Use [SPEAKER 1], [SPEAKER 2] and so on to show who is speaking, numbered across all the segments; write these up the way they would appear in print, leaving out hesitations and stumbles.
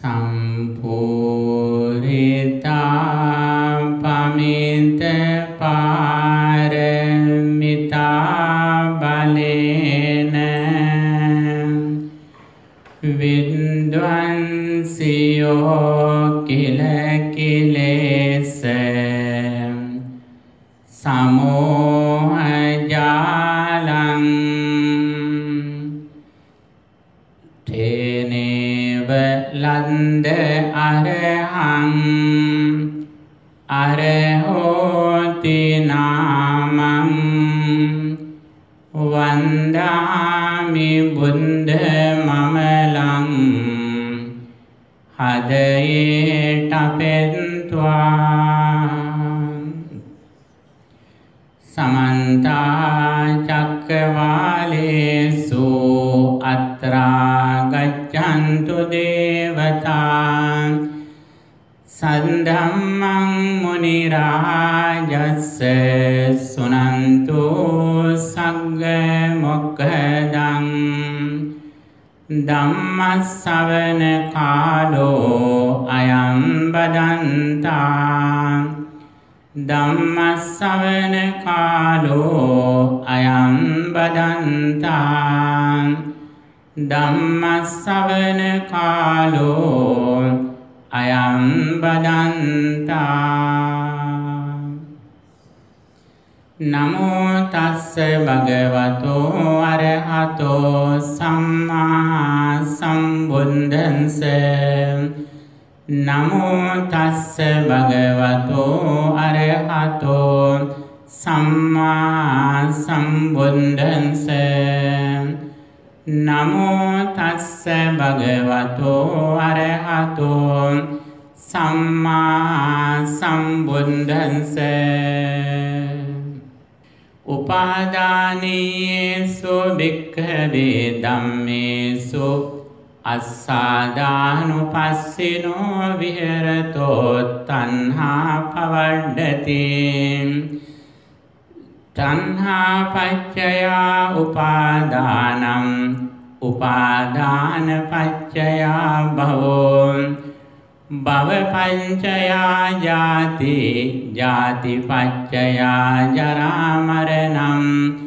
[SPEAKER 1] සම්පූරිතා පමිත පාරමිතා බලේන විද්වංසියෝ කිල කිලේස සමෝහ ජාලං තේනේව ලන්ද අරහං අරහෝති නාමං වන්දාමි බුද්ධ මමලං හදයේ ටපෙත්වා සමන්තා චක්කවාලේසු අත්‍රා ගච්ඡන්තු දේවතා සද්ධම්මං මුනි රාජස්ස සුනන්තු සග්ග මොක්ඛදං ධම්මස්සවන කාලෝ අයං බදන්තා ධම්මස්සවන කාලෝ අයං බදන්තා ධම්මස්සවන කාලෝ අයං බදන්තා නමෝ තස්ස භගවතෝ අරහතෝ සම්මා සම්බුද්දස්ස නමෝ තස්ස භගවතෝ අරහතෝ සම්මා සම්බුද්දස්ස නමෝ තස්ස භගවතෝ අරහතෝ සම්මා සම්බුද්දස්ස උපාදානීයේසු භික්ඛවේ ධම්මේසු අස්සාදානුපස්සිනෝ විහෙරතෝ තණ්හා පවඩ්ඩති තණ්හා පච්චයා උපාදානං උපාදාන පච්චයා භවෝ භව පංචයා ජාති ජාති පච්චයා ජරා මරණං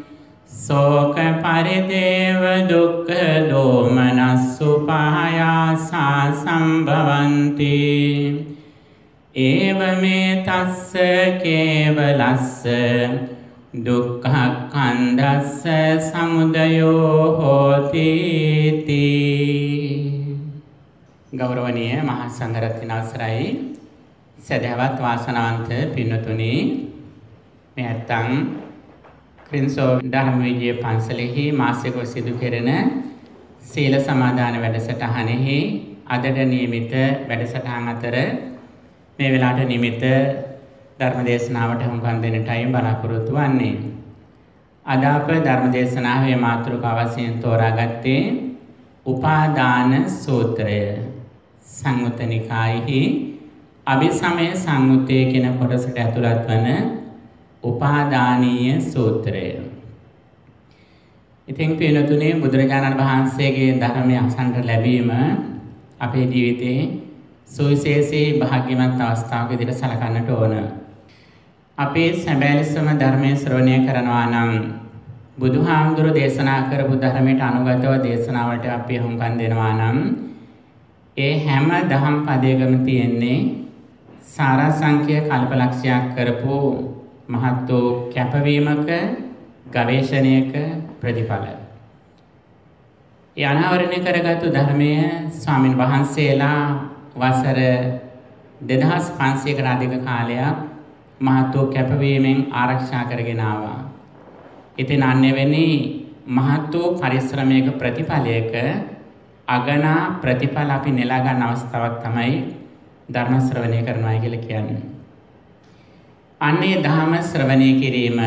[SPEAKER 1] සෝක පරිදේව දුක්ඛ දෝමනස්සුපායාසා සම්භවಂತಿ ඒවමේ තස්ස කේවලස්ස දුක්ඛ කන්දස්ස සමුදයෝ හෝති තී. ගෞරවනීය මහා සංඝරත්නයන් අවසරයි සදහවත් වාසනාවන්ත පින්වතුනි, මේ නැත්තම් ක්‍රින්සෝ ධර්ම විජය පන්සලෙහි මාසිකව සිදු කෙරෙන සීල සමාදාන වැඩසටහනෙහි අදට නියමිත වැඩසටහන් අතර මේ වෙලාවට නියමිත ධර්ම දේශනාවට හුඟක් දෙන්නටයි බලාපොරොත්තු වෙන්නේ. අද අප ධර්ම දේශනාවේ මාතෘකාව වශයෙන් තෝරාගත්තේ උපාදාන සූත්‍රය. සංයුත්ත නිකායෙහි අභිසමය සංයුත්තේ කියන කොටසට ඇතුළත් වන උපාදානීය සූත්‍රය. ඉතින් පින්වතුනි, බුදුරජාණන් වහන්සේගේ ධර්මය අසන්නට ලැබීම අපේ ජීවිතේ සුවිශේෂී භාග්‍යවත් අවස්ථාවක විදිහට සලකන්නට ඕන. අපේ සැබෑලෙසම ධර්මයේ ශ්‍රවණය කරනවා නම් බුදුහාමුදුරු දේශනා කරපු ධර්මයට අනුගතව දේශනාවට අපි හුම්කම් දෙනවා නම් ඒ හැම දහම් පදයකම තියෙන්නේ සාරාංශික කල්පලක්ෂයක් කරපු මහත් වූ කැපවීමක ගවේෂණයක ප්‍රතිඵල. ඒ අනාවරණය කරගත්තු ධර්මයේ ස්වාමින් වහන්සේලා වසර 2500කට අධික කාලයක් මහත් වූ කැපවීමෙන් ආරක්ෂා කරගෙන ආවා. ඉතින් අන්නෙවෙනි මහත් වූ පරිශ්‍රමයක ප්‍රතිඵලයක අගනා ප්‍රතිඵල අපි නෙලා ගන්න අවස්ථාවක් තමයි ධර්ම ශ්‍රවණය කරනවා කියලා කියන්නේ. අන්නේ ධර්ම ශ්‍රවණය කිරීම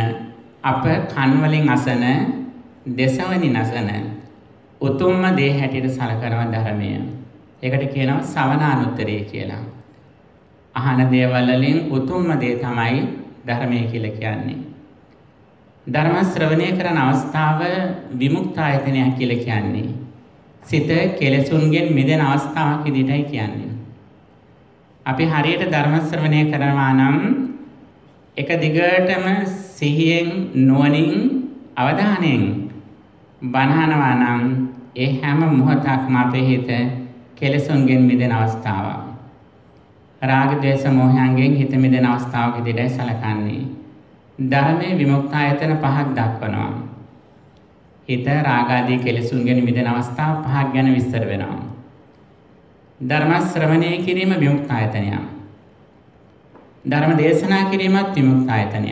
[SPEAKER 1] අප කන් වලින් අසන දසවනි නසන උතුම්ම දේ හැටියට සලකනවා ධර්මය. ඒකට කියනවා සවනානුත්තරය කියලා. අහන දේවල් වලින් උතුම්ම දේ තමයි ධර්මය කියලා කියන්නේ. ධර්ම ශ්‍රවණය කරන අවස්ථාව විමුක්තායතනය කියලා කියන්නේ. සිත කෙලෙසුන්ගෙන් මිදෙන අවස්ථාවක් විදිහටයි කියන්නේ. අපි හරියට ධර්ම ශ්‍රවණය කරනවා නම් එක දිගටම සිහියෙන් නුවණින් අවධානයෙන් බණහනවා නම් ඒ හැම මොහොතක්ම අපේ හිත කෙලෙසුන්ගෙන් මිදෙන අවස්ථාවක්. රාග ද්වේෂ මොහයන්ගෙන් හිත මිදෙන අවස්ථාවක් විදිහටයි සැලකන්නේ. ධර්මයේ විමුක්තායතන පහක් දක්වනවා. හිත රාග ආදී කෙලෙසුන්ගෙන් මිදෙන අවස්ථා පහක් ගැන විස්තර වෙනවා. ධර්ම ශ්‍රවණය කිරීම විමුක්තායතනය. ධර්ම දේශනා කිරීමත් විමුක්තායතනය.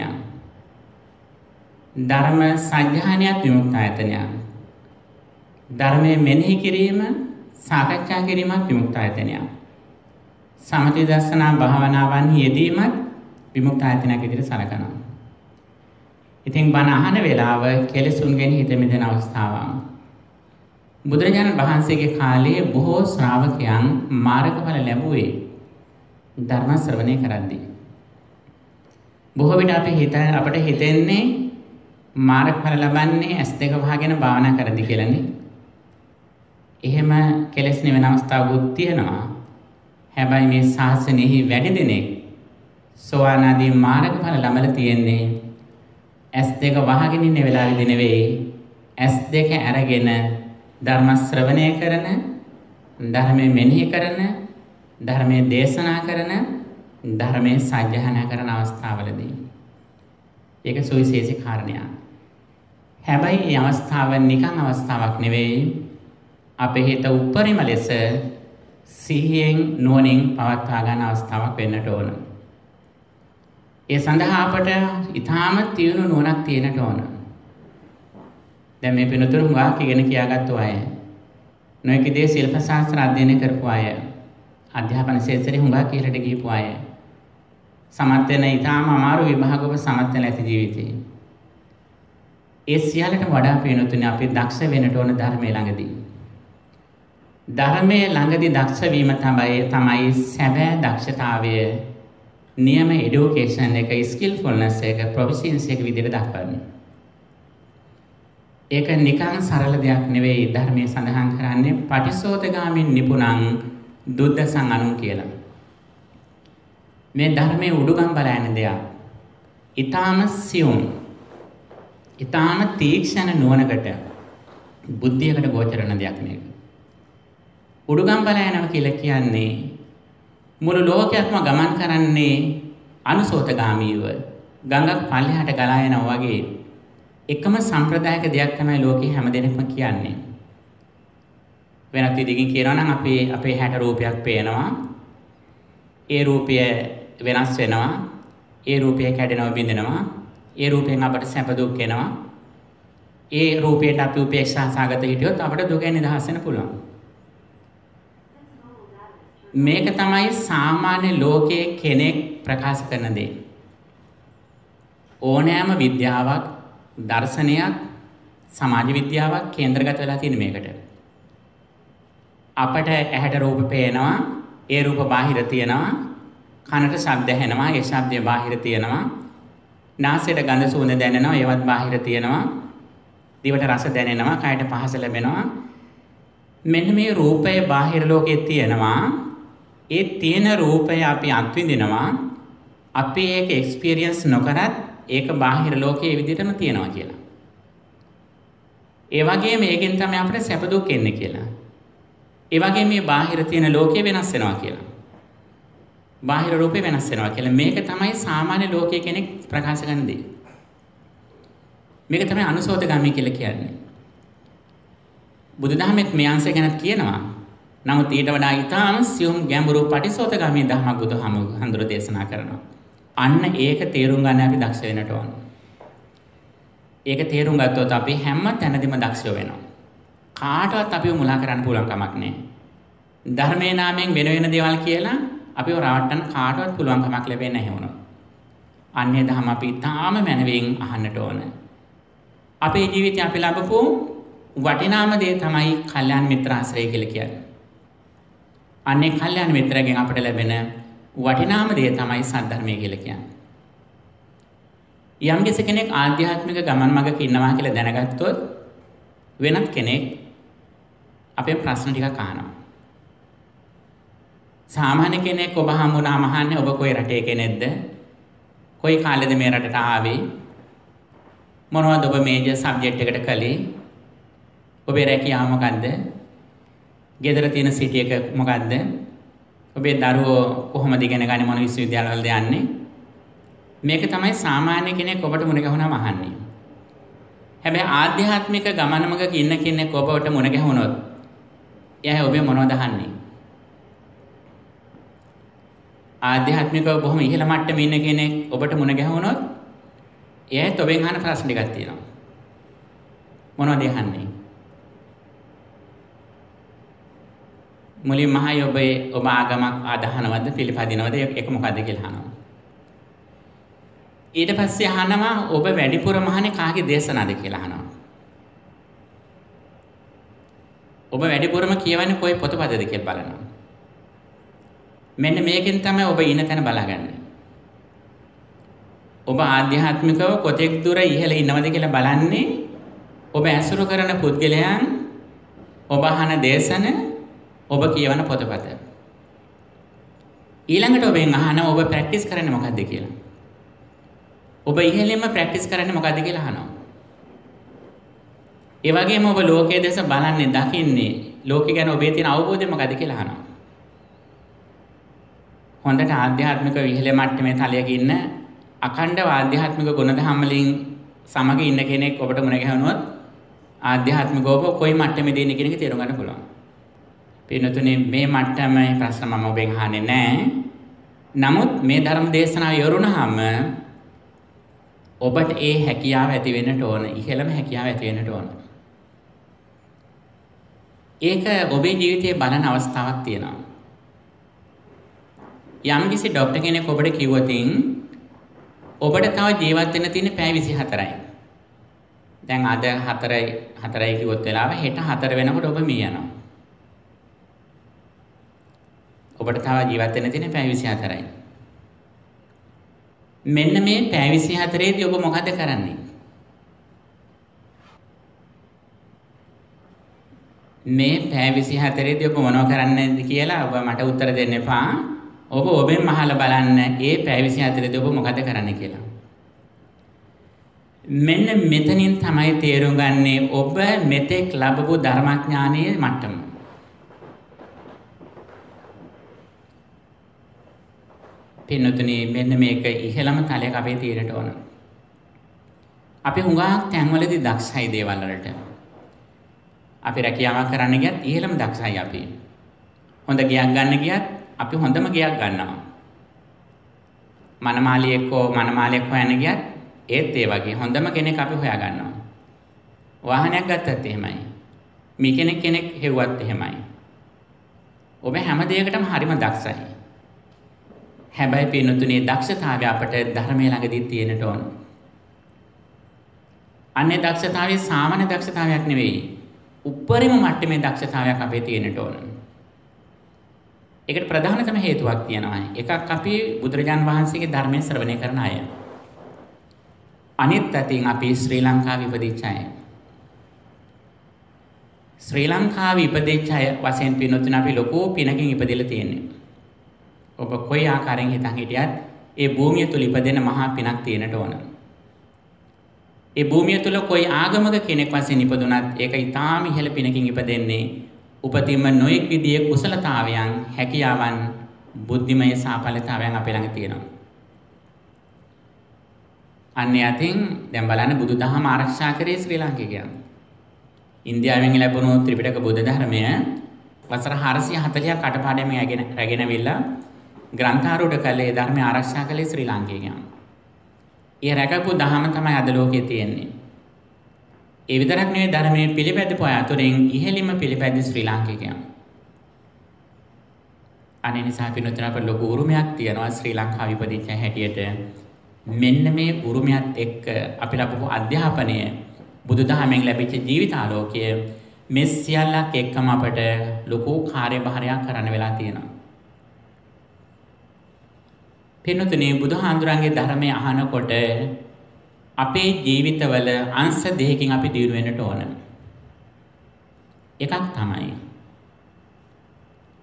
[SPEAKER 1] ධර්ම සත්‍යඥානයත් විමුක්තායතනය. ධර්මයේ මෙනෙහි කිරීම සාකච්ඡා කිරීමත් විමුක්තායතනය. සමථ දර්ශනා භාවනාවන් යෙදීමත් විමුක්තායතනයක් විදිහට සලකනවා. ඉතින් බණ අහන වෙලාව කෙලෙසුන්ගෙන් හිත මිදෙන අවස්ථාවක්. බුදුරජාණන් වහන්සේගේ කාලයේ බොහෝ ශ්‍රාවකයන් මාර්ගඵල ලැබුවේ ධර්ම ශ්‍රවණය කරද්දී. බොහෝ විට අපිට හිතෙන්නේ මාර්ගඵල ලබන්නේ S2 වහගෙන භාවනා කරද්දී කියලානේ. එහෙම කෙලෙස් නිවෙන අවස්ථාවකුත් තියෙනවා. හැබැයි මේ ශාසනයෙහි වැඩි දෙනෙක් සෝවාන් ආදී මාර්ගඵල ළමලා තියෙන්නේ S2 වහගෙන ඉන්න වෙලාවෙදී නෙවෙයි S2 අරගෙන ධර්ම ශ්‍රවණය කරන, ධර්මයේ මෙනෙහි කරන, ධර්මයේ දේශනා කරන, ධර්මයේ සත්‍යයනා කරන අවස්ථාවලදී. ඒක සුවිශේෂී කාරණයක්. හැබැයි මේ අවස්ථාව නිකන් අවස්ථාවක් නෙවෙයි. අපේ හිත උපරිම ලෙස සිහියෙන් නුවණින් පවත්වා ගන්න අවස්ථාවක් වෙන්නට ඕන. ඒ සඳහා අපට ඊටාම තියුණු නුවණක් තියෙන්නට ඕන. දැන් මේ පිනතුරු හුඟක් ඉගෙන කියාගත්තු අය, නොයෙකුදේ ශිල්ප ශාස්ත්‍ර අධ්‍යයනය කරපු අය, අධ්‍යාපන ශාස්ත්‍රයේ හුඟක් ඉහළට ගිහපු අය, සමත් වෙන ඊටාම අමාරු විභාගවල සමත් වෙලා ඇති ජීවිතේ. ඒ සියල්ලට වඩා පිනතුනේ අපි දක්ෂ වෙන්නට ඕන ධර්මයේ ළඟදී. ධර්මයේ ළඟදී දක්ෂ වීම තමයි සැබෑ දක්ෂතාවය. නියම এডুকেෂන් එක, ස්කිල්ෆුල්නස් එක, ප්‍රොෆිෂියන්සි එක විදිහට දක්වන්නේ. ඒක නිකන් සරල දෙයක් නෙවෙයි. ධර්මයේ සඳහන් කරන්නේ පටිසෝතගාමින් නිපුණං දුද්දසං අනුන් කියලා. මේ ධර්මයේ උඩුගම් බලන දෙයක්. ඊටාම සියුම්, ඊටාම තීක්ෂණ නුවණකට, බුද්ධියකට ගෝචර වෙන දෙයක් මේක. උඩුගම් බලයනවා කියලා කියන්නේ මුළු ලෝකයක්ම ගමන් කරන්නේ අනුසෝතගාමීව ගඟක් පල්ලෙහාට ගලා යනවා වගේ එකම සම්ප්‍රදායික දෙයක් තමයි ලෝකේ හැම දෙනෙක්ම කියන්නේ. වෙනත් විදිහකින් කියනවා නම් අපේ හැට රූපයක් පේනවා. ඒ රූපය වෙනස් වෙනවා. ඒ රූපය කැඩෙනවා, බිඳෙනවා. ඒ රූපයෙන් අපට සැප දුක් එනවා. ඒ රූපයට අපි උපේක්ෂා සාගත හිටියොත් අපට දුකෙන් නිදහස් වෙන්න පුළුවන්. මේක තමයි සාමාන්‍ය ලෝකයේ කෙනෙක් ප්‍රකාශ කරන දේ. ඕනෑම විද්‍යාවක්, දර්ශනයක්, සමාජ විද්‍යාවක් කේන්ද්‍රගත වෙලා තියෙන මේකට. අපට ඇහැට රූප පේනවා, ඒ රූප බාහිර තියෙනවා. කනට ශබ්ද ඇහෙනවා, ඒ ශබ්දය බාහිර තියෙනවා. නාසයට ගඳ සුවඳ දැනෙනවා, ඒවත් බාහිර තියෙනවා. දිවට රස දැනෙනවා, කයට පහස ලැබෙනවා. මෙන්න මේ රූපය බාහිර ලෝකයේ තියෙනවා. ඒ තියෙන රූපය අපි අත්විඳිනවා. අපි ඒක එක්ස්පීරියන්ස් නොකරත් ඒක බාහිර ලෝකයේ විදිහටම තියෙනවා කියලා. ඒ වගේම මේකෙන් තමයි අපිට සැප දුක් එන්නේ කියලා. ඒ වගේම මේ බාහිර තියෙන ලෝකය වෙනස් වෙනවා කියලා. බාහිර රූපේ වෙනස් වෙනවා කියලා. මේක තමයි සාමාන්‍ය ලෝකයේ කෙනෙක් ප්‍රකාශ කරන දේ. මේක තමයි අනුසෝතගාමී කියලා කියන්නේ. බුදුදහමෙත් මේ අංශය ගැන කියනවා. නමුත් ඊට වඩා ඊටාම සියුම් ගැඹුරු පටිසෝතගාමී ධර්මයක් බුදුහාමුදුර දේශනා කරනවා. අන්න ඒක තේරුම් ගන්න අපි දක්ෂ වෙන්නට ඕන. ඒක තේරුම් ගත්තොත් අපි හැම තැනදීම දක්ෂ වෙනවා. කාටවත් අපිව මුලා කරන්න පුළුවන් කමක් නැහැ. ධර්මයේ නාමයෙන් වෙන දේවල් කියලා අපිව රවට්ටන්න කාටවත් පුළුවන් කමක් ලැබෙන්නේ නැහැ වුණා. අන්නේ ධර්ම අපි තාම මනවින් අහන්නට ඕන. අපේ ජීවිතය අපි ලැබපු වටිනාම දේ තමයි කල්යාණ මිත්‍ර ආශ්‍රය කියලා කියන්නේ. අන්නේ කල්යාණ මිත්‍රගෙන් අපට ලැබෙන වටිනාම දේ තමයි සද්ධර්මය කියලා කියන්නේ. යම් කෙනෙක් ආධ්‍යාත්මික ගමන් මඟක ඉන්නවා කියලා දැනගත්තොත් වෙනත් කෙනෙක් අපේ ප්‍රශ්න ටිකක් අහනවා. සාමාන්‍ය කෙනෙක් ඔබ හමුුණාම අහන්නේ ඔබ කොයි රටේ කෙනෙක්ද? කොයි කාලෙද මේ රටට ආවේ? මොනවද ඔබ මේජර් සබ්ජෙක්ට් එකට කළේ? ඔබේ රැකියාව මොකද්ද? ගෙදර තියෙන සිටි එක මොකද්ද? ඔබේ දරුවෝ කොහොමද ඉගෙන ගන්නේ? මොන විශ්වවිද්‍යාලවලද යන්නේ? මේක තමයි සාමාන්‍ය කෙනෙක් ඔබට මුණ ගැහුණාම අහන්නේ. හැබැයි ආධ්‍යාත්මික ගමනමක ඉන්න කෙනෙක් ඔබට මුණ ගැහුණොත් එයා ඔබේ මොනවද අහන්නේ? ආධ්‍යාත්මිකව බොහොම ඉහළ මට්ටමේ ඉන්න කෙනෙක් ඔබට මුණ ගැහුණොත් එයාත් ඔබෙන් අහන ප්‍රශ්න ටිකක් තියෙනවා. මොනවද අහන්නේ? මුලින්ම අහයි ඔබ ආගමක් අදහනවද පිළිපදිනවද ඒක මොකද්ද කියලා අහනවා. ඊට පස්සේ අහනවා ඔබ වැඩිපුරම අහන්නේ කාගේ දේශනාවද කියලා අහනවා. ඔබ වැඩිපුරම කියවන්නේ කොයි පොතපතද කියලා බලනවා. මෙන්න මේකෙන් තමයි ඔබ ඉන්න තැන බලාගන්නේ. ඔබ ආධ්‍යාත්මිකව කොතෙක් දුර ඉහළ ඉන්නවද කියලා බලන්නේ ඔබ ඇසුරු කරන පුද්ගලයන්, ඔබ අහන දේශන, ඔබ කියවන පොතපත. ඊළඟට ඔබෙන් අහන ඔබ ප්‍රැක්ටිස් කරන්නේ මොකද්ද කියලා. ඔබ ඉහළින්ම ප්‍රැක්ටිස් කරන්නේ මොකද්ද කියලා අහනවා. ඒ වගේම ඔබ ලෝකයේ දේශ බලන්නේ, දකින්නේ, ලෝකේ ගැන ඔබේ තියෙන අවබෝධය මොකද්ද කියලා අහනවා. හොඳට ආධ්‍යාත්මික ඉහළ මට්ටමේ තලයක ඉන්න අඛණ්ඩව ආධ්‍යාත්මික ගුණධර්ම වලින් සමග ඉන්න කෙනෙක් ඔබට මුණ ගැහුණොත් ආධ්‍යාත්මිකව ඔබ කොයි මට්ටමේද ඉන්නේ කියන එක තේරුම් ගන්න පුළුවන්. පින්නතුනේ මේ මට්ටමේ ප්‍රශ්න මම ඔබෙන් අහන්නේ නැහැ. නමුත් මේ ධර්ම දේශනාව යොරුනහම ඔබට ඒ හැකියාව ඇති වෙන්නට ඕන. ඉහළම හැකියාව ඇති වෙන්නට ඕන. ඒක ඔබේ ජීවිතයේ බලන අවස්ථාවක් තියෙනවා. යම්කිසි ડોක්ටර් කෙනෙක් ඔබට කිව්වොත් ඔබට තව ජීවත් වෙන්න තියෙන පැය 24යි. දැන් අද 4යි කිව්වොත් වෙලාව හෙට 4 වෙනකොට ඔබ මිය යනවා. ඔබට තව ජීවත් වෙන්න තියෙන පැය 24යි. මෙන්න මේ පැය 24 දී ඔබ මොකද කරන්නේ? මේ පැය 24 දී ඔබ මොනව කරන්නේද කියලා ඔබ මට උත්තර දෙන්න එපා. ඔබ ඔබෙන් අහලා බලන්න ඒ පැය 24 දී ඔබ මොකද කරන්නේ කියලා. මෙන්න මෙතනින් තමයි තේරුම් ගන්නේ ඔබ මෙතෙක් ලැබපු ධර්මඥානයේ මට්ටම. පින්නතුනි මෙන්න මේක ඉහළම තලයක අපේ තියෙන්නට ඕන. අපි හුඟක් තැන්වලදී දක්ෂයි දේවල් වලට. අපි රැකියාවක් කරන්න ගියත් ඉහළම දක්ෂයි අපි. හොඳ ගයක් ගන්න ගියත් අපි හොඳම ගයක් ගන්නවා. මනමාලියෙක් හොයන්න ගියත් ඒත් ඒ වගේ හොඳම කෙනෙක් අපි හොයා ගන්නවා. වාහනයක් ගත්තත් එහෙමයි. කෙනෙක් හෙව්වත් එහෙමයි. ඔබ හැම දෙයකටම හරිම දක්ෂයි. හැබැයි පින්නතුනේ දක්ෂතාවය අපට ධර්මයේ ළඟදී තියෙන්නට ඕන. අන්නේ දක්ෂතාවය සාමාන්‍ය දක්ෂතාවයක් නෙවෙයි. උපරිම මට්ටමේ දක්ෂතාවයක් අපේ තියෙන්නට ඕන. ඒකට ප්‍රධානතම හේතුවක් තියෙනවා. එකක් අපි බුදුරජාන් වහන්සේගේ ධර්මයේ ශ්‍රවණය කරන අය. අනිත් අතින් අපි ශ්‍රී ලංකාවේ ඉපදිච්ච අය. ශ්‍රී ලංකාවේ ඉපදිච්ච අය වශයෙන් පින්නතුනේ අපි ලොකු පිනකින් ඉපදෙලා තියෙන්නේ. ඔබ කොයි ආකාරයෙන් හිතන් හිටියත් ඒ භූමිය තුල ඉපදෙන මහා පිනක් තියෙන්නට ඕන. ඒ භූමිය තුල කොයි ආගමක කෙනෙක් වශයෙන් ඉපදුනත් ඒක ඊටාම ඉහළ පිනකින් ඉපදෙන්නේ උපතින්ම නොයෙක් විදියේ කුසලතාවයන්, හැකියාවන්, බුද්ධිමය සාපලතාවයන් අපේ ළඟ තියෙනවා. අන්නේ අතින් දැන් බලන්න බුදුදහම ආරක්ෂා කරේ ශ්‍රී ලාංකිකයන්. ඉන්දියාවෙන් ලැබුණු ත්‍රිපිටක බුද්ධ ධර්මය වසර 440ක් කටපාඩම්ෙන් රැගෙනවිලා ග්‍රන්ථාරූඪ කළේ ධර්මය ආරක්ෂා කළේ ශ්‍රී ලාංකිකයන්. ඒ රැකපු දහම තමයි අද ලෝකයේ තියෙන්නේ. ඒ විතරක් නෙවෙයි ධර්මයේ පිළිපැදපු අය අතරින් ඉහළින්ම පිළිපැද්ද ශ්‍රී ලාංකිකයන්. අනේ නිසා පින්නතුන අපට ලොකු උරුමයක් තියෙනවා ශ්‍රී ලංකාවේ ඉපදිච්ච හැටියට. මෙන්න මේ උරුමයත් එක්ක අපි ලැබපු අධ්‍යාපනය, බුදුදහමෙන් ලැබිච්ච ජීවිතාලෝකය මේ සියල්ලක් එක්කම අපට ලොකු කාර්යභාරයක් කරන්න වෙලා තියෙනවා. පින්නතුනේ බුදුහාඳුරන්ගේ ධර්මය අහනකොට අපේ ජීවිතවල අංශ දෙකකින් අපි දියුණු වෙන්නට ඕන. එකක් තමයි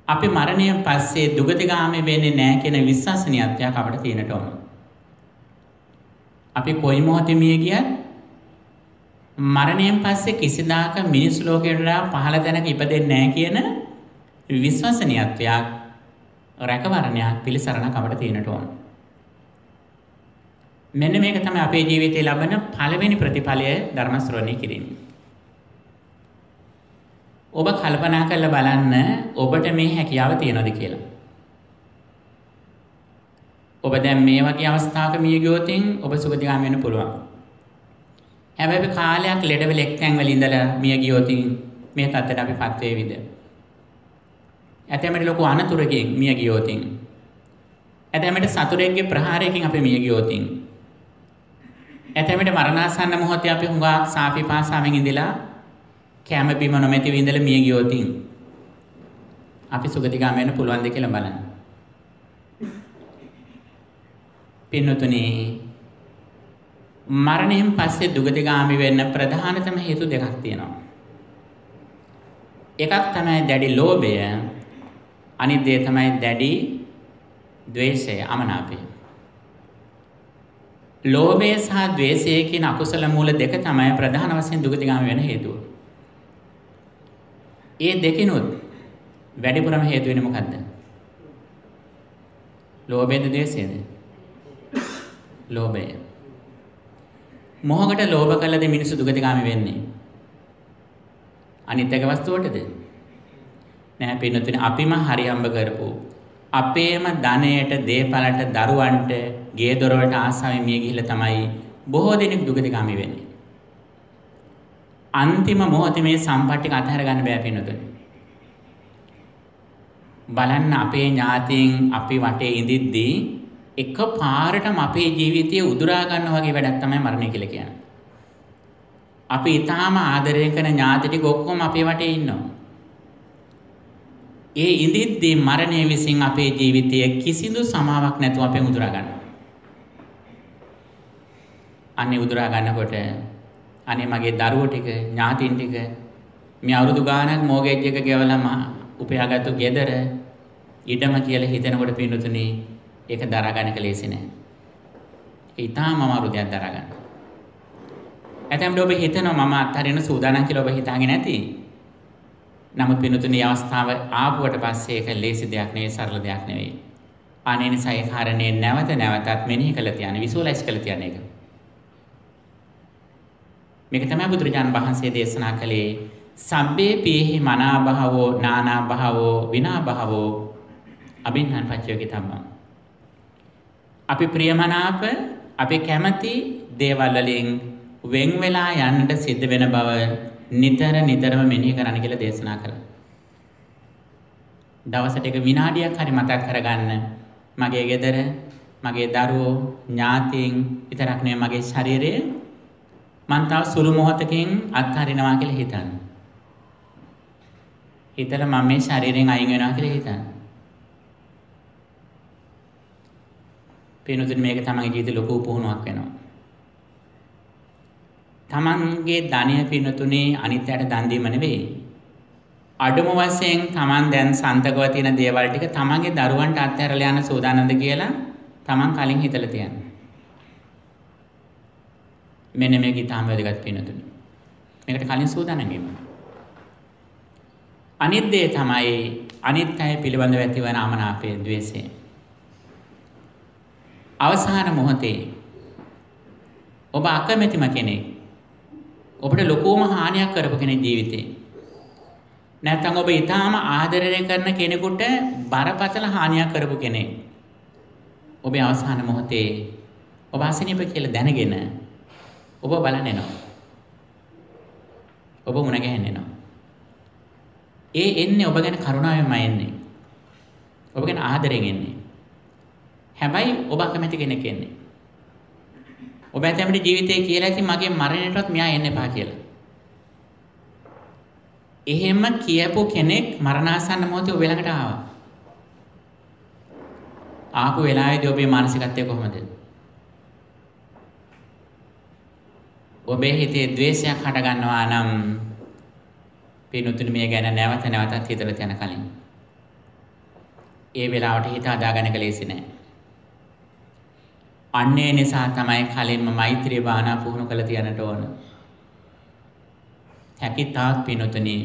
[SPEAKER 1] අපි මරණයෙන් පස්සේ දුගතිගාමී වෙන්නේ නැහැ කියන විශ්වාසනීයත්වයක් අපිට තියෙන්නට ඕන. අපි කොයි මොහොතේ මිය ගියත් මරණයෙන් පස්සේ කිසිදාක මිනිස් ලෝකයට පහළ තැනක ඉපදෙන්නේ නැහැ කියන විශ්වාසනීයත්වයක් රැකවරණයක් පිළිසරණක් අපිට තියෙන්නට ඕන. මෙන්න මේක තමයි අපේ ජීවිතේ ලබන පළවෙනි ප්‍රතිඵලය ධර්ම ශ්‍රවණය කිරීම. ඔබ කල්පනා කරලා බලන්න ඔබට මේ හැකියාව තියෙනවද කියලා. ඔබ දැන් මේ වගේ අවස්ථාවක මිය ගියොත් ඔබ සුගතිගාමී වෙන්න පුළුවන්. හැබැයි කාලයක් ලෙඩවල එක්තැන් වල ඉඳලා මිය ගියොත් මේ තත්ත්වයට අපිපත් වේවිද? ඇතැමට ලොකු අනතුරකින් මිය ගියොත්, ඇතැමට සතුරෙක්ගේ ප්‍රහාරයකින් අපි මිය ගියොත්, ඇතැමට මරණාසන්න මොහොතේ අපි හුඟා සාපිපාසාවෙන් ඉඳලා කැම බීම නොමැතිව ඉඳලා මිය ගියොත් අපි සුගතිගාමී වෙන්න පුළුවන්ද කියලා බලන්න. පින්නතුනි, මරණයෙන් පස්සේ දුගතිගාමී වෙන්න ප්‍රධානතම හේතු දෙකක් තියෙනවා. එකක් තමයි දැඩි ලෝභය, අනිත් දේ තමයි දැඩි ද්වේෂය, අමනාපය. ලෝභය සහ ද්වේෂය කියන අකුසල මූල දෙක තමයි ප්‍රධාන වශයෙන් දුගතිගාමී වෙන හේතුව. ඒ දෙකිනුත් වැඩිපුරම හේතු වෙන්නේ මොකද්ද? ලෝභයද ද්වේෂයද? ලෝභය. මොහොකට ලෝභ කළද මිනිස්සු දුගතිගාමී වෙන්නේ? අනිත් එක වස්තුවටද? නෑ පින්නතුනේ, අපිම හරි හම්බ කරපු අපේම ධනයට, දේපලට, දරුවන්ට, ගේ දොරවලට ආසාවෙන් මිය ගිහිල්ලා තමයි බොහෝ දෙනෙක් දුගතිගාමී වෙන්නේ. අන්තිම මොහොතේ මේ සම්පත් ටික අතහැර ගන්න බෑ පින්නතුනේ. බලන්න අපේ ඥාතීන් අපි වටේ ඉඳිද්දී එක පාරටම අපේ ජීවිතය උදුරා ගන්නවා වගේ වැඩක් තමයි මරණය කියලා කියන්නේ. අපි ඊටාම ආදරය කරන ඥාති ටික ඔක්කොම අපේ වටේ ඉන්නවා. ඒ ඉඳිද්දී මරණය විසින් අපේ ජීවිතයේ කිසිදු සමාවක් නැතුව අපේ උදුරා ගන්නවා. අනේ උදුරා ගන්නකොට අනේ මගේ දරුවෝ ටික, ඥාතින් ටික, මේ අවුරුදු ගාණක් මෝගේජ් එක ගෙවලම උපයාගත්තු ගෙදර ඉඩම කියලා හිතනකොට පින්නතුනේ ඒක දරා ගන්නක ලේසි නෑ. ඒක ඊටාම අමාරු දෙයක් දරා ගන්න. ඇතැම්ට ඔබ හිතනවා මම අත්හරින්න සූදානම් කියලා ඔබ හිතාගෙන නැති. නමුත් පින්නතුනේ අවස්ථාව ආපුවට පස්සේ ඒක ලේසි දෙයක් නෙවෙයි, සරල දෙයක් නෙවෙයි. අනේ නිසා ඒ කාරණේ නැවත නැවතත් මෙනෙහි කළ තියන්නේ, විසුවලයිස් කළ තියන්නේ ඒක. මේක තමයි බුදුරජාණන් වහන්සේ දේශනා කළේ සබ්බේ පීහි මනා භවෝ නානා භවෝ විනා භවෝ අබින්හං පච්චයෝගිතම්මං. අපි ප්‍රියමනාප, අපි කැමති දේවල් වලින් වෙන් වෙලා යන්නට සිද්ධ වෙන බව නිතරම මෙනෙහි කරන්න කියලා දේශනා කළා. දවසට එක විනාඩියක් හරි මතක් කරගන්න, මගේ ගෙදර, මගේ දරුවෝ, ඥාතීන් විතරක් නෙවෙයි මගේ ශරීරය මං තව සුළු මොහොතකින් අත්හරිනවා කියලා හිතන්න. හිතලා මම මේ ශරීරයෙන් අයින් වෙනවා කියලා හිතන්න. පිනුතුනි, මේක තමන්ගේ ජීවිතේ ලොකු පුහුණුවක් වෙනවා. තමන්ගේ ධනය පිනුතුනි අනිත්‍යයට දන් දීම නෙවෙයි. අඩුම වශයෙන් තමන් දැන් සන්තකව තියෙන දේවල් ටික තමන්ගේ දරුවන්ට අත්හැරලා යන්න සූදානම්ද කියලා තමන් කලින් හිතලා තියන්න. මෙන්න මේක ඊටාම වැදගත් පින්නතුනි. මේකට කලින් සූදානම් වීම. අනිත් දේ තමයි අනිත්‍යය පිළිබඳව ඇතිවන අමනාපය, ද්වේෂය. අවසාන මොහොතේ ඔබ අකමැතිම කෙනෙක්, ඔබට ලොකුම හානියක් කරපු කෙනෙක් ජීවිතේ. නැත්නම් ඔබ ඊටාම ආදරය කරන කෙනෙකුට බරපතල හානියක් කරපු කෙනෙක්. ඔබේ අවසාන මොහොතේ ඔබ අසනීප කියලා දැනගෙන ඔබ බලන්න එනවා. ඔබ මුණ ගැහෙන්න එනවා. ඒ එන්නේ ඔබ ගැන කරුණාවෙන්මයි එන්නේ. ඔබ ගැන ආදරෙන් එන්නේ. හැබැයි ඔබ අකමැති කෙනෙක් එන්නේ. ඔබ ඇතැම්ට ජීවිතේ කියලා ඇති මගේ මරණයටවත් මෙයා එන්න එපා කියලා. එහෙම කියපු කෙනෙක් මරණාසන්න මොහොතේ ඔබ ළඟට ආවා. ආපු වෙලාවේදී ඔබේ මානසිකත්වය කොහොමද? ඔබේ හිතේ ද්වේෂයක් හට ගන්නවා නම් පිනුතුනි මේ ගැන නැවත නැවතත් හිතලා තියන කලින් ඒ වෙලාවට හිත හදාගන්න කලෙසි නෑ. අන්නේ නිසා තමයි කලින්ම මෛත්‍රී භාවනා පුහුණු කළ තියන්නට ඕන. හැකිතාක් පිනුතුනි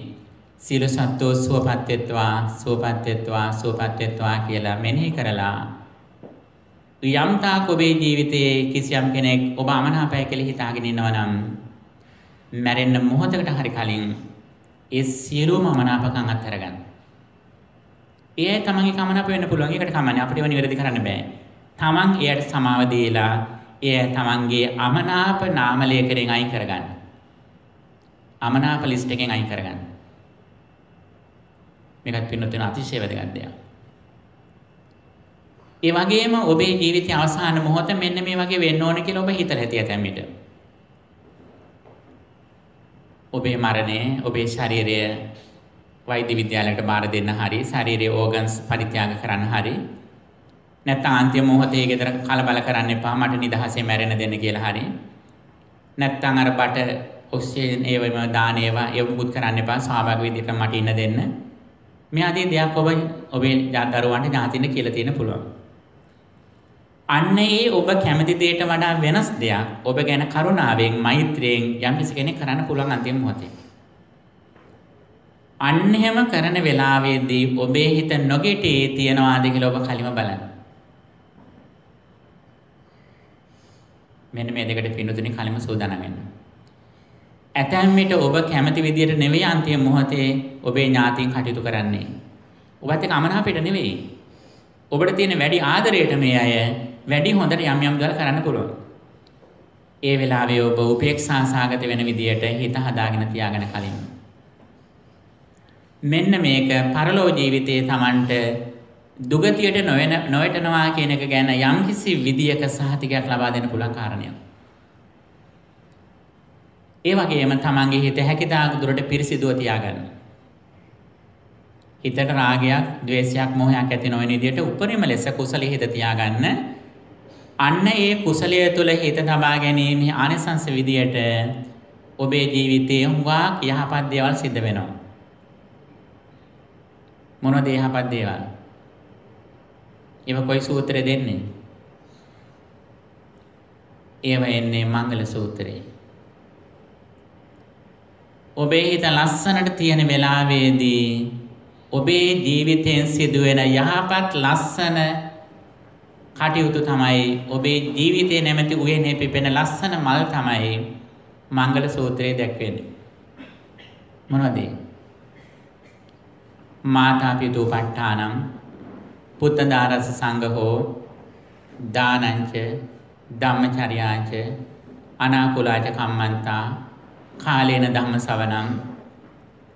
[SPEAKER 1] සියලු සත්වෝ සුවපත් වෙත්වා සුවපත් වෙත්වා සුවපත් වෙත්වා කියලා මෙනෙහි කරලා යම් තාක් ඔබේ ජීවිතයේ කිසියම් කෙනෙක් ඔබ අමනාපය කියලා හිතාගෙන ඉන්නවා නම් මැරෙන්න මොහොතකට හරි කලින් ඒ සියලුම අමනාපකම් අත්හැරගන්න. ඒ තමන්ගේ කමනාප වෙන්න පුළුවන්. ඒකට කමන්නේ අපිට වෙන නිවැරදි කරන්න බෑ. තමන් එයට සමාව දීලා එය තමන්ගේ අමනාප නාම ලේඛනයෙන් අයින් කරගන්න. අමනාප ලිස්ට් එකෙන් අයින් කරගන්න. මේකත් පින්නතුන අතිශය වැදගත් දෙයක්. ඒ වගේම ඔබේ ජීවිතයේ අවසාන මොහොත මෙන්න මේ වගේ වෙන්න ඕන කියලා ඔබ හිතලා හිටිය තැම්මිට. ඔබේ මරණය, ඔබේ ශරීරය වෛද්‍ය විද්‍යාලයකට බාර දෙන්න හරි, ශරීරයේ ඕගන්ස් පරිත්‍යාග කරන්න හරි, නැත්නම් අන්තිම මොහොතේ ගෙදර කලබල කරන්න එපා මට නිදහසේ මැරෙන්න දෙන්න කියලා හරි. නැත්නම් අර බට ඔක්සිජන් ඒවම දාන ඒවා මුකුත් කරන්න එපා ස්වාභාවික විදිහට මට ඉන්න දෙන්න. මේ ආදී දෙයක් ඔබේ දරුවන්ට ඥාතින්න කියලා තියෙන පුළුවන්. අන්න ඒ ඔබ කැමති දෙයට වඩා වෙනස් දෙයක් ඔබ ගැන කරුණාවෙන් මෛත්‍රියෙන් යම් කෙනෙක් කරන්න පුළුවන් අන්තිම මොහොතේ. අන්න එහෙම කරන වෙලාවේදී ඔබේ හිත නොගෙටේ තියනවාද කියලා ඔබ කලින්ම බලන්න. මෙන්න මේ දෙකට පින්නතුනි කලින්ම සූදානම් වෙන්න. ඇතැම් විට ඔබ කැමති විදියට නෙවෙයි අන්තිම මොහොතේ ඔබේ ඥාතීන් කටයුතු කරන්නේ. ඔබත් එක්ක අමනාපයට නෙවෙයි. ඔබට තියෙන වැඩි ආදරයට මේ අය වැඩි හොඳට යම් යම් දේවල් කරන්න පුළුවන්. ඒ වෙලාවේ ඔබ උපේක්ෂා සාගත වෙන විදියට හිත හදාගෙන තියාගෙන කලින්. මෙන්න මේක පරලෝ ජීවිතයේ Tamanට දුගතියට නොවැටෙනවා කියන එක ගැන යම්කිසි විදියක සහතිකයක් ලබා දෙන්න පුළුවන් කාරණයක්. ඒ වගේම තමන්ගේ හිත හැකිතාක් දුරට පිරිසිදුව තියාගන්න. හිතට රාගයක්, ද්වේෂයක්, මෝහයක් ඇති නොවන විදිහට උපරිම ලෙස කුසලයේ හිත තියාගන්න. අන්න ඒ කුසලයේ තුල හිත තබා ගැනීම ආනිසංස විදියට ඔබේ ජීවිතයේ හුඟක් යහපත් දේවල් සිද්ධ වෙනවා. මොනවද යහපත් දේවල්? ඒව කොයි සූත්‍රය දෙන්නේ? ඒව එන්නේ මංගල සූත්‍රයේ. ඔබේ හිත ලස්සනට තියෙන වෙලාවේදී ඔබේ ජීවිතයෙන් සිදුවෙන යහපත් ලස්සන කටයුතු තමයි ඔබේ ජීවිතේ නැමැති උයනේ පිපෙන ලස්සන මල් තමයි මංගල සූත්‍රයේ දැක්වෙන්නේ. මොනවද? මාතා පිතූපට්ඨානම් පුත්තදාරස සංඝෝ දානංච ධම්මචර්යාච අනාකුලාච කම්මන්තා කාලේන ධම්ම ශ්‍රවණං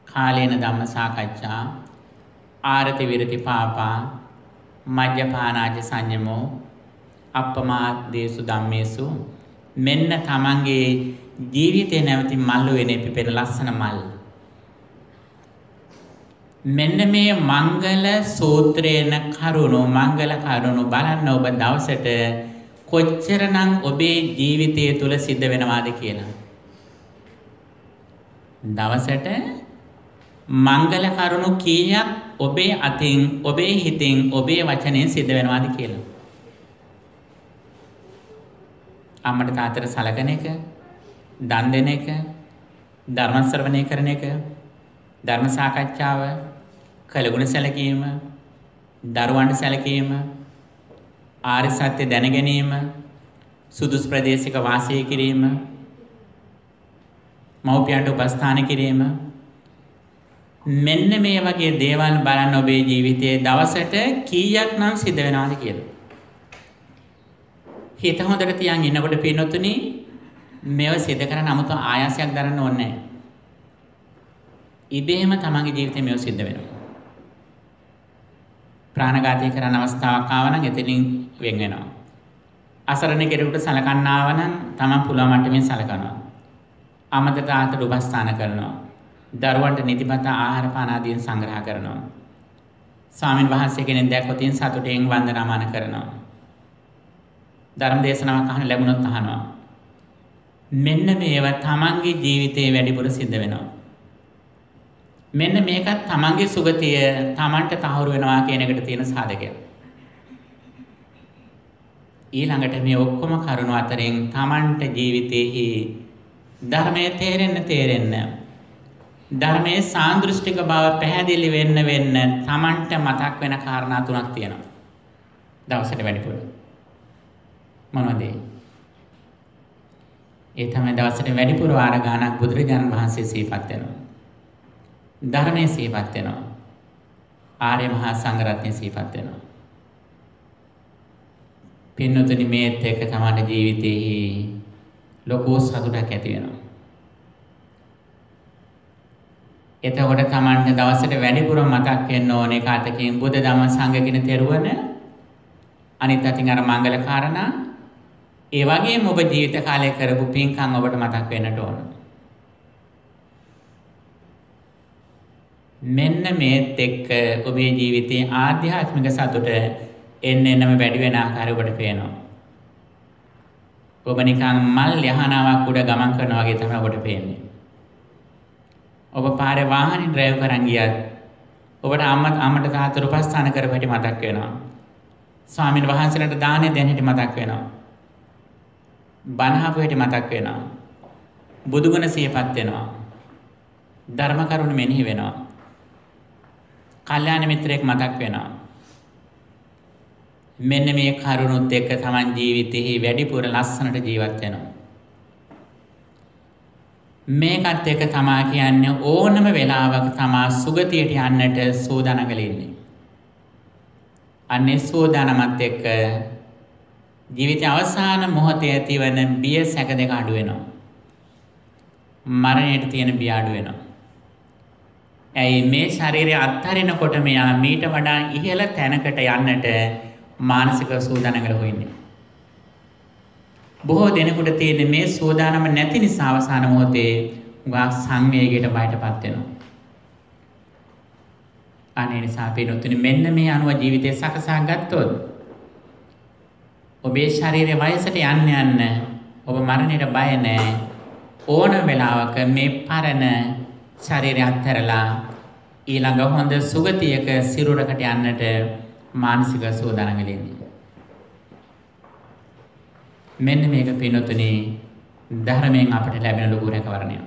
[SPEAKER 1] කාලේන ධම්ම සාකච්ඡා ආරති විරති පාපා මජ්ජපානාච සංයමෝ අප්පමාදේසු ධම්මේසු. මෙන්න තමන්ගේ ජීවිතේ නැවති මල් වෙනේ පිපෙන ලස්සන මල්. මෙන්න මේ මංගල සූත්‍රේන කරුණු මංගල කරුණු බලන්න ඔබ දවසට කොච්චරනම් ඔබේ ජීවිතය තුල සිද්ධ වෙනවාද කියලා. දවසට මංගල කරුණු කීයක් ඔබේ අතින් ඔබේ හිතින් ඔබේ වචනෙන් සිද්ධ වෙනවාද කියලා. අම්මට තාත්තට සලකන එක, දන් දෙන එක, ධර්ම ශ්‍රවණය කරන එක, ධර්ම සාකච්ඡාව, කළගුණ සැලකීම, දරුවන්ට සැලකීම, ආර්ය සත්‍ය දැන ගැනීම, සුදුසු ප්‍රදේශයක වාසය කිරීම, මව්පියන්ට උපස්ථාන කිරීම, මෙන්න මේ වගේ දේවල් බලන්න ඔබේ ජීවිතයේ දවසට කීයක් නම් සිද්ධ වෙනවද කියලා. හිත හොඳට තියන් ඉන්නකොට පින්නොතුනි මේව සිද්ධ කරන්න 아무තු ආයාසයක් දරන්න ඕනේ නැහැ. ඉබේම තමන්ගේ ජීවිතේ මේව සිද්ධ වෙනවා. ප්‍රාණඝාතය කරන අවස්ථාවක් ආව නම් එතනින් වෙන් වෙනවා. අසරණ කෙනෙකුට සලකන්න ආව නම් තමන් පුළුවන් මට්ටමින් සලකනවා. අමතක තාත්තට උපස්ථාන කරනවා. දරුවන්ට නිතිපත ආහාර පාන ආදියෙන් සංග්‍රහ කරනවා. ස්වාමීන් වහන්සේ කෙනෙක් දැක්කොත් සතුටෙන් වන්දනාමාන කරනවා. ධර්ම දේශනාවක් අහන්න ලැබුණොත් අහනවා. මෙන්න මේවා තමන්ගේ ජීවිතේ වැඩිපුර සිද්ධ වෙනවා. මෙන්න මේකත් තමන්ගේ සුගතිය තමන්ට තහවුරු වෙනවා කියන එකට තියෙන සාධකයක්. ඊළඟට මේ ඔක්කොම කරුණු අතරින් තමන්ට ජීවිතේහි ධර්මයේ තේරෙන්න ධර්මයේ සාන්දෘෂ්ටික බව පැහැදිලි වෙන්න තමන්ට මතක් වෙන කාරණා තුනක් තියෙනවා. දවසට වැඩිපුර මොනවද ඒ තමයි දවසට වැඩිපුර වාර ගානක් බුදුරජාණන් වහන්සේ සිහිපත් වෙනවා. ධර්මයේ සිහිපත් වෙනවා. ආර්ය මහා සංඝරත්නය සිහිපත් වෙනවා. පින්නතුනි මේත් එක්ක තමයි ජීවිතේහි ලොකු සතුටක් ඇති වෙනවා. එතකොට තමන්ට දවසට වැඩිපුර මතක් වෙන්න ඕනේ කාතකින් බුද්ධ ධම්ම සංඝ කියන තෙරුවන අනිත් අතින් අර මංගල කාරණා ඒ වගේම ඔබ ජීවිත කාලය කරපු පින්කම් ඔබට මතක් වෙන්නට ඕන. මෙන්න මේත් එක්ක ඔබේ ජීවිතයේ ආධ්‍යාත්මික සතුට එන්නෙම වැඩි වෙන ආකාරය ඔබට පේනවා. ඔබ නිකන් මල් යහනාවක් උඩ ගමන් කරනවා වගේ තමයි ඔබට පේන්නේ. ඔබ පාරේ වාහනේ ඩ්‍රයිව් කරන් ගියත් ඔබට අම්මට තාත්තට උපස්ථාන කරපු හැටි මතක් වෙනවා. ස්වාමීන් වහන්සේලාට දානේ දෙන හැටි මතක් වෙනවා. බණ අහපු හැටි මතක් වෙනවා. බුදුගුණ සිහිපත් වෙනවා. ධර්ම කරුණ මෙනෙහි වෙනවා. කල්යාණ මිත්‍රයෙක් මතක් වෙනවා. මෙන්න මේ කරුණුත් එක්ක Taman ජීවිතේ වැඩිපුර ලස්සනට ජීවත් වෙනවා. මේකත් එක්ක තමා කියන්නේ ඕනම වෙලාවක තමා සුගතියට යන්නට සූදානම් වෙලා ඉන්නේ. අනේ සූදානමත් එක්ක ජීවිතයේ අවසාන මොහොතේ ඇතිවන බිය සැක දෙක අඩු වෙනවා. මරණයට තියෙන බිය අඩු වෙනවා. ඇයි මේ ශරීරය අත්හරිනකොට මෙයා මීට වඩා ඉහළ තැනකට යන්නට මානසික සූදානම් වෙලා ඉන්නේ. බොහෝ දෙනෙකුට තියෙන මේ සූදානම නැති නිසා අවසාන මොහොතේ උගා සංවේගයට බයටපත් වෙනවා. අනේ නිසා පිටුතුනි මෙන්න මේ අනුව ජීවිතේ සකසා ගත්තොත් ඔබේ ශරීරයේ වයසට යන්න ඔබ මරණයට බය නැහැ. ඕන වෙලාවක මේ පරණ ශරීරය අත්හැරලා ඊළඟ හොඳ සුගතියක සිරුරකට යන්නට මානසික සූදානම් වෙලා ඉන්නේ. මෙන්න මේක පින්නතුනි ධර්මයෙන් අපට ලැබෙන ලොකු රැකවරණයක්.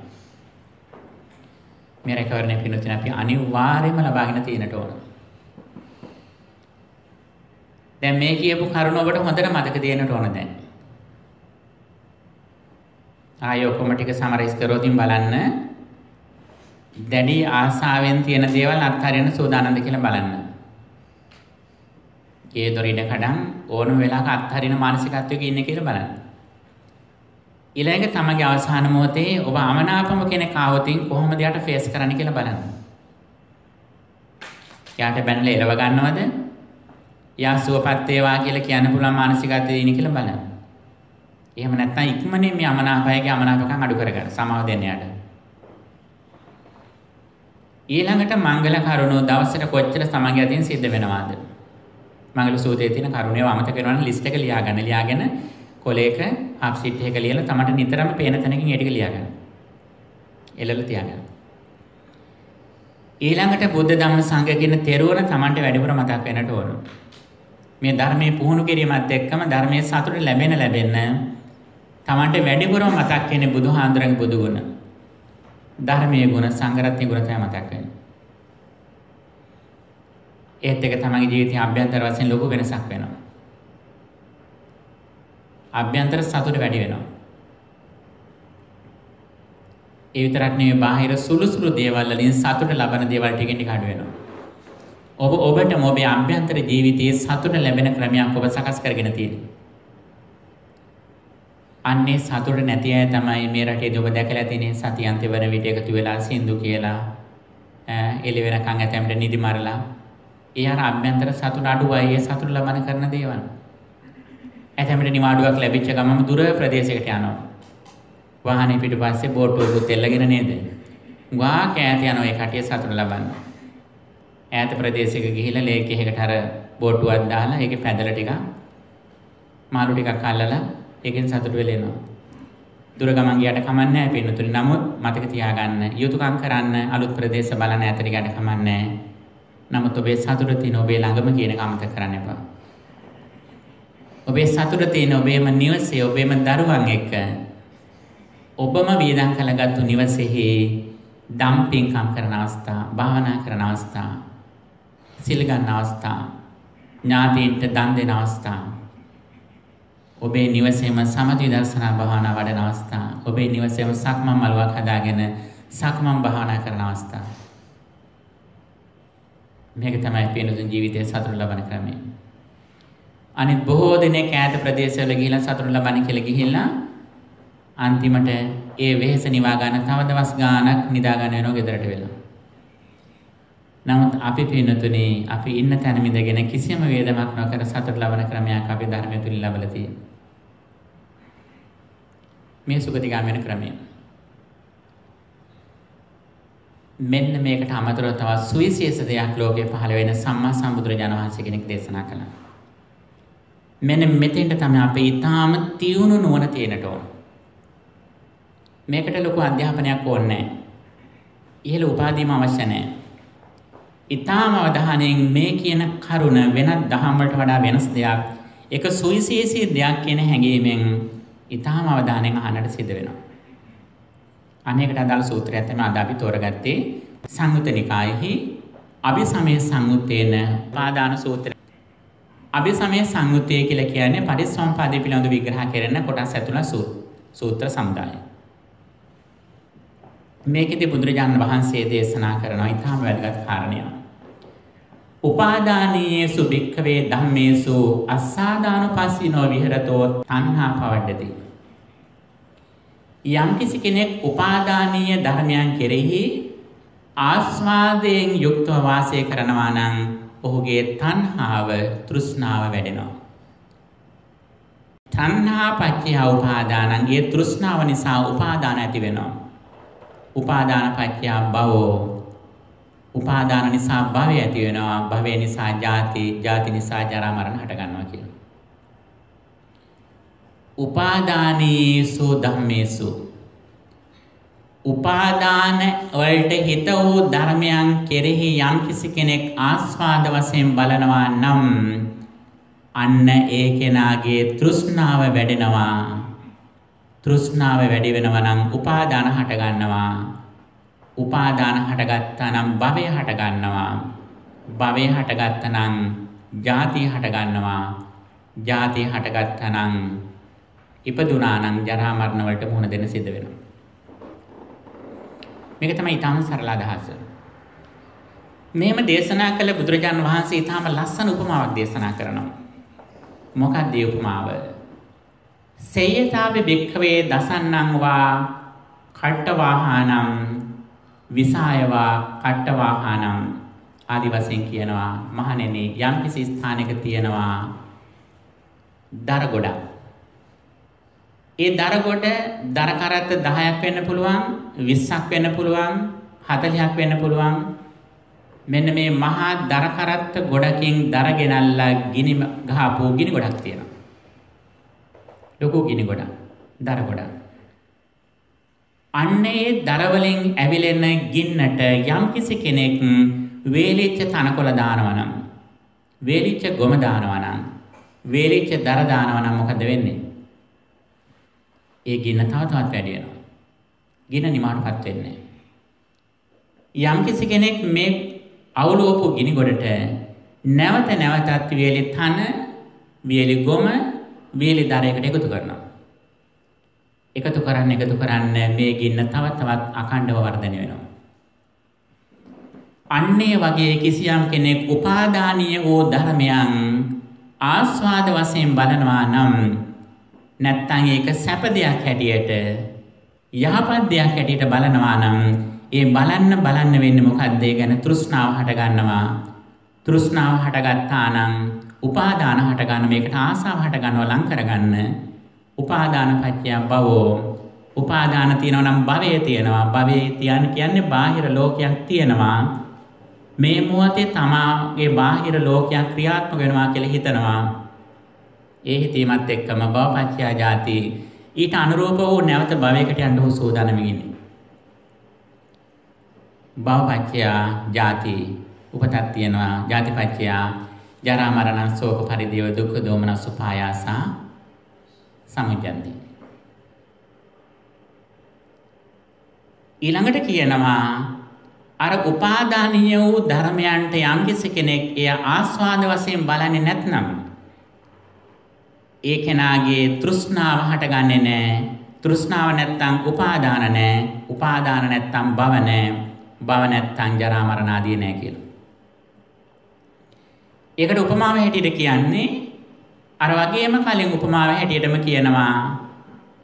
[SPEAKER 1] මේ රැකවරණය පින්නතුනි අපි අනිවාර්යයෙන්ම ලබාගෙන තියෙන්නට ඕන. දැන් මේ කියපු කරුණ ඔබට හොඳට මතක තියෙන්නට ඕන දැන්. ආයෙ ඔක්කොම ටික සමරයිස් කරෝතින් බලන්න. දැඩි ආසාවෙන් තියෙන දේවල් අත්හරින්න සූදානම්ද කියලා බලන්න. ඒ දොරිඩ කඩන් ඕනම වෙලාවක අත්හරින මානසිකත්වයක ඉන්නේ කියලා බලන්න. ඊළඟ තමගේ අවසාන මොහොතේ ඔබ අමනාපම කෙනෙක් ආවොතින් කොහොමද යාට ෆේස් කරන්න කියලා බලන්න. යාට බැනලා එලව ගන්නවද? යා සුවපත් වේවා කියලා කියන්න පුළුවන් මානසිකත්වයේ ඉන්නේ කියලා බලන්න. එහෙම නැත්නම් ඉක්මනින් මේ අමනාපයගේ අමනාපකම් අඩු කරගන්න. සමාව දෙන්න යාට. ඊළඟට මංගල කරුණෝ දවසට කොච්චර සමගිය අතින් සිද්ධ වෙනවද? මංගල සූත්‍රයේ තියෙන කරුණේ අමතක වෙනවා නම් ලිස්ට් එක ලියාගෙන කොලයක හප් සීට් එකක ලියලා තමට නිතරම පේන තැනකින් ඒ ටික ලියාගන්න. එළලා තියාගන්න. ඊළඟට බුද්ධ ධම්ම සංඝ කියන තෙරුවන තමන්ට වැඩිපුර මතක් වෙන්නට ඕන. මේ ධර්මයේ පුහුණු කිරීමත් එක්කම ධර්මයේ සතුට ලැබෙන්න තමන්ට වැඩිපුරම මතක් වෙන්නේ බුදුහාඳුරගේ බුදු ගුණ. ධර්මයේ ගුණ සංඝරත්නයේ ගුණ තමයි මතක් වෙන්නේ. ඒත් එක තමන්ගේ ජීවිතයේ අභ්‍යන්තර වශයෙන් ලොකු වෙනසක් වෙනවා. අභ්‍යන්තර සතුට වැඩි වෙනවා. ඒ විතරක් නෙවෙයි බාහිර සුළු දේවල් වලින් සතුට ලබන දේවල් ටිකෙන් ටික අඩු වෙනවා. ඔබට ඔබේ අභ්‍යන්තර ජීවිතයේ සතුට ලැබෙන ක්‍රමයක් ඔබ සකස් කරගෙන තියෙනවා. අන්නේ සතුට නැති අය තමයි මේ රටේදී ඔබ දැකලා තියෙන්නේ සතියන්තේ වන විට එකතු වෙලා සින්දු කියලා එළි වෙනකන් ඇතැම්ට නිදි මරලා ඒ අර අභ්‍යන්තර සතුට අඩුවයි ඒ සතුට ලබන කරන දේවල්. ඇතැම්ට නිවාඩුවක් ලැබිච්ච ගමම දුර ප්‍රදේශයකට යනවා. වාහනේ පිටුපස්සේ බෝට්ටුවකුත් එල්ලගෙන නේද? ගා කෑත යනවා ඒ කටිය සතුට ලබන්න. ඈත ප්‍රදේශයක ගිහිල්ලා ලේක් එකකට අර බෝට්ටුවක් දාලා ඒකේ පැදලා ටිකක් මාළු ටිකක් අල්ලලා ඒකෙන් සතුට වෙලා එනවා. දුර ගමන් ගියට කමන්නේ නැහැ පින්නතුනි. නමුත් මතක තියාගන්න යුතුයකම් කරන්න අලුත් ප්‍රදේශ බලන ඇතට ගියට කමන්නේ නැහැ. නමුත් ඔබේ සතුට තියෙන ඔබේ ළඟම කියන කමත කරන්න එපා. ඔබේ සතුට තියෙන ඔබේම නිවසේ ඔබේම දරුවන් එක්ක ඔබම වියදම් කළගත්තු නිවසේහි ඩම්පින්කම් කරන අවස්ථා, භාවනා කරන අවස්ථා, සිල් ගන්න අවස්ථා, ඥාතීන්ට දන් දෙන අවස්ථා, ඔබේ නිවසේම සමථ විදර්ශනා භාවනා වඩන අවස්ථා, ඔබේ නිවසේම සක්මන් මළුවක් හදාගෙන සක්මන් භාවනා කරන අවස්ථා. මේක තමයි පින්නතුන් ජීවිතයේ සතුට ලබන ක්‍රමය. අනිත් බොහෝ දෙනෙක් ඈත ප්‍රදේශවල ගිහිලා සතුට ලබන්න කියලා ගිහිල්ලා අන්තිමට ඒ වෙහෙස නිවා ගන්න තව දවස් ගාණක් නිදා ගන්න වෙනවා ගෙදරට වෙලා. නමුත් අපි පින්නතුනේ අපි ඉන්න තැන මිදගෙන කිසියම් වේදමක් නොකර සතුට ලබන ක්‍රමයක් අපි ධර්මය තුලින් ලබලා තියෙනවා. මේ සුගතිගාමී වෙන ක්‍රමය. මෙන්න මේකට අමතරව තවත් සුවිශේෂ දෙයක් ලෝකේ පහළ වෙන සම්මා සම්බුදුරජාණන් වහන්සේ කෙනෙක් දේශනා කළා. මෙන්න මෙතෙන්ට තමයි අපේ ඊටාම තියුණු නුවණ තියෙනට ඕන. මේකට ලොකු අධ්‍යාපනයක් ඕනේ නැහැ. ඉහළ උපාධියම අවශ්‍ය නැහැ. ඊටාම අවධානයෙන් මේ කියන කරුණ වෙනත් දහම් වලට වඩා වෙනස් දෙයක්, ඒක සුවිශේෂී දෙයක් කියන හැඟීමෙන් ඊටාම අවධානයෙන් අහන්නට සිද්ධ වෙනවා. අනේකට අදාළ සූත්‍රයක් තමයි අද අපි තෝරගත්තේ සංයුත්ත නිකායෙහි අභිසමය සංයුත්තේන පාදාන සූත්‍රය. අභිසමය සංයුත්තේ කියලා කියන්නේ පටිච්චසමුප්පාදය පිළිබඳ විග්‍රහ කරන කොටස් ඇතුළත් සූත්‍ර සමුදායය. මේකෙදී බුදුරජාණන් වහන්සේ දේශනා කරනවා ඊටාම වැදගත් කාරණයක්. උපාදානීයේසු භික්ඛවේ ධම්මේසු අස්සාදානුපස්සිනෝ විහෙරතෝ තණ්හා පවඩ්ඩති. යම්කිසි කෙනෙක් උපාදානීය ධර්මයන් කෙරෙහි ආස්වාදයෙන් යුක්තව වාසය කරනවා නම් ඔහුගේ තණ්හාව තෘෂ්ණාව වැඩෙනවා. තණ්හා පත්‍ය උපාදානං, ඒ තෘෂ්ණාව නිසා උපාදාන ඇති වෙනවා. උපාදාන පත්‍ය භවෝ, උපාදාන නිසා භවය ඇති වෙනවා. භවය නිසා ජාති, ජාති නිසා ජරා මරණ හට ගන්නවා කියලා. උපාදානීසු ධම්මේසු, උපාදාන වලට හිත වූ ධර්මයන් කෙරෙහි යම් කිසි කෙනෙක් ආස්වාද වශයෙන් බලනවා නම් අන්න ඒ කෙනාගේ තෘෂ්ණාව වැඩෙනවා. තෘෂ්ණාව වැඩි වෙනවා නම් උපාදාන හට ගන්නවා. උපාදාන හටගත්තා නම් භවය හට ගන්නවා. භවය හටගත්තා නම් ජාතිය හට ගන්නවා. ජාතිය හටගත්තා නම් ඉපදුනා නම් ජරා මරණ වලට මුහුණ දෙන්න සිද්ධ වෙනවා. මේක තමයි ඊටාම සරල අදහස. මේම දේශනා කළ බුදුරජාණන් වහන්සේ ඊටාම ලස්සන උපමාවක් දේශනා කරනවා. මොකක්ද ඒ උපමාව? සේයතාවේ භික්ඛවේ දසන්නං වා කට්ටවාහානම් විසායවා කට්ටවාහානම් ආදි වශයෙන් කියනවා. මහණෙනි, යම් කිසි ස්ථානයක තියෙනවා දර ගොඩක්. ඒ දර ගොඩ දර කරත්ත 10ක් වෙන්න පුළුවන්, 20ක් වෙන්න පුළුවන්, 40ක් වෙන්න පුළුවන්. මෙන්න මේ මහා දර කරත්ත ගොඩකින් දර ගෙනල්ලා ගිනි ගහපු ගිනි ගොඩක් තියෙනවා. ලොකු ගිනි ගොඩක්, දර ගොඩක්. අන්නේ දර වලින් ඇවිලෙන ගින්නට යම් කිසි කෙනෙක් වේලිච්ච තනකොළ දානවා නම්, වේලිච්ච ගොම දානවා නම්, වේලිච්ච දර දානවා නම් මොකද වෙන්නේ? ඒ ගින්න තව තවත් වැඩි වෙනවා. ගින්න නිමාටපත් වෙන්නේ. යම් කිසි කෙනෙක් මේ අවුලෝපු ගිනි ගොඩට නැවත නැවතත් වේලි තන, වේලි ගොම, වේලි දරයකට එකතු කරනවා. එකතු කරන්න මේ ගින්න තව තවත් අඛණ්ඩව වර්ධනය වෙනවා. අන්නේ වගේ කිසියම් කෙනෙක් උපාදානීය වූ ධර්මයන් ආස්වාද වශයෙන් බලනවා නම්, නැත්තම් ඒක සැප දෙයක් හැටියට, යහපත් දෙයක් හැටියට බලනවා නම්, ඒ බලන්න වෙන්නේ මොකද්ද? ඒ ගැන තෘෂ්ණාව හට ගන්නවා. තෘෂ්ණාව හටගත්තා නම් උපාදාන හට ගන්න, මේකට ආසාව හට ගන්නවා ලං කරගන්න. උපාදාන පත්‍ය භවෝ, උපාදාන තියෙනවා නම් භවය තියෙනවා. භවය කියන්නේ බාහිර ලෝකයක් තියෙනවා. මේ මොහොතේ තමාගේ බාහිර ලෝකයක් ක්‍රියාත්මක වෙනවා කියලා හිතනවා. ඒ හිතීමත් එක්කම භවපත්‍ය ජාති, ඊට අනුරූප වූ නැවත භවයකට යන්න ඔහු සූදානම්ින් ඉන්නේ. භවපච්චය ජාති උපතක් තියෙනවා. ජාතිපච්චය ජරා මරණ ශෝක පරිදේව දුක්ඛ දෝමනස් උපායාස සමුජ්ජන්ති. ඊළඟට කියනවා අර උපාදානීය වූ ධර්මයන්ට යම්කිසි කෙනෙක් එය ආස්වාද වශයෙන් බලන්නේ නැත්නම් ඒ කෙනාගේ තෘෂ්ණාව හටගන්නේ නැහැ. තෘෂ්ණාව නැත්තම් උපාදාන නැහැ. උපාදාන නැත්තම් භව නැහැ. භව නැත්තම් ජරා මරණ ආදී නැහැ කියලා. ඒකට උපමාව හැටියට කියන්නේ අර වගේම කලින් උපමාව හැටියටම කියනවා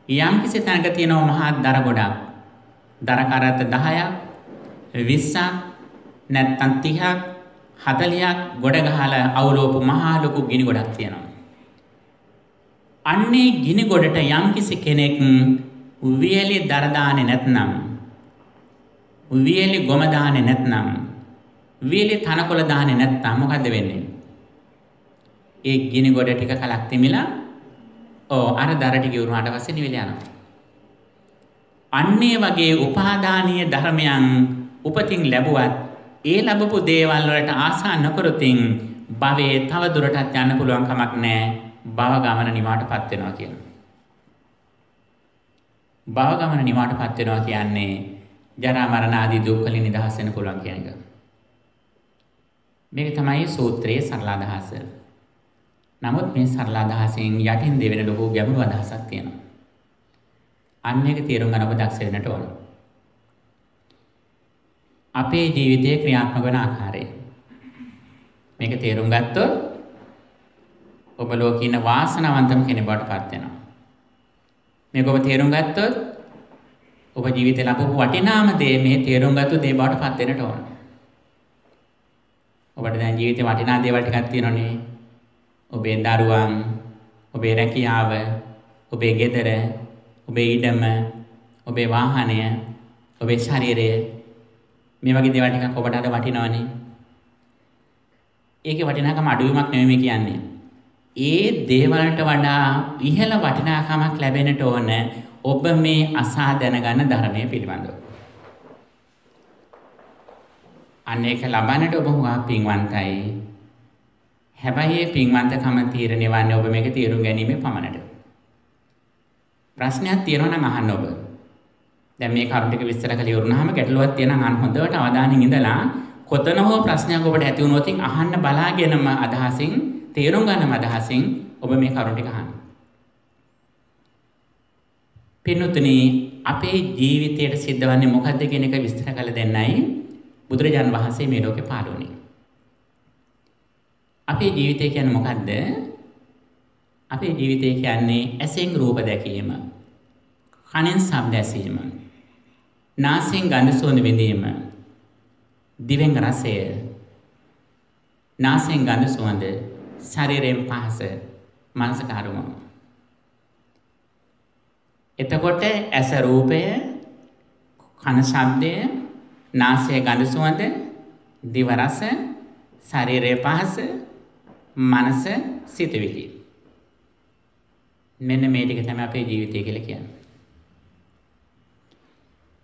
[SPEAKER 1] යම්කිසි තැනක තියෙනවා මහා දර ගොඩක්. දර කරත් 10ක් 20ක් නැත්තම් 30ක් 40ක් ගොඩ ගහලා අවුලෝපු මහා ලොකු ගිනි ගොඩක් තියෙනවා. අන්නේ ගිනි ගොඩට යම්කිසි කෙනෙක් වියලි දර දාන්නේ නැත්නම් වියලි ගොම දාන්නේ නැත්නම් වියලි තනකොළ දාන්නේ නැත්නම් මොකද වෙන්නේ? ඒ ගිනි ගොඩ ටික කලක් තිමිලා අර දර ටික උරුණාට පස්සේ නිවිල යනවා. අන්නේ වගේ උපාදානීය ධර්මයන් උපතින් ලැබුවත් ඒ ලැබපු දේවල් වලට ආසා නොකරොතින් භවයේ තව දුරටත් යන්න පුළුවන් කමක් නැහැ. භව ගමන නිමාටපත් වෙනවා කියනවා. භව ගමන නිමාටපත් වෙනවා කියන්නේ ජරා මරණ ආදී දුක් වලින් නිදහස් වෙන්න පුළුවන් කියන එක. මේක තමයි සූත්‍රයේ සරල අදහස. නමුත් මේ සරල අදහසෙන් යටින් දෙවෙන ලොකු ගැඹුරු අදහසක් තියෙනවා. අන්න ඒක තේරුම් ගන්න ඔබ දක්ෂ වෙන්නට ඕන. අපේ ජීවිතයේ ක්‍රියාත්මක වන ආකාරය. මේක තේරුම් ගත්තොත් ඔබ ලෝකේ ඉන්න වාසනාවන්තම කෙනෙක් බවට පත් වෙනවා. මේක ඔබ තේරුම් ගත්තොත් ඔබ ජීවිතේ ලබපු වටිනාම දේ මේ තේරුම් ගත්ත දේ බවට පත් වෙන්නට ඕන. ඔබට දැන් ජීවිතේ වටිනා දේවල් ටිකක් තියෙනනේ. ඔබේ දරුවන්, ඔබේ රැකියාව, ඔබේ ගෙදර, ඔබේ ඉඩම, ඔබේ වාහනය, ඔබේ ශරීරය මේ වගේ දේවල් ටිකක් ඔබට අද වටිනවනේ. ඒකේ වටිනාකම අඩුවීමක් නෙමෙයි කියන්නේ. ඒ දේවල්ට වඩා ඉහළ වටිනාකමක් ලැබෙන්නට ඕන ඔබ මේ අසා දැනගන්න ධර්මයේ පිළිබඳව. අනේක ලබන්නට ඔබ හුඟා පින්වන්තයි. හැබැයි මේ පින්වන්තකම තීරණය වන්නේ ඔබ මේක තීරුම් ගැනීමේ පමණට. ප්‍රශ්නයක් තියෙනවා නම් අහන්න ඔබ. දැන් මේ කරුණ ටික විස්තර කළ ඉවරනහම ගැටලුවක් තියෙනවා නම් හොඳට අවධානයෙන් ඉඳලා කොතන හෝ ප්‍රශ්නයක් ඔබට ඇති වුණොත් අහන්න බලාගෙනම අදහසින් තේරුම් ගන්නම අදහසින් ඔබ මේ කරුණ ටික අහන්න. පින්වත්නි අපේ ජීවිතයට සිද්ධ වන්නේ මොකද්ද කියන එක විස්තර කළ දෙන්නයි බුදුරජාණන් වහන්සේ මේ ලෝකේ පහළ වුණේ. අපේ ජීවිතය කියන්නේ මොකද්ද? අපේ ජීවිතය කියන්නේ ඇසෙන් රූප දැකීම, කනෙන් ශබ්ද ඇසීම, නාසයෙන් ගඳ සුවඳ විඳීම, දිවෙන් රසය, නාසයෙන් ගඳ සුවඳ, ශරීරයෙන් පහස, මනසට අරමුණ. එතකොට ඇස රූපය, කන ශබ්දය, නාසය ගඳ සුවඳ, දිව රස, ශරීරයේ පහස, මනස සිතවිලි. මෙන්න මේ ටික තමයි අපේ ජීවිතය කියලා කියන්නේ.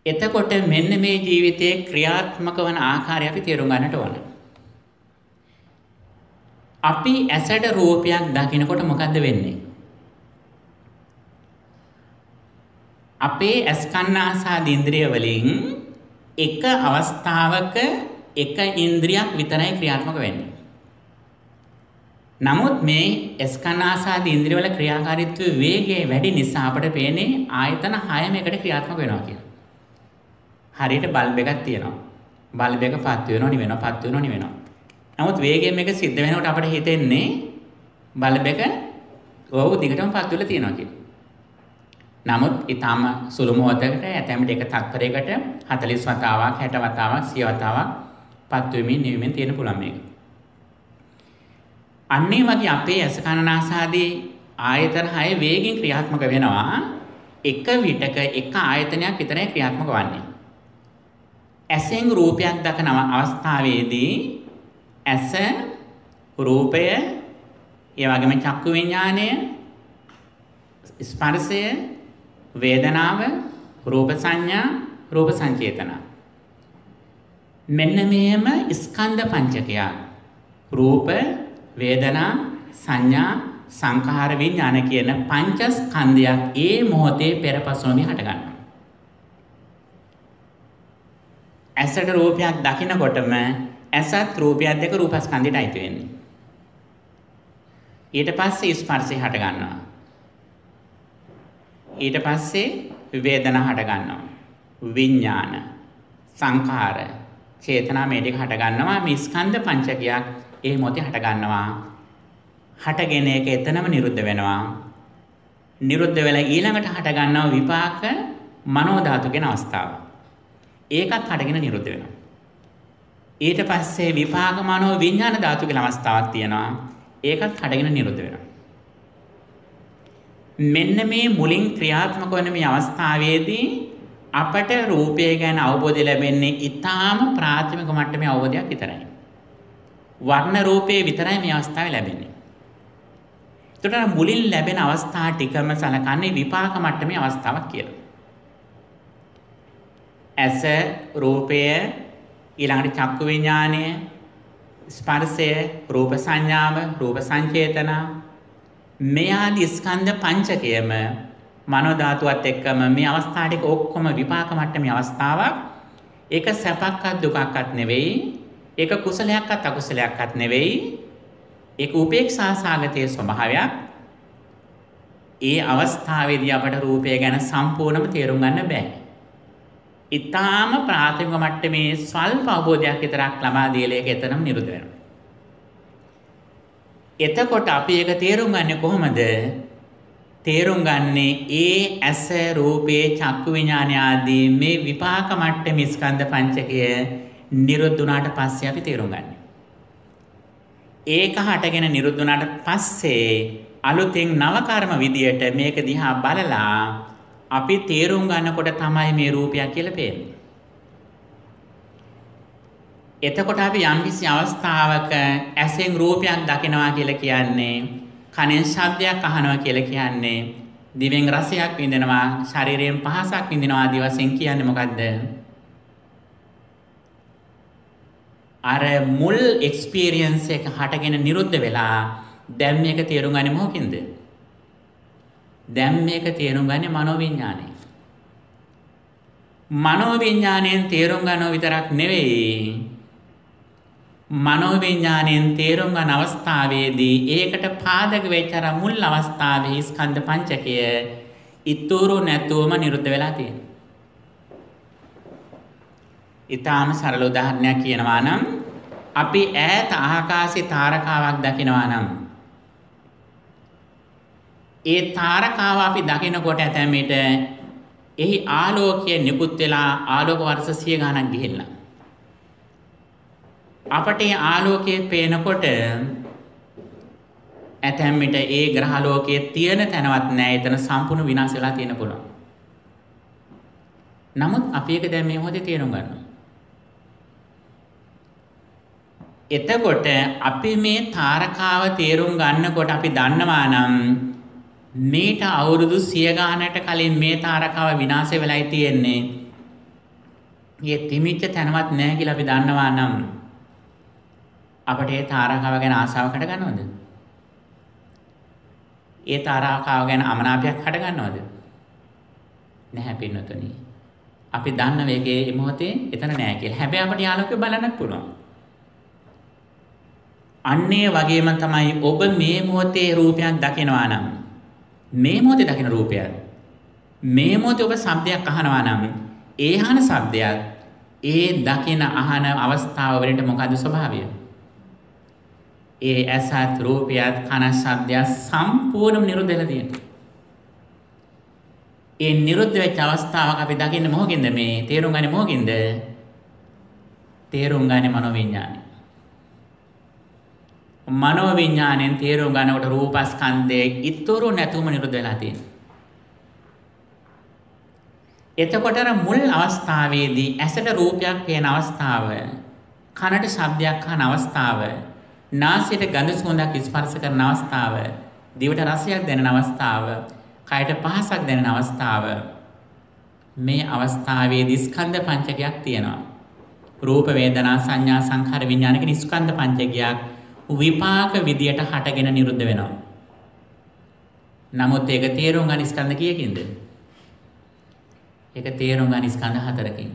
[SPEAKER 1] එතකොට මෙන්න මේ ජීවිතයේ ක්‍රියාත්මක වන ආකාරය අපි තේරුම් ගන්නට ඕන. අපි ඇසට රූපයක් දකිනකොට මොකද්ද වෙන්නේ? අපේ ඇස් කන ආසාදී ඉන්ද්‍රිය වලින් එක අවස්ථාවක එක ඉන්ද්‍රියක් විතරයි ක්‍රියාත්මක වෙන්නේ. නමුත් මේ ඇස් කන ආසාදී ඉන්ද්‍රිය වල ක්‍රියාකාරීත්වයේ වේගය වැඩි නිසා අපට පේන්නේ ආයතන 6ම එකට ක්‍රියාත්මක වෙනවා කියලා. හරියට බල්බ් එකක් තියෙනවා. බල්බ් එක පත් වෙනවා නිවෙනවා පත් වෙනවා නිවෙනවා. නමුත් වේගයෙන් මේක සිද්ධ වෙනකොට අපිට හිතෙන්නේ බල්බ් එක දිගටම පත් වෙලා තියෙනවා කියලා. නමුත් ඊටම සුළු මොහොතකට ඇතැම් දෙක තත්පරයකට 40 වතාවක් 60 වතාවක් 100 වතාවක් පත් වෙමින් නිවෙමින් තියෙන පුළුවන් මේක. අන්නේ වගේ අපේ ඇස කන නාසාදී ආයතන 6 වේගෙන් ක්‍රියාත්මක වෙනවා. එක විටක එක ආයතනයක් විතරයි ක්‍රියාත්මක වන්නේ. ඇසෙන් රූපයක් දකින අවස්ථාවේදී ඇස රූපය ඒ වගේම චක්කු විඥානය ස්පර්ශය වේදනාව, රූප සංඥා, රූප සංචේතන. මෙන්න මේම ස්කන්ධ පංචකයක්. රූප, වේදනා, සංඥා, සංඛාර, විඥාන කියන පංචස්කන්ධයක් ඒ මොහොතේ පෙරපසුවම හට ගන්නවා. ඇසට රූපයක් දකිනකොටම ඇසත් රූපයක් දෙක රූපස්කන්ධයට අයිති වෙන්නේ. ඊට පස්සේ ස්පර්ශය හට ගන්නවා. ඊට පස්සේ වේදනා හට ගන්නවා. විඥාන, සංඛාර, චේතනා මේ ටික හට ගන්නවා. මේ ස්කන්ධ පංචකයක් ඒ මොහොතේ හට ගන්නවා. හටගෙන ඒක එතනම නිරුද්ධ වෙනවා. නිරුද්ධ වෙලා ඊළඟට හට ගන්නවා විපාක මනෝ ධාතු කියන අවස්ථාව. ඒකත් හටගෙන නිරුද්ධ වෙනවා. ඊට පස්සේ විපාක මනෝ විඥාන ධාතු කියලා අවස්ථාවක් තියෙනවා. ඒකත් හටගෙන නිරුද්ධ වෙනවා. මෙන්න මේ මුලින් ක්‍රියාත්මක වන මේ අවස්ථාවේදී අපට රූපය ගැන අවබෝධය ලැබෙන්නේ ඊටාම ප්‍රාථමික මට්ටමේ අවබෝධයක් විතරයි. වර්ණ රූපේ විතරයි මේ අවස්ථාවේ ලැබෙන්නේ. ඒතර මුලින් ලැබෙන අවස්ථා ටිකම සලකන්නේ විපාක මට්ටමේ අවස්ථාවක් කියලා. ඇස, රූපය, ඊළඟට චක්කු විඥානය, ස්පර්ශය, රූප සංඥාව, රූප සංචේතන මේ ආදී ස්කන්ධ පංචකයම මනෝ ධාතුවත් එක්කම මේ අවස්ථා ටික ඔක්කොම විපාක මට්ටමේ අවස්ථාවක්. ඒක සැපක්වත් දුකක්වත් නෙවෙයි. ඒක කුසලයක්වත් අකුසලයක්වත් නෙවෙයි. ඒක උපේක්ෂා සාගතයේ ස්වභාවයක්. ඒ අවස්ථාවේදී අපට රූපය ගැන සම්පූර්ණම තේරුම් ගන්න බෑ. ඊටාම ප්‍රාථමික මට්ටමේ ස්වල්ප අවබෝධයක් විතරක් ලබා දීලා ඒක එතනම නිරුද්ධ වෙනවා. එතකොට අපි ඒක තේරුම් ගන්නේ කොහොමද? තේරුම් ගන්නේ ඒ ඇස, රූපේ, චක්කු විඥාන ආදී මේ විපාක මට්ටමේ ස්කන්ධ පංචකය නිරුද්ධ වුණාට පස්සේ අපි තේරුම් ගන්න. ඒක හටගෙන නිරුද්ධ වුණාට පස්සේ අලුතෙන් නව කර්ම විදියට මේක දිහා බලලා අපි තේරුම් ගන්නකොට තමයි මේ රූපයක් කියලා පේන්නේ. එතකොට අපි යම්කිසි අවස්ථාවක ඇසෙන් රූපයක් දකිනවා කියලා කියන්නේ, කනෙන් ශබ්දයක් අහනවා කියලා කියන්නේ, දිවෙන් රසයක් විඳිනවා, ශරීරයෙන් පහසක් විඳිනවා ආදී වශයෙන් කියන්නේ මොකද්ද? අර මුල් එක්ස්පීරියන්ස් එක හටගෙන නිරුද්ධ වෙලා දැන් මේක තේරුම් ගන්නේ මොකකින්ද? දැන් මේක තේරුම් ගන්නේ මනෝවිඤ්ඤාණයෙන්. මනෝවිඤ්ඤාණයෙන් තේරුම් ගන්නව විතරක් නෙවෙයි, මනෝවිඤ්ඤාණයෙන් තේරුම් ගන්න අවස්ථාවේදී ඒකට පාදක වෙච්ච අර මුල් අවස්ථාවේ ස්කන්ධ පංචකය ඉතුරු නැතුවම නිරුද්ධ වෙලා තියෙනවා. ඊටාම සරල උදාහරණයක් කියනවා නම් අපි ඈත ආකාශේ තාරකාවක් දකිනවා නම් ඒ තාරකාව අපි දකිනකොට ඇතැම් විට එහි ආලෝකය නිකුත් වෙලා ආලෝක වර්ෂ 100 ගණන් ගිහිල්ලා අපට ඒ ආලෝකයේ පේනකොට ඇතැම් විට ඒ ග්‍රහලෝකයේ තියෙන තැනවත් නැහැ, එතන සම්පූර්ණ විනාශ වෙලා තියෙන පුළුවන්. නමුත් අපි ඒක දැන් මේ මොහොතේ තේරුම් ගන්නවා. එතකොට අපි මේ තාරකාව තේරුම් ගන්නකොට අපි දන්නවා නම් මේට අවුරුදු 100 ගානකට කලින් මේ තාරකාව විනාශ වෙලයි තියෙන්නේ. මේ තිමිච්ච තැනවත් නැහැ කියලා අපි දන්නවා නම් අපට ඒ තාරකාව ගැන ආසාවක් හට ගන්නවද? ඒ තාරකාව ගැන අමනාපයක් හට ගන්නවද? නැහැ පින්නතුනි. අපි දන්න වේගේ මේ මොහොතේ එතන නැහැ කියලා. හැබැයි අපට යාළුවෙක් බලන්නත් පුළුවන්. අන්නේ වගේම තමයි ඔබ මේ මොහොතේ රූපයක් දකිනවා නම්, මේ මොහොතේ දකින රූපයක්, මේ මොහොතේ ඔබ ශබ්දයක් අහනවා නම්, ඒ අහන ශබ්දයක් ඒ දකින අහන අවස්ථාව වලට මොකද ස්වභාවය? ඒ ඇසත් රූපයත් කන ශබ්දයක් සම්පූර්ණයෙන්ම නිරුද්ධ වෙලා තියෙනවා. ඒ නිරුද්ධ වෙච්ච අවස්ථාවක් අපි දකින්නේ මොකකින්ද? මේ තේරුම් ගන්නේ මොකකින්ද? තේරුම් ගන්නේ මනෝවිඤ්ඤාණය. මනෝවිඤ්ඤාණයෙන් තේරුම් ගන්නකොට රූපස්කන්ධයේ ඉතුරු නැතුම නිරුද්ධ වෙලා තියෙනවා. එතකොට අර මුල් අවස්ථාවේදී ඇසට රූපයක් පේන අවස්ථාව, කනට ශබ්දයක් අහන අවස්ථාව, නාසයට ගඳ සුවඳක් ස්පර්ශ කරන අවස්ථාව, දිවට රසයක් දැනෙන අවස්ථාව, කයට පහසක් දැනෙන අවස්ථාව මේ අවස්ථාවේදී ස්කන්ධ පංචකයක් තියෙනවා. රූප වේදනා සංඥා සංඛාර විඥාන කියන ස්කන්ධ පංචකයක් විපාක විදියට හටගෙන නිරුද්ධ වෙනවා. නමුත් ඒක තේරුම් ගන්න ස්කන්ධ කීයකින්ද? ඒක තේරුම් ගන්න ස්කන්ධ හතරකින්.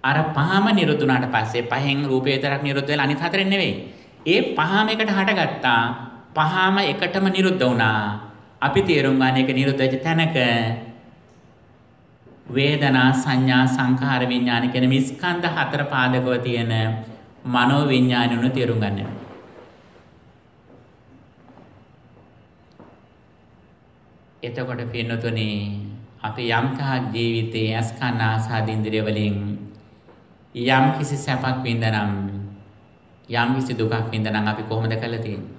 [SPEAKER 1] අර පහම නිරුද්ධ වුණාට පස්සේ පහෙන් රූපේ විතරක් නිරුද්ධ වෙලා අනිත් හතරෙන් නෙවෙයි. ඒ පහම එකට හටගත්තා. පහම එකටම නිරුද්ධ වුණා. අපි තේරුම් ගන්න එක නිරුද්ධ වෙච්ච තැනක වේදනා සංඥා සංඛාර විඥාන කියන මේ ස්කන්ධ හතර පාදකව තියෙන මනෝ විඥානුන තේරුම් ගන්න. එතකොට පින්නතුනේ අපි යම් කා ජීවිතයේ අස්කන්න ආසාදින්ද්‍රිය වලින් යම් කිසි සැපක් විඳනම් යම් කිසි දුකක් විඳනම් අපි කොහොමද කරලා තියෙන්නේ?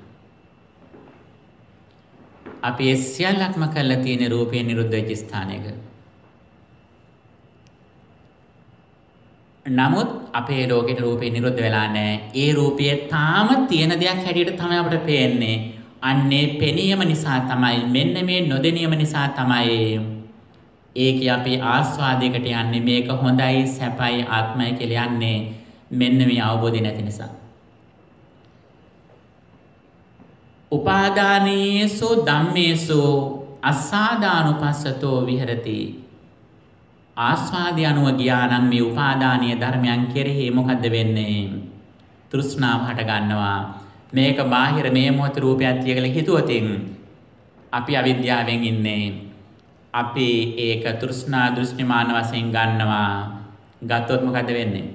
[SPEAKER 1] අපි ඒ සියල්ලක්ම කරලා තියෙන රූපේ නිරුද්ධ වෙච්ච ස්ථානයක. නමුත් අපේ ලෝකෙට රූපේ නිරුද්ධ වෙලා නැහැ. ඒ රූපය තාම තියෙන දෙයක් හැටියට තමයි අපිට පේන්නේ. අන්නේ පෙනීම නිසා තමයි මෙන්න මේ නොදෙනීම නිසා තමයි ඒකේ අපි ආස්වාදයකට යන්නේ. මේක හොඳයි සැපයි ආත්මයි කියලා යන්නේ මෙන්න මේ අවබෝධය නැති නිසා. උපාදානීයසු ධම්මේසු අසාදානුපස්සතෝ විහෙරති. ආස්වාදය අනුව ගියා නම් මේ උපාදානීය ධර්මයන් කෙරෙහි මොකද්ද වෙන්නේ? තෘෂ්ණාව හට ගන්නවා. මේක බාහිර මේ මොහොත රූපයක් කියලා හිතුවතින් අපි අවිද්‍යාවෙන් ඉන්නේ. අපි ඒක තෘෂ්ණා දෘෂ්ටිමාන වශයෙන් ගන්නවා. ගත්තොත් මොකද වෙන්නේ?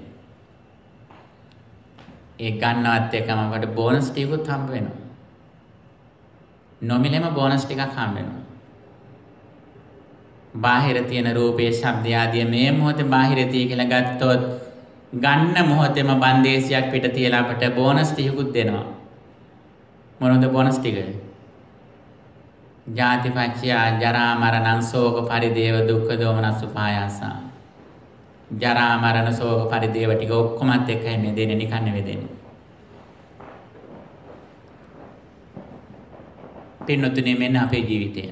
[SPEAKER 1] ඒ ගන්නවත් එක්කම අපට බෝනස් ටිකකුත් හම්බ වෙනවා. නොමිලෙම බෝනස් ටිකක් හම්බ වෙනවා. බාහිර තියෙන රූපේ ශබ්ද ආදී මේ මොහොතේ බාහිර තිය කියලා ගත්තොත් ගන්න මොහොතේම බන්දේසියක් පිට තියලා අපට බෝනස් ටිකකුත් දෙනවා. මොනවද බෝනස් ටික? ජාතිපච්චය ජරා මරණ ශෝක පරිදේව දුක්ඛ දෝමනස් උපායාස. ජරා මරණ ශෝක පරිදේව ටික ඔක්කොමත් එකයි මේ දෙන්නේ, නිකන් නෙවෙයි දෙන්නේ. පින්නතුනේ මෙන්න අපේ ජීවිතය.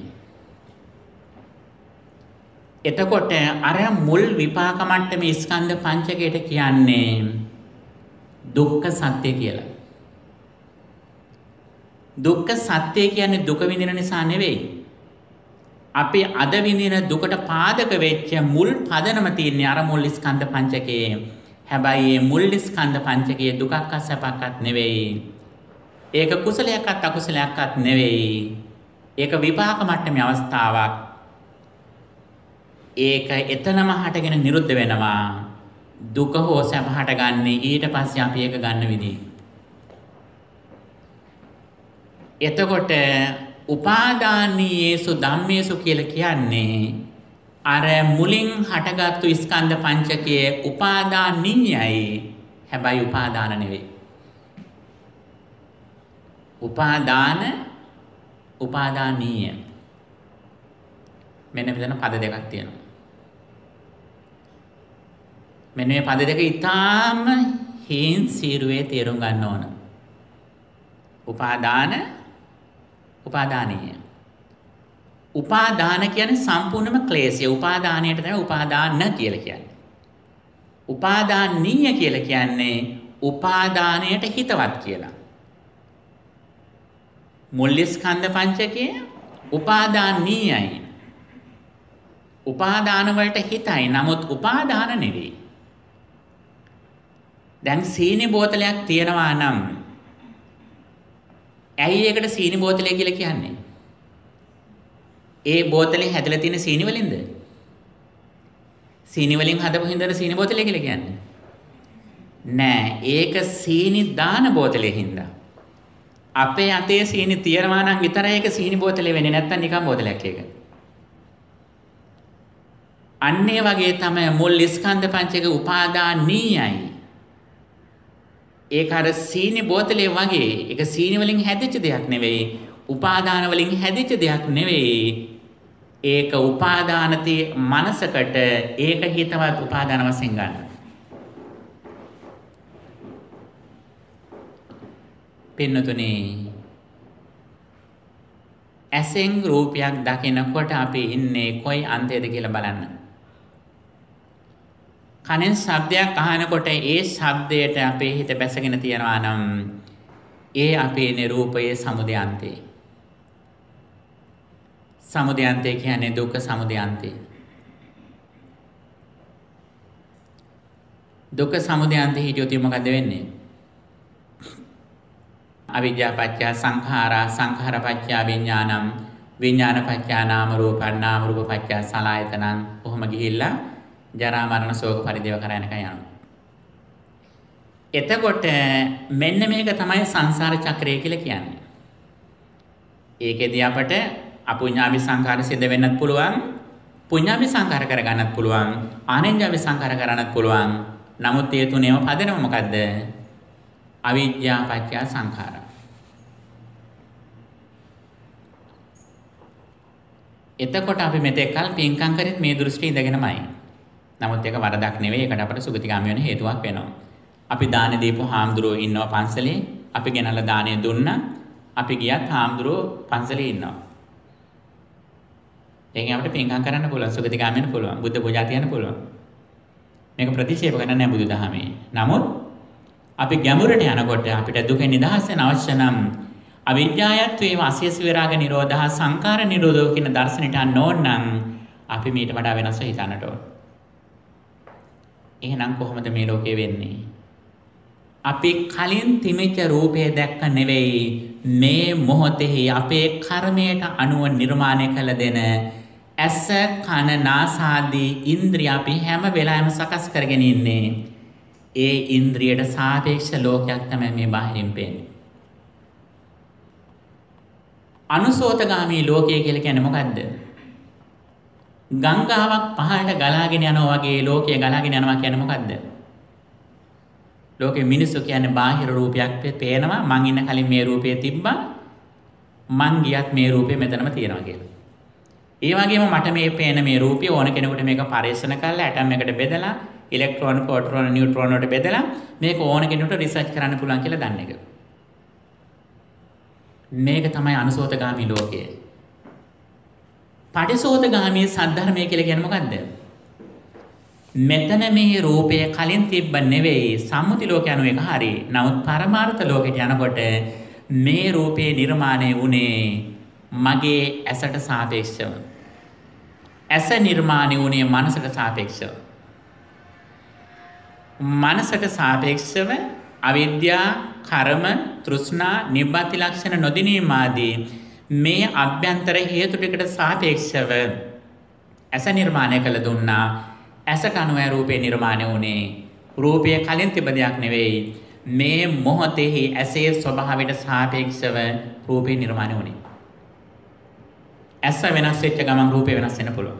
[SPEAKER 1] එතකොට අර මුල් විපාක මට්ටමේ ස්කන්ධ පංචකයට කියන්නේ දුක්ඛ සත්‍ය කියලා. දුක්ඛ සත්‍ය කියන්නේ දුක විඳින නිසා නෙවෙයි. අපි අද විඳින දුකට පාදක වෙච්ච මුල් පදනම තියෙන්නේ අර මුල් ස්කන්ධ පංචකයේ. හැබැයි මේ මුල් ස්කන්ධ පංචකයේ දුකක් සැපක්වත් නෙවෙයි. ඒක කුසලයක්වත් අකුසලයක්වත් නෙවෙයි. ඒක විපාක මට්ටමේ අවස්ථාවක්. ඒක එතනම හටගෙන නිරුද්ධ වෙනවා. දුක හෝ සැප හටගන්නේ ඊට පස්සේ අපි ඒක ගන්න විදිහ. එතකොට උපාදානීයසු ධම්මේසු කියලා කියන්නේ අර මුලින් හටගත්තු ස්කන්ධ පංචකයේ උපාදානීයයි. හැබැයි උපාදාන නෙවෙයි. උපාදානීය. මෙන්න මෙතන පද දෙකක් තියෙනවා. මෙන්න මේ පද දෙක ඊටාම හේන් සීරුවේ තේරුම් ගන්න ඕන. උපාදානීය. උපාදාන කියන්නේ සම්පූර්ණම ක්ලේශය. උපාදානයට තමයි උපාදාන කියලා කියන්නේ. උපාදානීය කියලා කියන්නේ උපාදානයට හිතවත් කියලා. මුල් ස්කන්ධ පංචකය උපාදානීයයි. උපාදාන වලට හිතයි. නමුත් උපාදාන නෙවෙයි. දැන් සීනි බෝතලයක් තියෙනවා නම් ඇයි ඒකට සීනි බෝතලය කියලා කියන්නේ? ඒ බෝතලේ හැදලා තියෙන සීනි වලින්ද? සීනි වලින් හදපු හින්දාද සීනි බෝතලය කියලා කියන්නේ? නෑ, ඒක සීනි දාන බෝතලේ හින්දා. අපේ අතේ සීනි තියනවා නම් විතරයි ඒක සීනි බෝතලේ වෙන්නේ, නැත්තම් නිකන් බෝතලයක් ඒක. අන්නේ වගේ තමයි මුල් ස්කන්ධ පංචක උපාදානීයයි. ඒක අර සීනි බෝතලේ වගේ. ඒක සීනි වලින් හැදිච්ච දෙයක් නෙවෙයි. උපාදාන වලින් හැදිච්ච දෙයක් නෙවෙයි. ඒක උපාදානති මනසකට ඒක හිතවත් උපාදාන වශයෙන් ගන්න. පින්නතුනේ ඇසෙන් රූපයක් දකිනකොට අපි ඉන්නේ කොයි අන්තයේද කියලා බලන්න. කනෙන් ශබ්දයක් අහනකොට ඒ ශබ්දයට අපේ හිත බැසගෙන තියනවා නම් ඒ අපේ නිරූපයේ සමුදය අන්තය. සමුදය අන්තය කියන්නේ දුක්ඛ සමුදය අන්තය. දුක්ඛ සමුදය අන්තය හිටියොත් මොකද වෙන්නේ? අවිද්‍යා පත්‍ය සංඛාරා සංඛාර පත්‍ය විඥානං විඥාන පත්‍ය නාම රූපං නාම රූප පත්‍ය සලආයතනං කොහොම ගිහිල්ලා ජරා මරණ ශෝක පරිදේව කරගෙන යනවා. එතකොට මෙන්න මේක තමයි සංසාර චක්‍රය කියලා කියන්නේ. ඒකෙදී අපට අපුඤ්ඤාවි සංඛාර සිද්ධ වෙන්නත් පුළුවන්, පුඤ්ඤාවි සංඛාර කරගන්නත් පුළුවන්, ආනෙන්ජාවි සංඛාර කරගන්නත් පුළුවන්. නමුත් ඒ තුනේම පදනම මොකද්ද? අවිද්‍යා පත්‍ය සංඛාර. එතකොට අපි මෙතෙක් කල පින්කම් කරෙත් මේ දෘෂ්ටි ඉඳගෙනමයි. නමුත් ඒක වරදක් නෙවෙයි. ඒකට අපට සුගතිගාමී වෙන හේතුවක් වෙනවා. අපි දාන දීපු හාමුදුරුවෝ ඉන්නවා පන්සලේ. අපි ගෙනල්ලා දාණය දුන්නා. අපි ගියත් හාමුදුරුවෝ පන්සලේ ඉන්නවා. ඒකෙන් අපිට පින්කම් කරන්න පුළුවන්, සුගතිගාමී වෙන්න පුළුවන්, බුද්ධ පූජා තියන්න පුළුවන්. මේක ප්‍රතික්ෂේප කරන්නේ නැහැ බුදුදහමේ. නමුත් අපි ගැඹුරට යනකොට අපිට දුකෙන් නිදහස් වෙන්න අවශ්‍ය නම් අවිද්‍යාවත්වයේ වාසියස විරාග නිරෝධහ සංකාර නිරෝධෝ කියන දර්ශනයට යන්න ඕන නම් අපි මීට වඩා වෙනස්ව හිතන්නට ඕන. එහෙනම් කොහොමද මේ ලෝකේ වෙන්නේ? අපි කලින් තිමිච්ච රූපය දැක්ක නෙවෙයි, මේ මොහොතේ අපේ කර්මයට අනුව නිර්මාණය කළ දෙන ඇස කන නාසාදී ඉන්ද්‍රිය අපි හැම වෙලාවෙම සකස් කරගෙන ඉන්නේ. ඒ ඉන්ද්‍රියට සාපේක්ෂ ලෝකයක් තමයි මේ බාහිරින් පේන්නේ. අනුසෝතගාමී ලෝකය කියලා කියන්නේ මොකද්ද? ගංගාවක් පහළට ගලාගෙන යනවා වගේ ලෝකය ගලාගෙන යනවා කියන්නේ මොකද්ද? ලෝකේ මිනිස්සු කියන්නේ බාහිර රූපයක් පේනවා. මං ඉන්න කලින් මේ රූපය තිබ්බා. මං ගියත් මේ රූපය මෙතනම තියෙනවා කියලා. ඒ වගේම මට මේ පේන මේ රූපය ඕන කෙනෙකුට මේක පරීක්ෂණ කරලා ඇටම් එකට බෙදලා ඉලෙක්ට්‍රෝන, ප්‍රෝටෝන, නියුට්‍රෝන වලට බෙදලා මේක ඕන කෙනෙකුට රිසර්ච් කරන්න පුළුවන් කියලා දන්න එක. මේක තමයි අනුසෝතගාමී ලෝකය. පටිසෝතගාමී සද්ධර්මය කියලා කියන්නේ මොකද්ද? මෙතන මේ රූපය කලින් තිබ්බ නෙවෙයි, සම්මුති ලෝක යන එක හරි. නමුත් පරමාර්ථ ලෝකෙට යනකොට මේ රූපේ නිර්මාණය වුණේ මගේ ඇසට සාපේක්ෂව. ඇස නිර්මාණය වුණේ මනසට සාපේක්ෂව. මනසට සාපේක්ෂව අවිද්‍යා, කර්ම, තෘෂ්ණා, නිබ්බති ලක්ෂණ නොදිනීම ආදී මේ අභ්‍යන්තර හේතු ටිකට සාපේක්ෂව ඇස නිර්මාණය කළ දුන්නා. ඇසට අනුව රූපේ නිර්මාණය වුණේ. රූපය කලින් තිබ්බ දෙයක් නෙවෙයි. මේ මොහොතේ ඇසේ ස්වභාවයට සාපේක්ෂව රූපේ නිර්මාණය වුණේ. ඇස වෙනස් වෙච්ච ගමන් රූපේ වෙනස් වෙන්න පුළුවන්.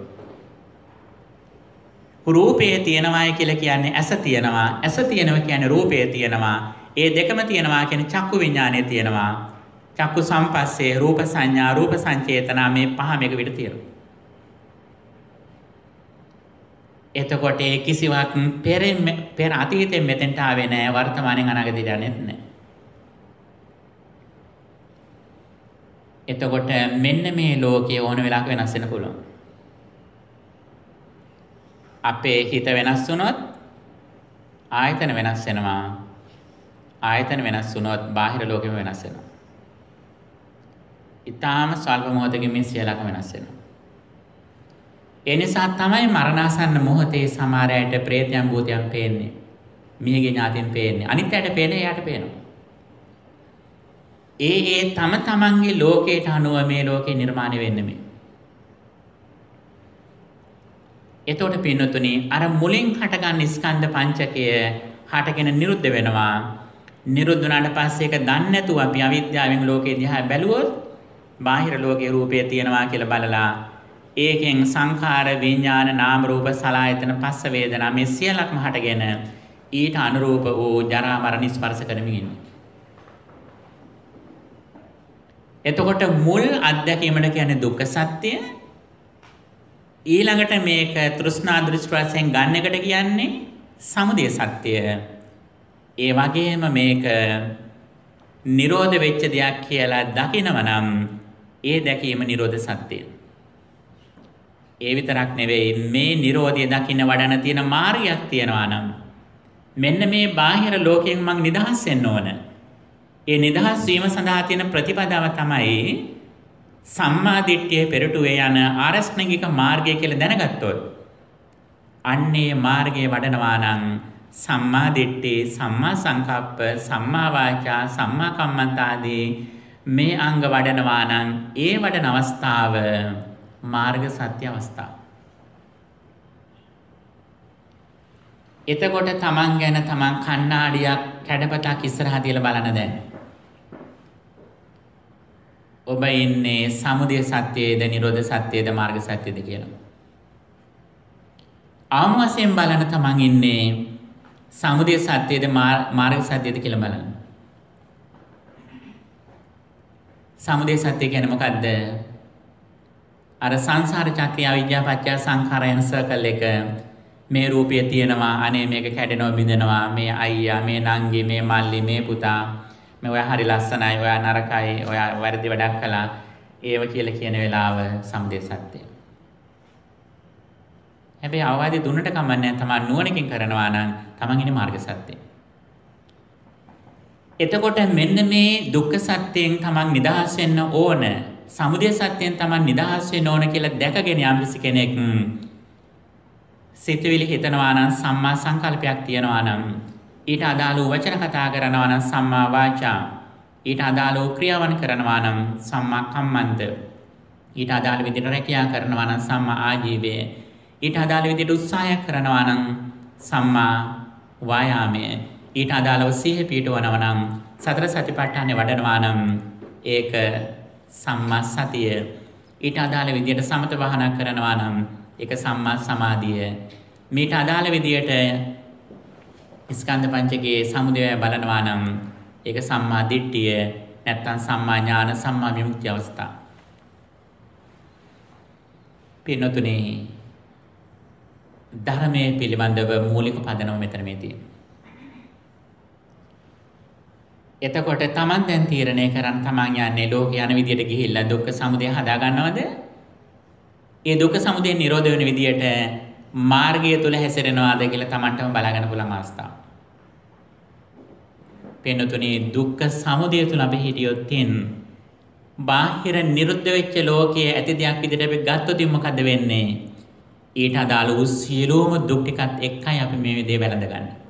[SPEAKER 1] රූපේ තියෙනවායි කියලා කියන්නේ ඇස තියෙනවා. ඇස තියෙනවා කියන්නේ රූපේ තියෙනවා. ඒ දෙකම තියෙනවා කියන්නේ චක්කු විඥානය තියෙනවා. චක්කු සම්පස්සේ රූප සංඥා, රූප සංචේතනා මේ පහ මේක විතර තියෙනවා. එතකොට ඒ කිසිවක් පෙර අතීතයෙන් මෙතෙන්ට ආවේ නැහැ, වර්තමානයෙන් අනාගතයට යන්නේත් නැහැ. එතකොට මෙන්න මේ ලෝකයේ ඕන වෙලාවක වෙනස් වෙන්න පුළුවන්. අපේ හිත වෙනස් වුණොත් ආයතන වෙනස් වෙනවා. ආයතන වෙනස් වුණොත් බාහිර ලෝකෙම වෙනස් වෙනවා. ඊටාම ස්වල්ප මොහොතකින් මේ සියලක වෙනස් වෙනවා. ඒ නිසා තමයි මරණාසන්න මොහොතේ සමහරයට ප්‍රේතයන් භූතයන් පේන්නේ. මියගේ ඥාතින් පේන්නේ. අනිත් අයට පේන්නේ එයාට පේනවා. ඒ තම තමන්ගේ ලෝකයට අනුව මේ ලෝකේ නිර්මාණය වෙන්නේ මේ. එතකොට පින්නතුනි අර මුලින් හටගන්න ස්කන්ධ පංචකය හටගෙන නිරුද්ධ වෙනවා. නිරුද්ධ වුණාට පස්සේ ඒක දන්නේ නැතුව අපි අවිද්‍යාවෙන් ලෝකේ දිහා බැලුවොත් බාහිර ලෝකේ රූපය තියෙනවා කියලා බලලා ඒකෙන් සංඛාර විඥාන නාම රූප සලආයතන පස්ස වේදනා මේ සියලක්ම හටගෙන ඊට අනුරූප වූ ජරා මරණ ස්පර්ශ කරමින් ඉන්නේ. එතකොට මුල් අත්දැකීමට කියන්නේ දුක්ඛ සත්‍ය. ඊළඟට මේක තෘෂ්ණා දෘෂ්ටි වශයෙන් ගන්න එකට කියන්නේ සමුදය සත්‍ය. ඒ වගේම මේක නිරෝධ වෙච්ච දෙයක් කියලා දකිනව නම් ඒ දැකීම නිරෝධ සත්‍යය. ඒ විතරක් නෙවෙයි මේ නිරෝධය දකින්න වඩන තියෙන මාර්ගයක් තියෙනවා නම් මෙන්න මේ බාහිර ලෝකයෙන් මං නිදහස් වෙන්න ඕන. ඒ නිදහස් වීම සඳහා තියෙන ප්‍රතිපදාව තමයි සම්මා දිට්ඨිය පෙරටුවේ යන ආරෂ්ඨික මාර්ගය කියලා දැනගත්තොත් අන්නේ මාර්ගයේ වඩනවා නම් සම්මා දිට්ඨි, සම්මා සංකප්ප, සම්මා වාචා, සම්මා කම්මන්ත ආදී මේ අංග වඩනවා නම් ඒ වඩන අවස්ථාව මාර්ග සත්‍ය අවස්ථාව. එතකොට තමන් ගැන තමන් කණ්ණාඩියක් කැඩපතක් ඉස්සරහා තියලා බලන්න දැන්. ඔබ ඉන්නේ සමුදය සත්‍යයේද නිරෝධ සත්‍යයේද මාර්ග සත්‍යයේද කියලා. ආම වශයෙන් බලන තමන් ඉන්නේ සමුදය සත්‍යයේද මාර්ග සත්‍යයේද කියලා බලන්න. සමුදය සත්‍ය කියන්නේ මොකද්ද? අර සංසාර චක්‍රය අවිද්‍යාව පත්‍ය සංඛාර යන සර්කල් එක මේ රූපය තියෙනවා අනේ මේක කැඩෙනවා බිඳෙනවා මේ අයියා මේ නංගි මේ මල්ලි මේ පුතා මේ ඔයා හරි ලස්සනයි ඔයා නරකයි ඔයා වැරදි වැඩක් කළා ඒව කියලා කියන වෙලාව සමුදය සත්‍යය. හැබැයි අවවාදී දුන්නට කමන්නේ තමන් නුවණකින් කරනවා නම් තමන් ඉන්නේ මාර්ග සත්‍යය. එතකොට මෙන්න මේ දුක්ඛ සත්‍යයෙන් තමන් නිදහස් වෙන්න ඕන සමුදය සත්‍යයෙන් තමන් නිදහස් වෙන්න ඕන කියලා දැකගෙන යම්කිසි කෙනෙක් සිතුවිලි හිතනවා නම් සම්මා සංකල්පයක් තියනවා නම් ඊට අදාළ වචන කතා කරනවා නම් සම්මා වාචා ඊට අදාළ ක්‍රියාවන් කරනවා නම් සම්මා කම්මන්ත ඊට අදාළ විදිහට රැකියාව කරනවා නම් සම්මා ආජීවය ඊට අදාළ විදිහට උත්සාහය කරනවා නම් සම්මා වායාමය ඊට අදාළව සිහිය පිටවනවා නම් සතර සතිපට්ඨානෙ වඩනවා නම් ඒක සම්මා සතිය ඊට අදාළ විදිහට සමත භාවනා කරනවා නම් ඒක සම්මා සමාධිය මේට අදාළ විදිහට ස්කන්ධ පංචකයේ සමුදය බලනවා නම් ඒක සම්මා දිට්ඨිය නැත්නම් සම්මා ඥාන සම්මා විමුක්ති අවස්ථා. පින්නතුනේ ධර්මයේ පිළිබඳව මූලික පදනම මෙතන මේ තියෙනවා. එතකොට තමන් දැන් තීරණය කරන් තමන් යන්නේ ලෝකේ යන විදියට ගිහිල්ලා දුක්ඛ සමුදය හදා ගන්නවද? ඒ දුක්ඛ සමුදය නිරෝධ වෙන විදියට මාර්ගය තුල හැසිරෙනවාද කියලා තමන්ටම බලාගන්න පුළුවන් අවස්ථාව. පින්නතුනේ දුක්ඛ සමුදය තුල අපි හිටියොත් බාහිර නිරුද්ධ වෙච්ච ලෝකයේ ඇති දෙයක් විදිහට අපි ගත්තොත් මොකද වෙන්නේ? ඊට අදාළ වූ සියලුම දුක් ටිකත් එක්කයි අපි මේ දේ වැළඳගන්නේ.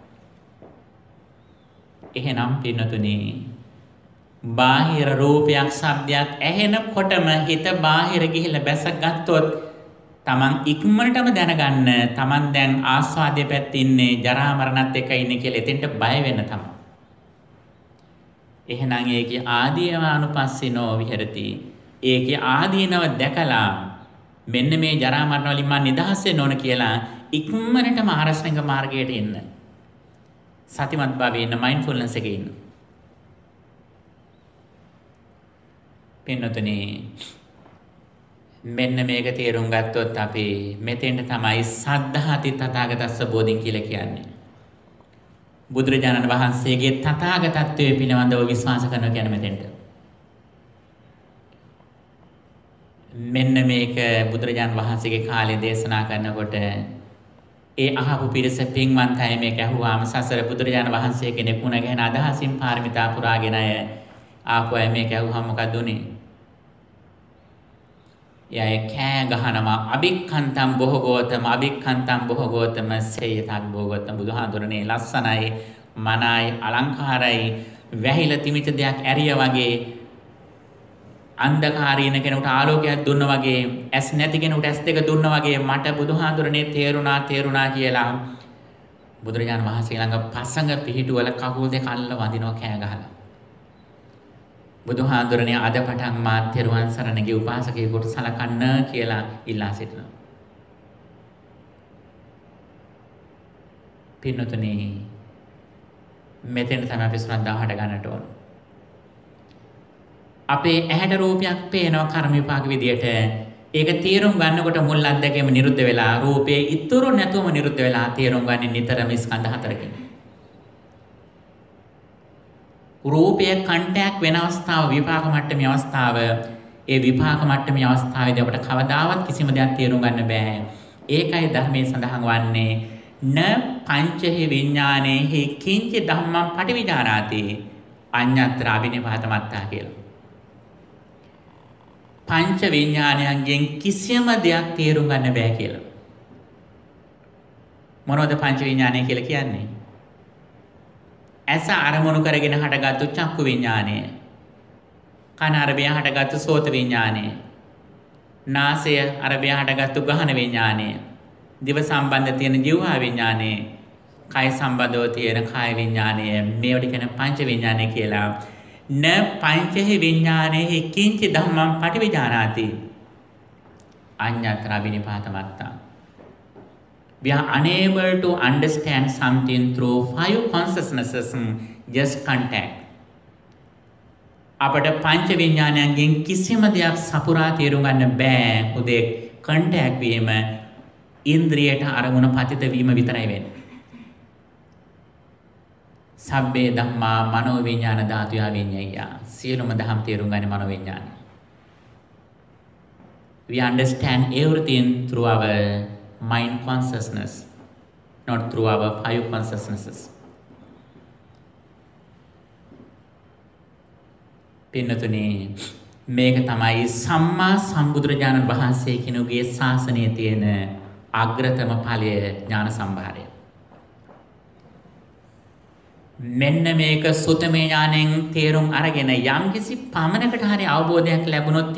[SPEAKER 1] එහෙනම් පින්නතුනේ බාහිර රූපයක් ශබ්දයක් ඇහෙනකොටම හිත බාහිර ගිහිල්ලා බැසගත්තොත් තමන් ඉක්මනටම දැනගන්න තමන් දැන් ආස්වාදයේ පැත්තේ ඉන්නේ ජරා මරණත් එක්ක ඉන්නේ කියලා එතෙන්ට බය වෙන්න තමයි. එහෙනම් ඒකේ ආදීනවානුපස්සිනෝ විහෙරති. ඒකේ ආදීනව දැකලා මෙන්න මේ ජරා මරණ වලින් මම නිදහස් වෙන්න ඕන කියලා ඉක්මනටම ආරෂ්ඨික මාර්ගයට එන්න. සතිමත් භාවයේ ඉන්න මයින්ඩ්ෆුල්නස් එකේ ඉන්න. පින්නතුනේ මෙන්න මේක තේරුම් ගත්තොත් අපි මෙතෙන්ට තමයි සද්ධාති තථාගතස්ස බෝධින් කියලා කියන්නේ. බුදුරජාණන් වහන්සේගේ තථාගතත්වයේ පිළිබඳව විශ්වාස කරනවා කියන්නේ මෙතෙන්ට. මෙන්න මේක බුදුරජාණන් වහන්සේගේ කාලේ දේශනා කරනකොට ඒ අහපු පිරිස පින්වන්තයි මේක ඇහුවාම සසර බුදුරජාණන් වහන්සේ කෙනෙක් වුණ ගැන අදහසින් පාරමිතා පුරාගෙන අය ආපු අය මේක ඇහුවාම මොකද උනේ? එයා කෑ ගහනවා අභික්ඛන්තම් බොහෝගෝතම සේයතක් බොහෝගෝතම බුදුහාඳුරනේ ලස්සනයි මනයි අලංකාරයි වැහිලා තිමිච්ච දෙයක් ඇරිය වගේ අන්ධකාරීන කෙනෙකුට ආලෝකයක් දුන්න වගේ ඇස් නැති කෙනෙකුට ඇස් දෙක දුන්න වගේ මට බුදුහාඳුරනේ තේරුණා කියලා බුදුරජාණන් වහන්සේ ළඟ පසඟ පිහිටුවල කකුල් දෙක අල්ල වදිනවා කෑ ගහලා. බුදුහාඳුරනේ අද පටන් මා තෙරුවන් සරණ ගිය උපාසකයෙකුට සලකන්න කියලා ඉල්ලා සිටිනවා. පින්නතුනේ මෙතෙන් තමයි අපි ශ්‍රද්ධාව හට ගන්නට ඕන. අපේ ඇහැට රූපයක් පේනවා කර්ම විපාක විදියට. ඒක තීරුම් ගන්නකොට මුල් අධ්‍යක්ෂකම නිරුද්ධ වෙලා රූපේ ඉතුරු නැතුවම නිරුද්ධ වෙලා තීරුම් ගන්න නිතරම ස්කන්ධ හතරකින්. රූපය කණ්ඩයක් වෙන අවස්ථාව විපාක මට්ටමේ අවස්ථාව ඒ විපාක මට්ටමේ අවස්ථාවේදී අපට කවදාවත් කිසිම දෙයක් තේරුම් ගන්න බෑ. ඒකයි ධර්මයේ සඳහන් වන්නේ න පංචහි විඥානේහි කිංච ධම්මං පටිවිජානාති අඤ්ඤත්‍ර අබිනිපාතමත්තා කියලා. පංච විඥානයන්ගෙන් කිසිම දෙයක් තේරුම් ගන්න බෑ කියලා. මොනවද පංච විඥානය කියලා කියන්නේ? ඇස අරමුණු කරගෙන හටගත්තු චක්කු විඥානය. කන අරබය හටගත්තු සෝත විඥානය. නාසය අරබය හටගත්තු ගහන විඥානය. දිව සම්බන්ධ තියෙන ජීවහා විඥානය. කය සම්බන්ධව තියෙන කාය විඥානය. මේවට කියන පංච විඥානය කියලා. න පංචහි විඥානේහි කිංච ධම්මං පටිවිජානාති අඤ්ඤත්‍ර අබිනිපාතමත්තා. We are unable to understand something through five consciousnesses, just contact. අපට පංච විඥානයන්ගෙන් කිසිම දෙයක් සපුරා තේරුම් ගන්න බෑ. උදේ contact වීම ඉන්ද්‍රියට අරමුණ පතිත වීම විතරයි වෙන්නේ. සබ්බේ ධම්මා මනෝ විඥාන ධාතුය විඤ්ඤය. සියලුම ධම් තේරුම් ගන්නේ මනෝ විඥාන. We understand everything through our mind consciousness, not through our five consciousnesses. පින්නතුනි, මේක තමයි සම්මා සම්බුදුරජාණන් වහන්සේ කෙනෙකුගේ ශාසනයේ තියෙන අග්‍රතම ඵලය ඥාන සම්භාරය. මෙන්න මේක සුතමේ ඥාණයෙන් තේරුම් අරගෙන යම්කිසි පමණකට හරි අවබෝධයක් ලැබුණොත්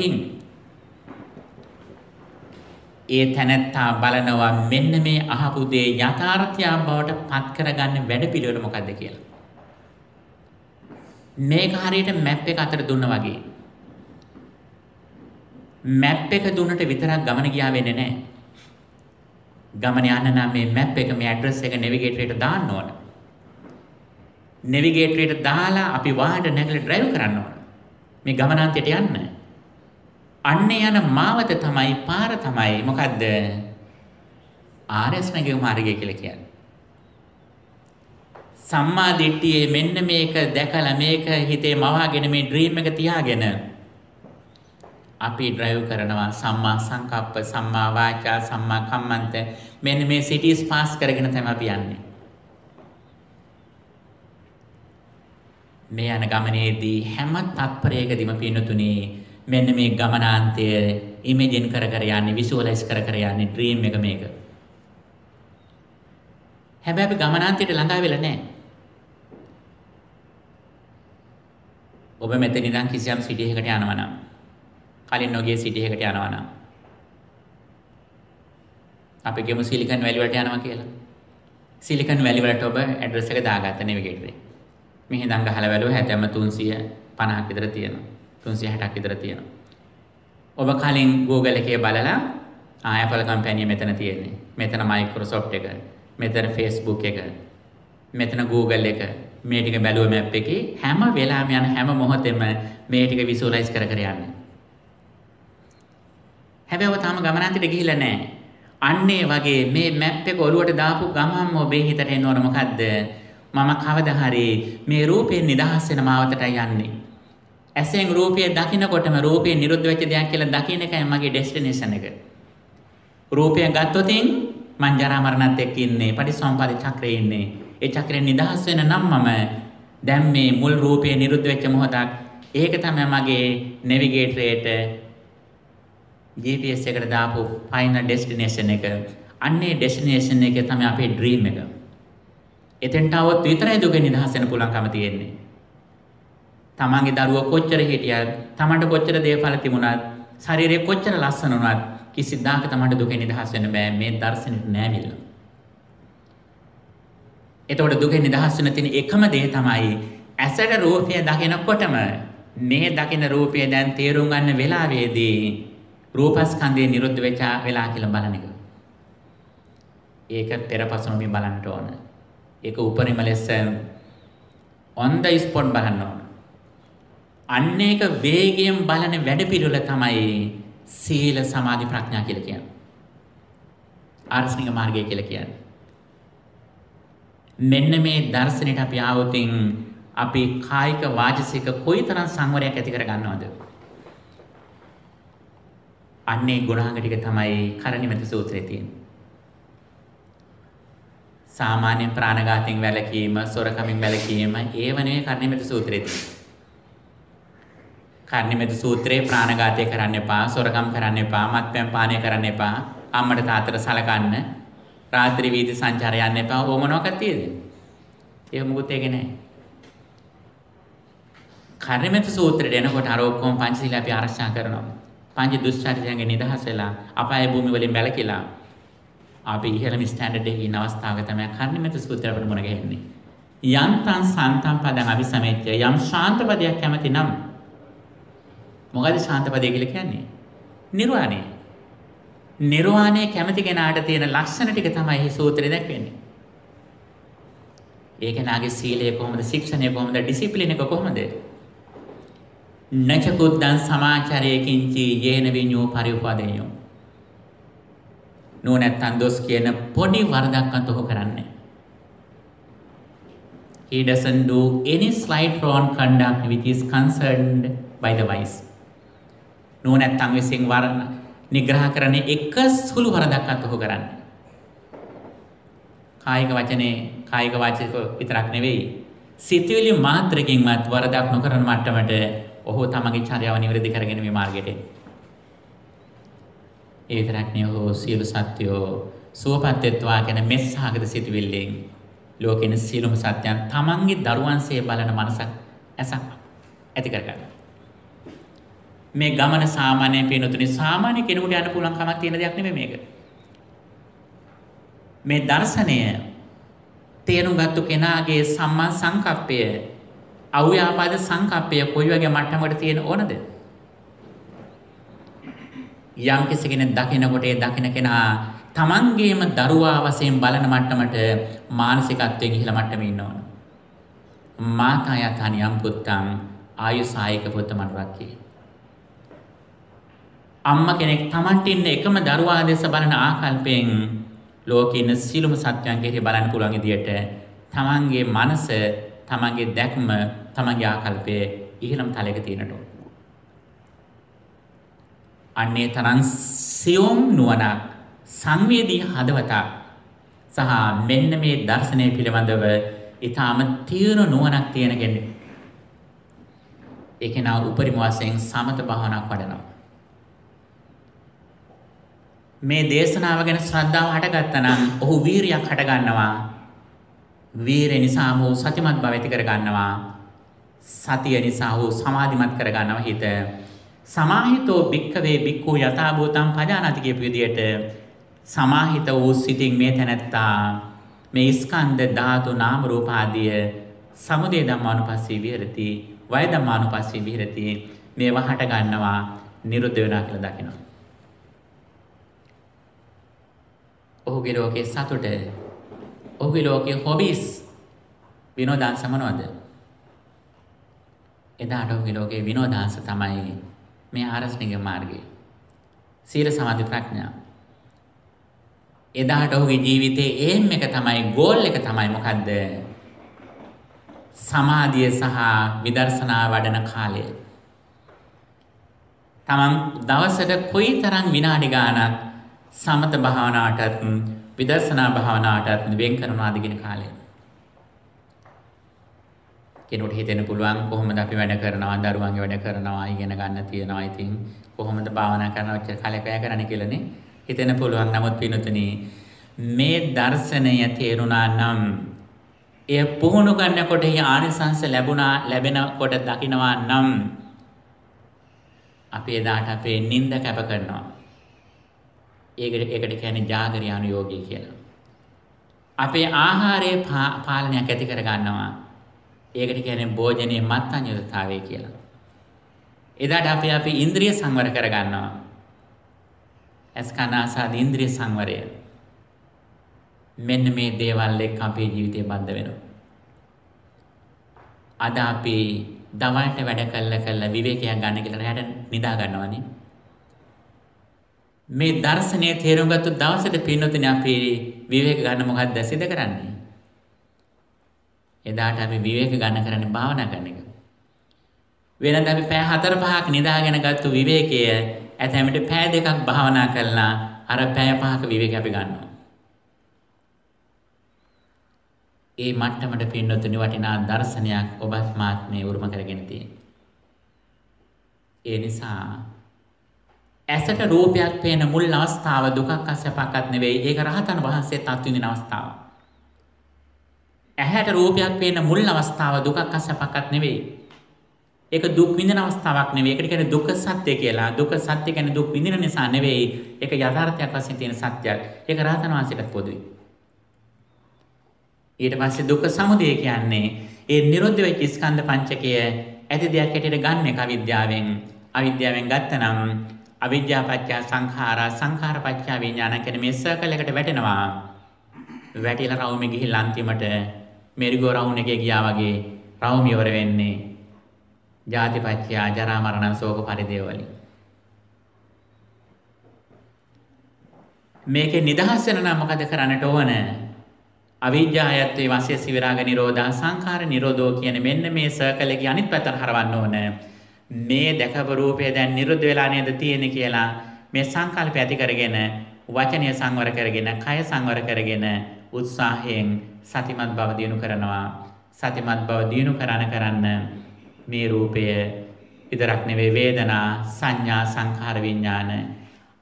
[SPEAKER 1] ඒ තැනැත්තා බලනවා මෙන්න මේ අහපු දේ යථාර්ථය බවට පත් කරගන්න වැඩපිළිවෙල මොකද්ද කියලා. මේක හරියට මැප් එක අතර දුන්නා වගේ. මැප් එක දුන්නට විතරක් ගමන ගියා වෙන්නේ නැහැ. ගමන යන්න නම් මේ මැප් එක මේ ඇඩ්‍රස් එක නෙවිගේටරේට දාන්න ඕන. නෙවිගේටරේට දාලා අපි වාහනට නැගලා ඩ්‍රයිව් කරන්න ඕන. මේ ගමනාන්තයට යන්න. අන්නේ යන මාවත තමයි පාර තමයි මොකද්ද? ආර්යස් නැගේ මාර්ගය කියලා කියන්නේ. සම්මා දිට්ඨියේ මෙන්න මේක දැකලා මේක හිතේ මවාගෙන මේ ඩ්‍රීම් එක තියාගෙන අපි ඩ්‍රයිව් කරනවා සම්මා සංකප්ප, සම්මා වාචා, සම්මා කම්මන්ත මෙන්න මේ සිටිස් පාස් කරගෙන තමයි අපි යන්නේ. මේ යන ගමනේදී හැම තත්පරයකදීම පින්නතුනේ මෙන්න මේ ගමනාන්තය ඉමේජින් කර කර යන්නේ, විසුවලයිස් කර කර යන්නේ ඩ්‍රීම් එක මේක. හැබැයි අපි ගමනාන්තයට ළඟා වෙලා නැහැ. ඔබ මෙතන ඉඳන් කිසියම් සිටි එකකට යනවා නම්, කලින් නොගිය සිටි එකකට යනවා නම්, අපි කියමු සිලිකන් වැලි වලට යනවා කියලා. සිලිකන් වැලි වලට ඔබ ඇඩ්‍රස් එක දාගත්ත නෙවිගේටරේ. මෙහි ඉඳන් ගහලා බැලුවා හැතැම්ම 350ක් විතර තියෙනවා. 360ක් විතර තියෙනවා. ඔබ කලින් Google එකේ බලලා Apple කම්පැනි මෙතන තියෙන්නේ. මෙතන Microsoft එක, මෙතන Facebook එක, මෙතන Google එක. මේ ටික බැලුව මැප් එකේ හැම වෙලාවෙම යන හැම මොහොතෙම මේ ටික විසුවලයිස් කර කර යන්නේ. හැබැයි ඔබ තාම ගමනාන්තයට ගිහිල්ලා නැහැ. අන්නේ වගේ මේ මැප් එක ඔළුවට දාපු ගමන්ම ඔබේ හිතට එනවන මොකද්ද? මම කවදා හරි මේ රූපයෙන් නිදහස් වෙන මාවතටයි යන්නේ. ඇසෙන් රූපය දකින්නකොටම රූපය නිරුද්ධ වෙච්ච දෙයක් කියලා දකින්න එකයි මගේ ඩෙස්ටිනේෂන් එක. රූපය ගත්තොතින් මං ජරා මරණත් එක්ක ඉන්නේ, පටිසම්පාද චක්‍රයේ ඉන්නේ. ඒ චක්‍රයෙන් නිදහස් වෙන නම් මම දැන් මේ මුල් රූපය නිරුද්ධ වෙච්ච මොහොතක් ඒක තමයි මගේ නෙවිගේටරේට GPS එකට දාපු ෆයිනල් ඩෙස්ටිනේෂන් එක. අන්නේ ඩෙස්ටිනේෂන් එක තමයි අපේ ඩ්‍රීම් එක. එතෙන්ට આવොත් විතරයි දුක නිදහස් වෙන්න පුළුවන්කම තියෙන්නේ. තමන්ගේ දරුවෝ කොච්චර හිටියත්, තමන්ට කොච්චර දේපල තිබුණත්, ශරීරය කොච්චර ලස්සන වුණත් කිසිදාක තමන්ට දුක නිදහස් වෙන්න බෑ මේ දර්ශනෙට නෑවිල්ල. එතකොට දුක නිදහස් වෙන්න තියෙන එකම දේ තමයි ඇසට රූපය දකිනකොටම මේ දකින රූපය දැන් තේරුම් ගන්න වෙලාවේදී රූපස්කන්ධය නිරුද්ධ වෙච්ච වෙලා කියලා බලන එක. ඒක පෙරපසු නොමි බලන්න ඕන. ඒක උපරිම ලෙස on the spot බලන්න ඕන. අන්න ඒක වේගයෙන් බලන වැඩපිළිවෙල තමයි සීල සමාධි ප්‍රඥා කියලා කියන්නේ. ආර්ෂණික මාර්ගය කියලා කියන්නේ. මෙන්න මේ දර්ශනයට අපි ආවොතින් අපි කායික වාචික කොයිතරම් සංවරයක් ඇති කර ගන්නවද? අන්නේ ගුණාංග ටික තමයි කරණිමෙත සූත්‍රයේ තියෙන්නේ. සාමාන්‍ය ප්‍රාණඝාතයෙන් වැළකීම, සොරකමින් වැළකීම ඒව නෙවෙයි කරණිමෙත සූත්‍රයේ තියෙන්නේ. කරණිමෙත සූත්‍රයේ ප්‍රාණඝාතය කරන්න එපා, සොරකම් කරන්න එපා, මත්පැන් පානය කරන්න එපා, අම්මට තාත්තට සලකන්න, රාත්‍රී වීදි සංචාරය යන්න එපා. ඕම මොනවක්ද තියෙන්නේ? ඒක මොකුත් ඒකේ නැහැ. කරණිමෙත සූත්‍රයට එනකොට අර ඔක්කොම පංචශීල අපි ආරක්ෂා කරනවා. පංච දුෂ්චරිතයන්ගේ නිදහස් වෙලා අපාය භූමි වලින් වැළකීලා අපි ඉහළම ස්ටෑන්ඩඩ් එකේ ඉන්න අවස්ථාවක තමයි කරණිමෙත සූත්‍රය අපිට මුණ ගැහෙන්නේ. යන්තං සන්තං පදං අபிසමෙච්ච යම් ශාන්ත පදයක් කැමති නම් මොකද ශාන්ත පදය කියලා කියන්නේ? නිර්වාණය. නිර්වාණය කැමති කෙනාට තියෙන ලක්ෂණ ටික තමයි මේ සූත්‍රය දැක්වෙන්නේ. ඒ කෙනාගේ සීලය කොහොමද? ශික්ෂණය කොහොමද? ඩිසිප්ලින් එක කොහොමද? නචකුද්දං සමාචරයේ කිංචි යේන විඤ්ඤෝ පරිඋපදේයෝ. නෝනත්තන් දොස් කියන පොඩි වරදක්වත් ඔහු කරන්නේ. He doesn't do any slight wrong conduct which is concerned by the wise. නෝනත්තන් විසින් වරණ නිග්‍රහ කරන්නේ එක සුළු වරදක්වත් ඔහු කරන්නේ. කායික වචනේ කායික වාචික විතරක් නෙවෙයි. සිතුවිලි මාත්‍රකින්වත් වරදක් නොකරන මට්ටමට ඔහු තමගේ චර්යාව නිවැරදි කරගෙන මේ මාර්ගයට එන්නේ. ඒ විතරක් නෙවෙයි ඔහු සියලු සත්‍යෝ සුවපත් වෙත්වා කියන මෙස්සහගත සිතුවිල්ලෙන් ලෝකෙන සියලුම සත්‍යයන් තමන්ගේ දරුවන්සේ බලන මනසක් ඇසක් ඇති කරගන්නවා. මේ ගමන සාමාන්‍ය පිනුතුනි සාමාන්‍ය කෙනෙකුට යන්න පුළුවන් කමක් තියෙන දෙයක් නෙමෙයි මේක. මේ දර්ශනය තේරුම් ගත්ත කෙනාගේ සම්මා සංකප්පය අව්‍යාපාද සංකප්පය කොයි වගේ මට්ටමකට තියෙන ඕනද? යම් කෙනෙක් දකිනකොට ඒ දකින කෙනා තමන්ගේම දරුවා වශයෙන් බලන මට්ටමට මානසිකත්වයෙන් ඉහළ මට්ටමේ ඉන්න ඕන. මාතා යතනියම් පුත්තං ආයුසායක පුත්තමන්වක්කේ. අම්මා කෙනෙක් තමන්ට ඉන්න එකම දරුවා දැස බලන ආකල්පයෙන් ලෝකේ ඉන්න සියලුම සත්‍යයන් කෙරෙහි බලන්න පුළුවන් විදියට තමන්ගේ මනස, තමන්ගේ දැක්ම, තමන්ගේ ආකල්පයේ ඉහළම තලයක තියෙනට ඕන. අන්නේ තරම් සියුම් නුවණක්, සංවේදී හදවතක් සහ මෙන්න මේ දර්ශනය පිළිබඳව ඊටාම තීව්‍ර නුවණක් තියෙන කෙනෙක්. ඒක නා උපරිම වශයෙන් සමත භාවනාවක් වඩනවා. මේ දේශනාව ගැන ශ්‍රද්ධාව හටගත්තා නම් ඔහු වීරියක් හටගන්නවා. වීරිය නිසා ඔහු සතිමත් බව ඇති කරගන්නවා. සතිය නිසා ඔහු සමාධිමත් කරගන්නවා හිත. සමාහිතෝ භික්ඛවේ භික්ඛු යථා භූතං පජානාති කියපු විදියට සමාහිත වූ සිතින් මේ තැනැත්තා මේ ස්කන්ධ ධාතු නාම රූප ආදිය සමුදය ධම්මානුපස්සී විහෙරති, වය ධම්මානුපස්සී විහෙරති මේ වහට ගන්නවා, නිරුද්ධ වෙනවා කියලා දකිනවා. ඔහුගේ ලෝකේ සතුට, ඔහුගේ ලෝකේ හොබිස් විනෝදාංශ මොනවද? එදාට ඔහුගේ ලෝකේ විනෝදාංශ තමයි මේ ආරස්නික මාර්ගය. සීල සමාධි ප්‍රඥා. එදාට ඔහුගේ ජීවිතයේ ඒම් එක තමයි, ගෝල් එක තමයි මොකද්ද? සමාධිය සහ විදර්ශනා වඩන කාලය. තමන් දවසට කොයිතරම් විනාඩි ගාණක් සමත භාවනාවටත් විදර්ශනා භාවනාවටත් වෙන් කරනවාද කියන කාලය. කෙනෙකුට හිතෙන්න පුළුවන් කොහොමද අපි වැඩ කරනවා, දරුවන්ගේ වැඩ කරනවා, ඉගෙන ගන්න තියෙනවා, ඉතින් කොහොමද භාවනා කරනවා ඔච්චර කාලයක් වැය කරන්නේ කියලානේ හිතෙන්න පුළුවන්. නමුත් පින්තුනි, මේ දර්ශනය තේරුණා නම්, එය පුහුණු කරනකොට ඒ ආනිසංස ලැබෙනකොට දකින්නවා නම් අපි එදාට අපේ නිින්ද කැප කරනවා. ඒකට කියන්නේ ජාගරය අනුയോഗී කියලා. අපේ ආහාරයේ පාලනයක් ඇති කර ගන්නවා. ඒකට කියන්නේ භෝජනයේ මත්ඤ්‍යතාවය කියලා. එදාට අපි ඉන්ද්‍රිය සංවර කර ගන්නවා. අස්කනාසාද ඉන්ද්‍රිය සංවරය. මෙන්න මේ දේවල් එක්ක අපේ ජීවිතය බද්ධ වෙනවා. අද අපි දවල්ට වැඩ කළා විවේකයක් ගන්න කියලා රැට නිදා ගන්නවනේ. මේ දර්ශනය තේරුම් ගත්ත දවසට පින්නොතිනේ අපි විවේක ගන්න මොකක්ද සිද්ධ කරන්නේ? එදාට අපි විවේක ගන්න කරන්නේ භාවනා කරන එක. වෙනද අපි පැය 4-5ක් නිදාගෙන ගත්ත විවේකය ඇතැම්මට පැය දෙකක් භාවනා කළා අර පැය පහක විවේක අපි ගන්නවා. ඒ මට්ටමට පින්නතුනි වටිනා දර්ශනයක් ඔබත් මාත් මේ උරුම කරගෙන තියෙනවා. ඒ නිසා ඇසට රූපයක් පේන මුල් අවස්ථාව දුකක් අසපක්වත් නෙවෙයි. ඒක රහතන් වහන්සේත් අත්විඳින අවස්ථාව. ඇහැට රූපයක් පේන මුල් අවස්ථාව දුකක් අසපක්වත් නෙවෙයි. ඒක දුක් විඳින අවස්ථාවක් නෙවෙයි. ඒකට කියන්නේ දුක්ඛ සත්‍ය කියලා. දුක්ඛ සත්‍ය කියන්නේ දුක් විඳින නිසා නෙවෙයි. ඒක යථාර්ථයක් වශයෙන් තියෙන සත්‍යයක්. ඒක රහතන් වහන්සේට පොදුයි. ඊට පස්සේ දුක්ඛ සමුදය කියන්නේ ඒ නිරෝධ වෙච්ච ස්කන්ධ පංචකය ඇති දෙයක් හැටියට ගන්න එක අවිද්‍යාවෙන්. අවිද්‍යාවෙන් ගත්තනම් අවිද්‍යාව පත්‍ය සංඛාරා සංඛාර පත්‍ය විඥාන කියන මේ සර්කල් එකට වැටෙනවා. වැටිලා රවුමේ ගිහිල්ලා අන්තිමට මෙරිගෝ රවුම් එකේ ගියා වගේ රවුම ඉවර වෙන්නේ ජාති පත්‍ය ජරා මරණ ශෝක පරිදේව වලින්. මේකේ නිදහස් වෙන නම් මොකද කරන්නට ඕන? අවිජ්ජායත්වේ වාසිය විරාග නිරෝධා සංඛාර නිරෝධෝ කියන මෙන්න මේ සර්කල් එකේ අනිත් පැත්තට හරවන්න ඕන. මේ දැකපු රූපය දැන් නිරුද්ධ වෙලා නේද තියෙන්නේ කියලා මේ සංකල්පය ඇති කරගෙන වචනය සංවර කරගෙන කය සංවර කරගෙන උත්සාහයෙන් සතිමත් බව දිනු කරනවා. සතිමත් බව දිනු කරන මේ රූපය විතරක් නෙවෙයි වේදනා සංඥා සංඛාර විඥාන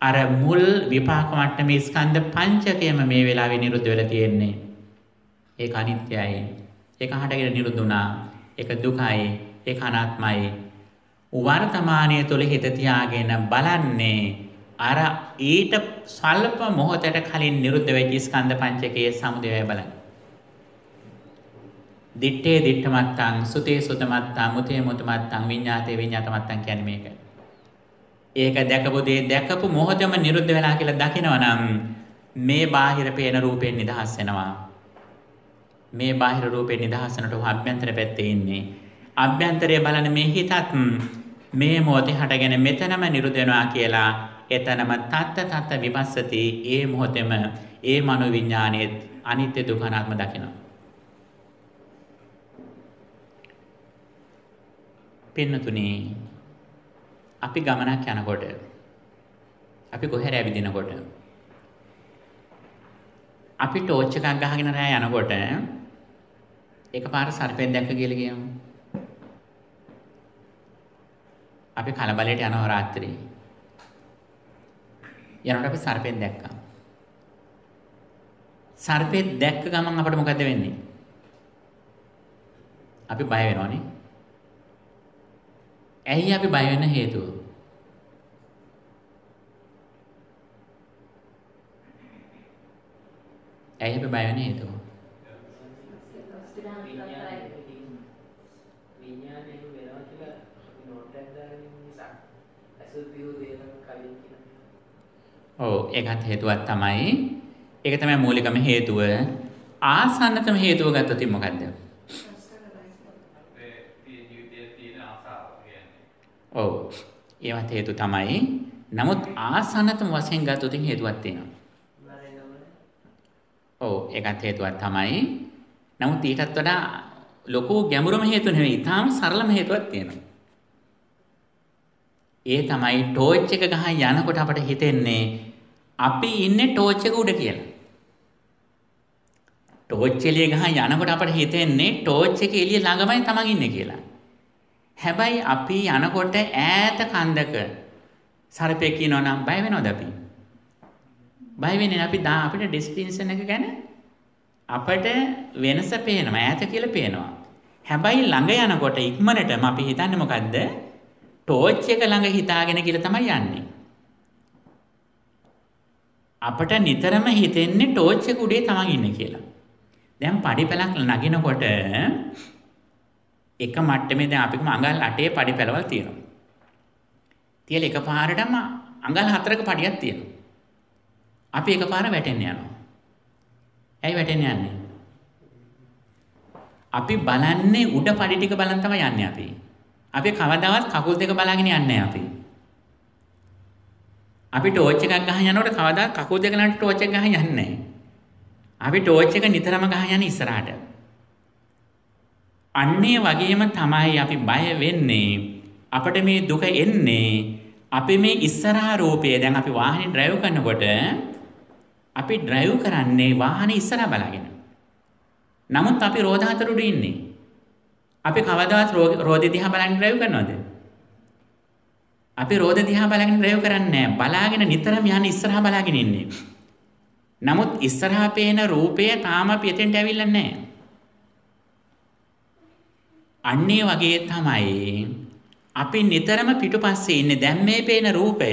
[SPEAKER 1] අර මුල් විපාක මට්ටමේ ස්කන්ධ පංචකයම මේ වෙලාවේ නිරුද්ධ වෙලා තියෙන්නේ. ඒක අනිත්‍යයි. ඒක හටගෙන නිරුද්ධ වුණා. ඒක දුකයි. ඒක අනාත්මයි. වර්තමානයේ තුල හිත තියාගෙන බලන්නේ අර ඊට ස්වල්ප මොහොතකට කලින් නිරුද්ධ වෙච්ච ස්කන්ධ පංචකයේ සමුදය බලන්න. දිත්තේ දිත්තමත්තං සුතේ සුතමත්තං මුතේ මුතමත්තං විඤ්ඤාතේ විඤ්ඤාතමත්තං කියන්නේ මේක. ඒක දැකපු දේ දැකපු මොහොතම නිරුද්ධ වෙලා කියලා දකිනවා නම් මේ බාහිර පේන රූපයෙන් නිදහස් වෙනවා. මේ බාහිර රූපයෙන් නිදහස් වෙනට අභ්‍යන්තර පැත්තේ ඉන්නේ. අභ්‍යන්තරයේ බලන මේ හිතත් මේ මොහොතේ හටගෙන මෙතනම නිරුද්ධ වෙනවා කියලා එතනම තත්ත විපස්සති ඒ මොහොතේම ඒ මනෝ විඥානයේ අනිත්‍ය දුක අනාත්ම දකිනවා. පින්නතුනි අපි ගමනක් යනකොට අපි කොහෙර ඇවිදිනකොට අපි ටෝච් එකක් ගහගෙන රෑ යනකොට එකපාර සර්පෙක් දැක්ක කියලා කියමු. අපි කලබලයට යනවා රාත්‍රියේ. යනකොට අපි සර්පෙක් දැක්කා. සර්පෙක් දැක්ක ගමන් අපිට මොකද වෙන්නේ? අපි බය වෙනවනේ. ඇයි අපි බය වෙන්න හේතුව? ඇයි අපි බය වෙන්න හේතුව? ඔව් ඒකත් හේතුවක් තමයි. ඒක තමයි මූලිකම හේතුව. ආසන්නතම හේතුව ගත්තොත් මොකද්ද? ඔව් ඒවත් හේතු තමයි. නමුත් ආසන්නතම වශයෙන් ගත්තොත් හේතුවක් තියෙනවා. ඔව් ඒකත් හේතුවක් තමයි. නමුත් ඊටත් වඩා ලොකු ගැඹුරම හේතුව නෙවෙයි. ඊටාම සරලම හේතුවක් තියෙනවා. ඒ තමයි ටෝච් එක ගහන් යනකොට අපට හිතෙන්නේ අපි ඉන්නේ ටෝච් එක උඩ කියලා. ටෝච් එළිය ගහන් යනකොට අපට හිතෙන්නේ ටෝච් එක එළිය ළඟමයි තමන් ඉන්නේ කියලා. හැබැයි අපි යනකොට ඈත කන්දක සර්පෙක් ඉනෝ නම් බය වෙනවද අපි? බය වෙන්නේ අපි අපිට ඩෙස්ටිනේෂන් එක ගැන අපට වෙනස පේනවා ඈත කියලා පේනවා. හැබැයි ළඟ යනකොට ඉක්මනටම අපි හිතන්නේ මොකද්ද? ටෝච් එක ළඟ හිතාගෙන කියලා තමයි යන්නේ. අපට නිතරම හිතෙන්නේ ටෝච් එක උඩේ තමන් ඉන්නේ කියලා. දැන් පඩිපැලක් නගිනකොට එක මට්ටමේ දැන් අපි අඟල් 8 පඩිපැලවල් තියෙනවා. තියලා එකපාරටම අඟල් 4ක පඩියක් තියෙනවා. අපි එකපාර වැටෙන්න යනවා. ඇයි වැටෙන්න යන්නේ? අපි බලන්නේ උඩ පඩි ටික බලන් තමයි යන්නේ අපි. අපි කවදාවත් කකුල් දෙක බලාගෙන යන්නේ නැහැ අපි. අපි ටෝච් එකක් ගහන් යනකොට කවදාවත් කකුල් දෙක ළඟට ටෝච් එක ගහන් යන්නේ නැහැ. අපි ටෝච් එක නිතරම ගහන් යන්නේ ඉස්සරහට. අන්නේ වගේම තමයි අපි බය වෙන්නේ. අපිට මේ දුක එන්නේ අපි මේ ඉස්සරහා රූපය දැන් අපි වාහනේ ඩ්‍රයිව් කරනකොට අපි ඩ්‍රයිව් කරන්නේ වාහනේ ඉස්සරහා බලාගෙන. නමුත් අපි රෝද හතර උඩ ඉන්නේ. අපි කවදාවත් රෝදේ දිහා බලන් ඩ්‍රයිව් කරනවද? අපි රෝද දිහා බලන් ඩ්‍රයිව් කරන්නේ නැහැ. බලාගෙන නිතරම යන්නේ ඉස්සරහා බලාගෙන ඉන්නේ. නමුත් ඉස්සරහා පේන රූපය තාම අපි එතෙන්ට ඇවිල්ලා නැහැ. අන්නේ වගේ තමයි අපි නිතරම පිටුපස්සේ ඉන්නේ. දැන් මේ පේන රූපය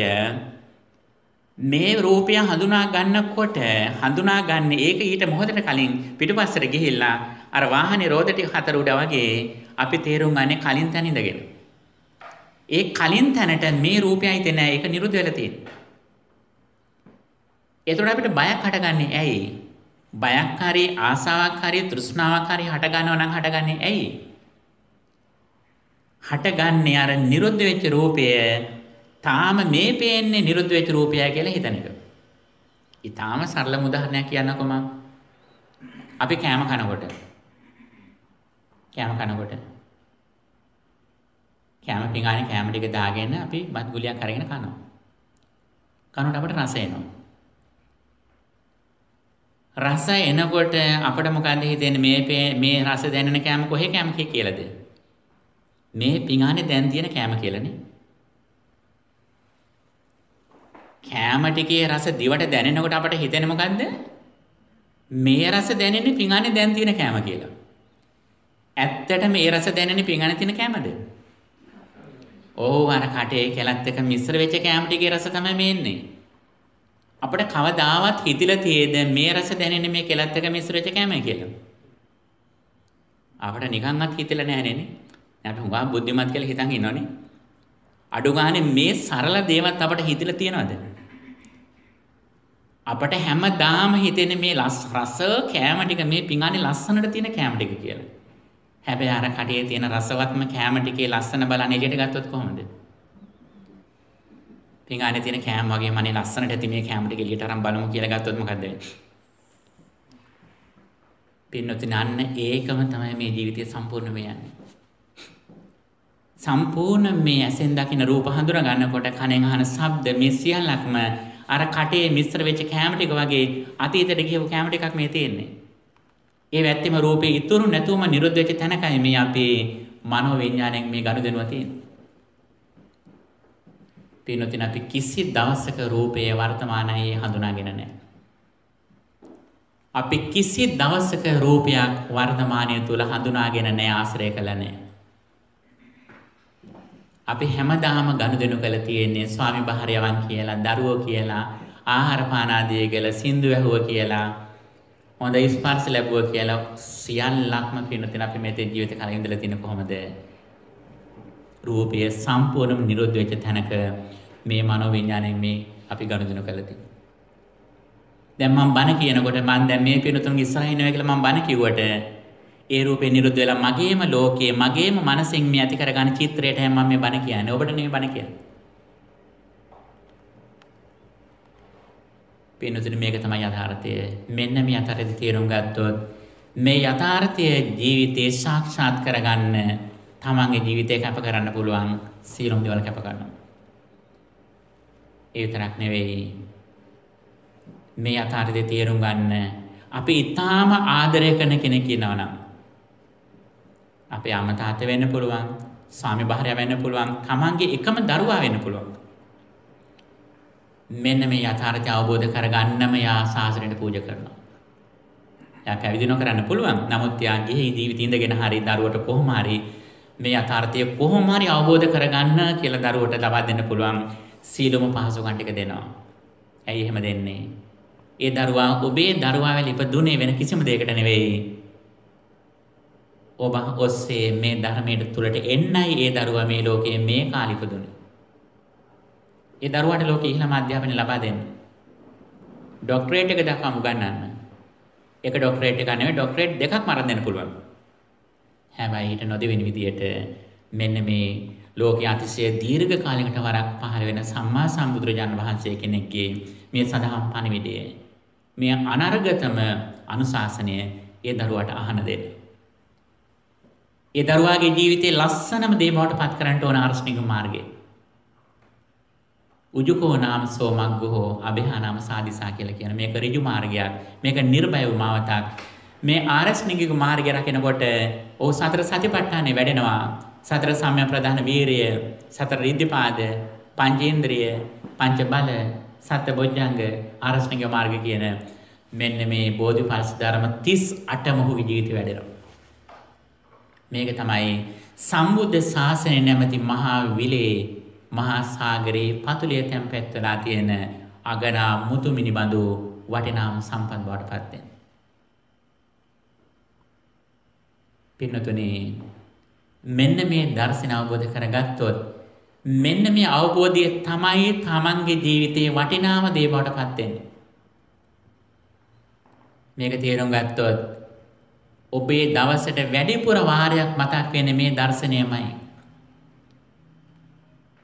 [SPEAKER 1] මේ රූපය හඳුනා ගන්නකොට හඳුනාගන්නේ ඒක ඊට මොහොතකට කලින් පිටුපස්සට ගිහිල්ලා අර වාහනේ රෝද ටික හතර උඩ වගේ අපි තේරුම් ගන්නේ කලින් තැන ඉඳගෙන. ඒ කලින් තැනට මේ රූපයයි තේ නෑ ඒක නිරුද්ධ වෙලා තියෙනවා. ඒතකොට අපිට බයක් හටගන්නේ ඇයි? බයක් හරි ආසාවක් හරි තෘෂ්ණාවක් හරි හටගන්නව නම් හටගන්නේ ඇයි? හටගන්නේ අර නිරුද්ධ වෙච්ච රූපය තාම මේ පේන්නේ නිරුද්ධ වෙච්ච රූපයයි කියලා හිතන එක. ඊටාම සරල උදාහරණයක් කියන්නකො මම. අපි කෑම කනකොට කෑම පිඟානේ කෑම ටික දාගෙන අපි බත් ගුලියක් අරගෙන කනවා. කනකොට අපිට රස එනවා. රස එනකොට අපිට මොකද හිතෙන්නේ මේ රස දැනෙන කෑම කොහේ කෑම කියලාද? මේ පිඟානේ දැන් තියෙන කෑම කියලානේ. කෑම ටිකේ රස දිවට දැනෙනකොට අපට හිතෙන්නේ මොකද්ද? මේ රස දැනෙන්නේ පිඟානේ දැන් තියෙන කෑම කියලා. ඇත්තට මේ රස දැනෙන්නේ පිඟානේ තියෙන කෑමද? ඕව අර කටේ කැලත් එක මිශ්‍ර වෙච්ච කෑම ටිකේ රස තමයි මේ එන්නේ. අපිට කවදාවත් හිතිලා තියෙද මේ රස දැනෙන්නේ මේ කැලත් එක මිශ්‍ර වෙච්ච කෑමයි කියලා? අපිට නිකන්වත් හිතෙලා නැහැ නේ. අපි හුඟා බුද්ධිමත් කියලා හිතන් ඉන්නවනේ. අඩු ගානේ මේ සරල දේවත් අපට හිතලා තියනවද? අපට හැමදාම හිතෙන්නේ මේ රස කෑම ටික මේ පිඟානේ ලස්සනට තියෙන කෑම ටික කියලා. හැබැයි අර කඩේ තියෙන රසවත්ම කෑම ටිකේ ලස්සන බලන්න එළියට ගත්තොත් කොහොමද? පිඟානේ තියෙන කෑම වගේම අනේ ලස්සනට ඇති මේ කෑම ටික එළියට අරන් බලමු කියලා ගත්තොත් මොකද වෙන්නේ? පින්නොතින් අන්න ඒකම තමයි මේ ජීවිතය සම්පූර්ණ වෙන්නේ. සම්පූර්ණ මේ ඇසෙන් දකින්න රූප හඳුනා ගන්නකොට කනෙන් අහන ශබ්ද මේ සියල්ලක්ම අර කටේ මිශ්‍ර වෙච්ච කෑම ටික වගේ අතීතයට ගියපු කෑම ටිකක් මේ තියෙන්නේ. ඒ වැත්තේම රූපේ ඉතුරු නැතුවම නිරුද්ධ වෙච්ච තැනකයි මේ අපේ මනෝ විඥාණයෙන් මේ ගනුදෙනුව තියෙන්නේ. පින්නොතින් අපි කිසි දවසක රූපයේ වර්තමානයේ හඳුනාගෙන නැහැ. අපි කිසි දවසක රූපයක් වර්තමානයේ තුල හඳුනාගෙන නැහැ, ආශ්‍රය කළා නැහැ. අපි හැමදාම ගනුදෙනු කළ තියෙන්නේ ස්වාමි භාර්යාවන් කියලා, දරුවෝ කියලා, ආහාර පාන ආදී කියලා, සින්දු ඇහුවා කියලා, හොඳ ස්පර්ශ ලැබුවා කියලා සියල්ලක්ම පින්නතින අපි මේ ජීවිත කාලේ ඉඳලා තියෙන කොහොමද? රූපය සම්පූර්ණයෙන්ම නිරෝධ වෙච්ච තැනක මේ මනෝ විඥාණයෙන් මේ අපි ගනුදෙනු කළා තියෙනවා. දැන් මම බණ කියනකොට මම දැන් මේ පින්නතුන්ගේ ඉස්සරහින් ඉනවා කියලා මම බණ කිව්වට ඒ රූපේ නිරුද්ධ වෙලා මගේම ලෝකයේ මගේම මනසෙන් මේ ඇති කරගන්න චිත්‍රයට මම මේ බණ කියන්නේ. ඔබට නෙමෙයි බණ කියන්නේ. පින්නතුනි මේක තමයි යථාර්ථය. මෙන්න මේ යථාර්ථය තේරුම් ගත්තොත් මේ යථාර්ථය ජීවිතේ සාක්ෂාත් කරගන්න තමන්ගේ ජීවිතේ කැප කරන්න පුළුවන් සියලුම දේවල් කැප කරනවා. ඒ විතරක් නෙවෙයි මේ යථාර්ථය තේරුම් ගන්න අපි ඊටාම ආදරය කරන කෙනෙක් ඉන්නවනම් අපේ අම්මා තාත්තා වෙන්න පුළුවන්, ස්වාමි භාර්යාව වෙන්න පුළුවන්, තමන්ගේ එකම දරුවා වෙන්න පුළුවන්. මෙන්න මේ යථාර්ථය අවබෝධ කරගන්නම යා සාසනයට පූජා කරනවා. යා පැවිදි නොකරන්න පුළුවන්. නමුත් යා ගිහි ජීවිතේ ඉඳගෙන හරි දරුවට කොහොම හරි මේ යථාර්ථය කොහොම හරි අවබෝධ කරගන්න කියලා දරුවට ලබා දෙන්න පුළුවන් සීලම පහසුකම් ටික දෙනවා. ඇයි එහෙම දෙන්නේ? ඒ දරුවා ඔබේ දරුවා වෙල ඉපදුනේ වෙන කිසිම දෙයකට නෙවෙයි. ඔබ ඔස්සේ මේ ධර්මයේ තුලට එන්නයි ඒ දරුවා මේ ලෝකයේ මේ කාලෙ ඉපදුනේ. ඒ දරුවාට ලෝකේ ඉහළම අධ්‍යාපනය ලබා දෙන්න. ડોක්ටරේට් එක දක්වාම උගන්වන්න. එක ડોක්ටරේට් එකක් නෙවෙයි ડોක්ටරේට් දෙකක්ම අරන් දෙන්න පුළුවන්. හැබැයි ඊට නොදෙවෙන විදියට මෙන්න මේ ලෝකයේ අතිශය දීර්ඝ කාලයකට වරක් පහළ වෙන සම්මා සම්බුදුරජාණන් වහන්සේ කෙනෙක්ගේ මේ සදහම් පණිවිඩය මේ අනර්ගතම අනුශාසනය ඒ දරුවාට අහන දෙන්න. ඒ දරුවාගේ ජීවිතේ ලස්සනම දේ බවට පත් කරන්න ඕන ආර්ෂණික මාර්ගය. උජුකෝ නාම සෝමග්ගෝ අභිහානාම සාදිසා කියලා කියන මේක ඍජු මාර්ගයක්. මේක නිර්භය මාවතක්. මේ ආරස්නිකික මාර්ගය රකිනකොට ඔහු සතර සතිපට්ඨානෙ වැඩෙනවා. සතර සම්‍යක් ප්‍රධාන වීරිය, සතර රිද්ධිපාද, පංචේන්ද්‍රිය, පංච බල, සත්‍ය බොජ්ජංග, ආරස්නික මාර්ගය කියන මෙන්න මේ බෝධිපාක්ෂ ධර්ම 38ම ඔහුගේ ජීවිතේ වැඩෙනවා. මේක තමයි සම්බුද්ධ ශාසනය නැමැති මහා විලේ මහා සාගරේ පතුලේ තැන්පත් වෙලා තියෙන අගනා මුතුමිනි බඳු වටිනාම සම්පත් බවට පත් වෙන. පින්නතුනි මෙන්න මේ දර්ශන අවබෝධ කරගත්තොත් මෙන්න මේ අවබෝධය තමයි තමන්ගේ ජීවිතේ වටිනාම දේ බවට පත් වෙන්නේ. මේක තේරුම් ගත්තොත් ඔබේ දවසට වැඩිපුර වාරයක් මතක් වෙන්නේ මේ දර්ශනයමයි.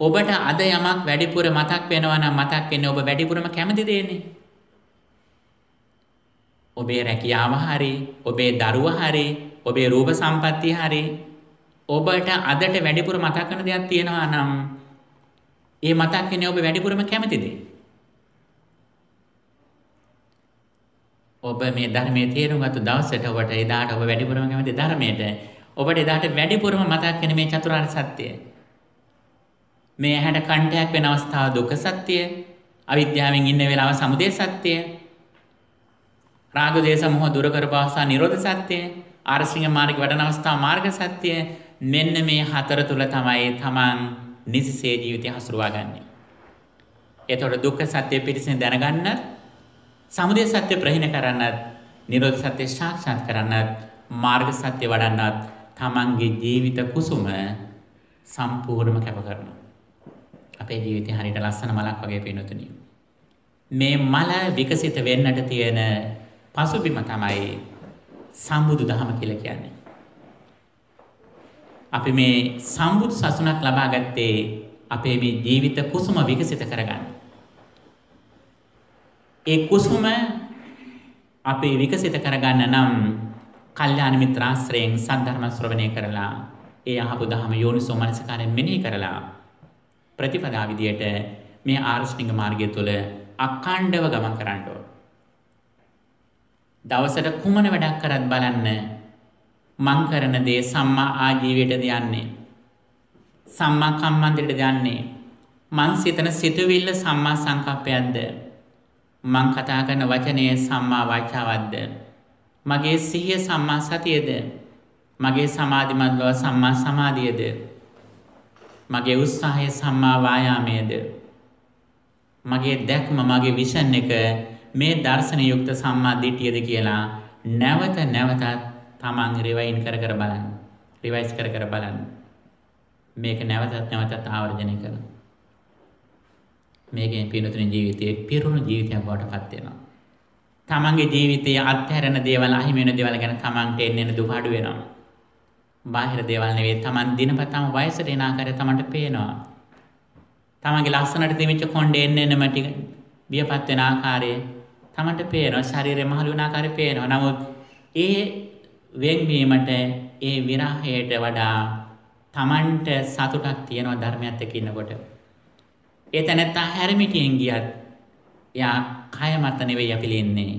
[SPEAKER 1] ඔබට අද යමක් වැඩිපුර මතක් වෙනවා නම් මතක් වෙන්නේ ඔබ වැඩිපුරම කැමති දෙන්නේ. ඔබේ රැකියාව හරි, ඔබේ දරුවා හරි, ඔබේ රූප සම්පත්තිය හරි ඔබට අදට වැඩිපුර මතක් වෙන දෙයක් තියෙනවා නම් ඒ මතක් වෙන්නේ ඔබ වැඩිපුරම කැමති දේ. ඔබ මේ ධර්මයේ තේරුම් ගත්ත දවසට ඔබට එදාට ඔබ වැඩිපුරම කැමති ධර්මයට ඔබට එදාට වැඩිපුරම මතක් වෙන මේ චතුරාර්ය සත්‍යය. මේ ඇහැට කණ්ඨයක් වෙන අවස්ථාව දුක්ඛ සත්‍යය, අවිද්‍යාවෙන් ඉන්න වෙලාව සමුදය සත්‍යය, රාග දේශ මොහ දුර කරපවස්සා නිරෝධ සත්‍යය, ආර්සිංහ මාර්ග වඩන අවස්ථාව මාර්ග සත්‍යය. මෙන්න මේ හතර තුල තමයි තමන් නිසිසේ ජීවිතය හසුරුවා ගන්නෙ. එතකොට දුක්ඛ සත්‍ය පිළිසින් දැනගන්නත්, සමුදය සත්‍ය ප්‍රහීන කරන්නත්, නිරෝධ සත්‍ය සාක්ෂාත් කරන්නත්, මාර්ග සත්‍ය වඩන්නත් තමන්ගේ ජීවිත කුසුම සම්පූර්ණම කැප කරනවා. අපේ ජීවිතේ හරියට ලස්සන මලක් වගේ පේනතුනි. මේ මල විකසිත වෙන්නට තියෙන පසුබිම තමයි සම්බුදු දහම කියලා කියන්නේ. අපි මේ සම්බුදු සසුනක් ලබා ගත්තේ අපේ මේ ජීවිත කුසුම විකසිත කරගන්න. ඒ කුසුම අපි විකසිත කරගන්න නම් කල්යාණ මිත්‍රාශ්‍රයෙන් සද්ධර්ම ශ්‍රවණය කරලා ඒ අහපු දහම යෝනිසෝ මනසිකාරයෙන් මෙනෙහි කරලා ප්‍රතිපදා විදියට මේ ආර්ෂ්ණික මාර්ගය තුළ අඛණ්ඩව ගමන් කරන්න ඕන. දවසට කුමන වැඩක් කරත් බලන්න මං කරන දේ සම්මා ආජීවයටද යන්නේ, සම්මා කම්මන්තයටද යන්නේ, මං සිතන සිතුවිල්ල සම්මා සංකප්පයක්ද, මං කතා කරන වචනය සම්මා වාචාවක්ද, මගේ සිහිය සම්මා සතියද, මගේ සමාධිමත් බව සම්මා සමාධියද, මගේ උත්සාහය සම්මා වායාමයේද, මගේ දැක්ම මගේ විෂන් එක මේ දර්ශන යුක්ත සම්මා දිට්ඨියද කියලා නැවත නැවතත් තමන් රිවයින් කර කර බලන්න, රිවයිස් කර කර බලන්න. මේක නැවතත් නැවතත් ආවර්ජනය කරන්න. මේකෙන් පිනුතුනේ ජීවිතයේ පිරුණු ජීවිතයක් බවට පත් වෙනවා. තමන්ගේ ජීවිතයේ අත්හැරෙන දේවල්, අහිමි වෙන දේවල් ගැන තමන්ට එන්න දුක අඩු වෙනවා. බාහිර දේවල් නෙවෙයි, තමන් දිනපතාම වයසට එන ආකාරය තමන්ට පේනවා. තමන්ගේ ලස්සනට දෙමිච්ච කොණ්ඩේ එන්න ටික බියපත් වෙන ආකාරය තමන්ට පේනවා. ශරීරය මහලු වෙන ආකාරය පේනවා. නමුත් ඒ වෙන්වීමට, ඒ විරහයට වඩා තමන්ට සතුටක් තියෙනවා ධර්මයත් එක්ක ඉන්නකොට. ඒ තැනත්තා හැරමිටියෙන් ගියත් එයා කය මත නෙවෙයි අපිලින්නේ.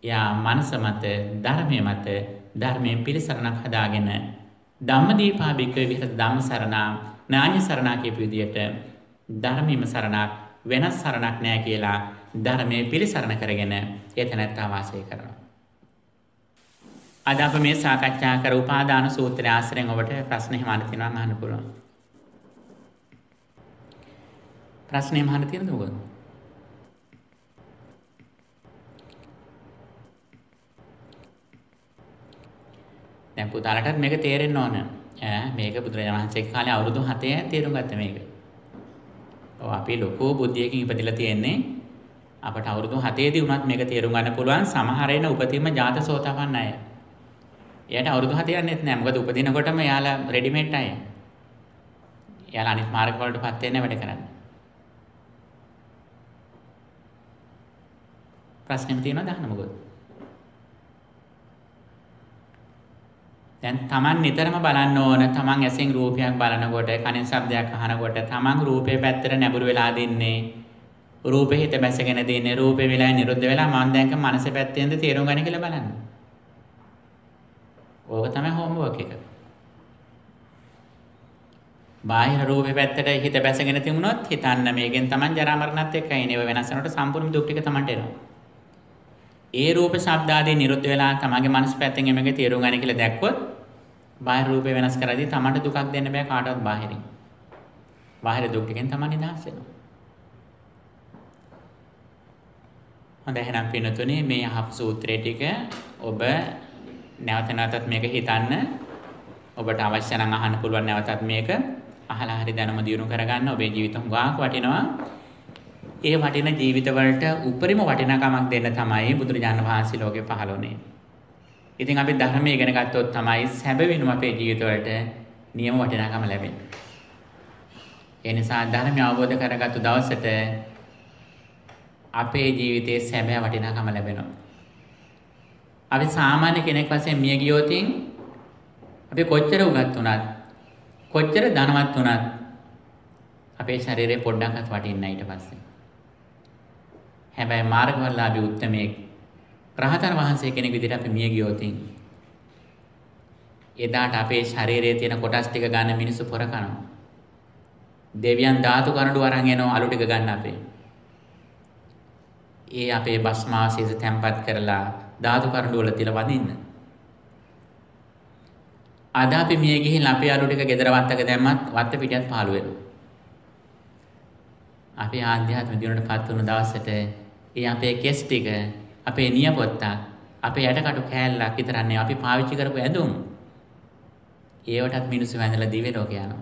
[SPEAKER 1] එයා මනස මත, ධර්මයේ මත, ධර්මයෙන් පිළිසරණක් හදාගෙන ධම්මදීපා භික්ඛවේ විහෙරති ධම්ම සරණා ඥාන සරණා කියපු විදියට ධර්මීය සරණක් වෙනස් සරණක් නෑ කියලා ධර්මයේ පිළිසරණ කරගෙන ඒ තැනත්තා වාසය කරනවා. අද අප මේ සාකච්ඡා කර උපාදාන සූත්‍රය ආශ්‍රයෙන් ඔබට ප්‍රශ්න එහෙම අහන්න තියෙනවා නම් අහන්න පුළුවන්. ප්‍රශ්න එහෙම අහන්න තියෙනවද ඔබ? දැන් පුතාලටත් මේක තේරෙන්න ඕන. මේක බුදුරජාණන් වහන්සේගේ කාලේ අවුරුදු 7 තේරුම් ගත්ත මේක. ඔව් අපි ලොකු බුද්ධියකින් ඉපදිලා තියෙන්නේ. අපට අවුරුදු 7 දී වුණත් මේක තේරුම් ගන්න පුළුවන්. සමහර එන උපතින්ම ජාත සෝතාපන්න අය. එයාට අවුරුදු 7 යන්නේත් නැහැ. මොකද උපදිනකොටම එයාලා රෙඩිමේඩ් අය. එයාලා අනිත් මාර්ග වලටපත් වෙන්න වැඩ කරන්නේ. ප්‍රශ්නෙම තියෙනවද අහන්න මොකද? දැන් තමන් නිතරම බලන්න ඕන, තමන් ඇසෙන් රූපයක් බලනකොට, කනෙන් ශබ්දයක් අහනකොට තමන් රූපේ පැත්තට නැඹුරු වෙලා දෙන්නේ රූපේ හිත බැසගෙන දින්නේ රූපේ වෙලා නිරුද්ධ වෙලා මම දැන් මනස පැත්තෙන්ද තේරුම් ගන්න කියලා බලන්න. ඕක තමයි හෝම්වර්ක් එක. බාහිර රූපේ පැත්තට හිත බැසගෙන තිබුණොත් හිතන්න මේකෙන් Taman ජරා මරණත් එක්කයි නේව වෙනස් වෙනකොට සම්පූර්ණ දුක් ටික Tamanට එනවා. ඒ රූප ශබ්ද ආදී නිරුද්ධ වෙලා තමන්ගේ මනස පැත්තෙන් එමෙගේ තේරුම් ගන්න කියලා දැක්කොත් බාහිර රූපේ වෙනස් කරද්දී තමන්ට දුකක් දෙන්න බෑ කාටවත් බාහිරින්. බාහිර දුක් ටිකෙන් තමන් නිදහස් වෙනවා. හොඳයි එහෙනම් පින්නතුනේ මේ අහපු සූත්‍රය ටික ඔබ නැවත නැවතත් මේක හිතන්න. ඔබට අවශ්‍ය නම් අහන්න පුළුවන් නැවතත් මේක අහලා හරි දැනුම දියුණු කරගන්න. ඔබේ ජීවිත හුඟක් වටිනවා. ඒ වටින ජීවිතවලට උපරිම වටිනාකමක් දෙන්න තමයි බුදුරජාණන් වහන්සේ ලෝකේ පහළ වුණේ. ඉතින් අපි ධර්මය ඉගෙන ගත්තොත් තමයි සැබවින්ම අපේ ජීවිතවලට නියම වටිනාකම ලැබෙන්නේ. ඒ නිසා ධර්මය අවබෝධ කරගත්තු දවසට අපේ ජීවිතයේ සැබෑ වටිනාකම ලැබෙනවා. අපි සාමාන්‍ය කෙනෙක් වශයෙන් මිය ගියොතින් අපි කොච්චර උගත් වුණත් කොච්චර ධනවත් වුණත් අපේ ශරීරේ පොඩ්ඩක්වත් වටින්නේ නැහැ ඊට පස්සේ. හැබැයි මාර්ගඵලලාභී උත්තමයෙක් රහතන් වහන්සේ කෙනෙක් විදිහට අපි මිය ගියොතින් එදාට අපේ ශරීරයේ තියෙන කොටස් ටික ගන්න මිනිස්සු පොර කනවා. දෙවියන් ධාතු කරඬු අරන් එනවා අලු ටික ගන්න අපේ. ඒ අපේ භස්මාශීස තැම්පත් කරලා ධාතු කරඬු වල තියලා වදින්න. අද අපි මිය ගිහින් අපේ අලු ටික ගෙදර වත්තක දැම්මත් වත්ත පිටියත් පාළු වෙනවා. අපි ආධ්‍යාත්ම දියුණුවටපත් වුණු දවසට ඒ අපේ කෙස් ටික අපේ නියපොත්ත අපේ යටකටු කෑල්ලක් විතරන්නේ අපි පාවිච්චි කරපු ඇඳුම් ඒවටත් මිනිස්සු වැඳලා දිව්‍ය ලෝක යනවා.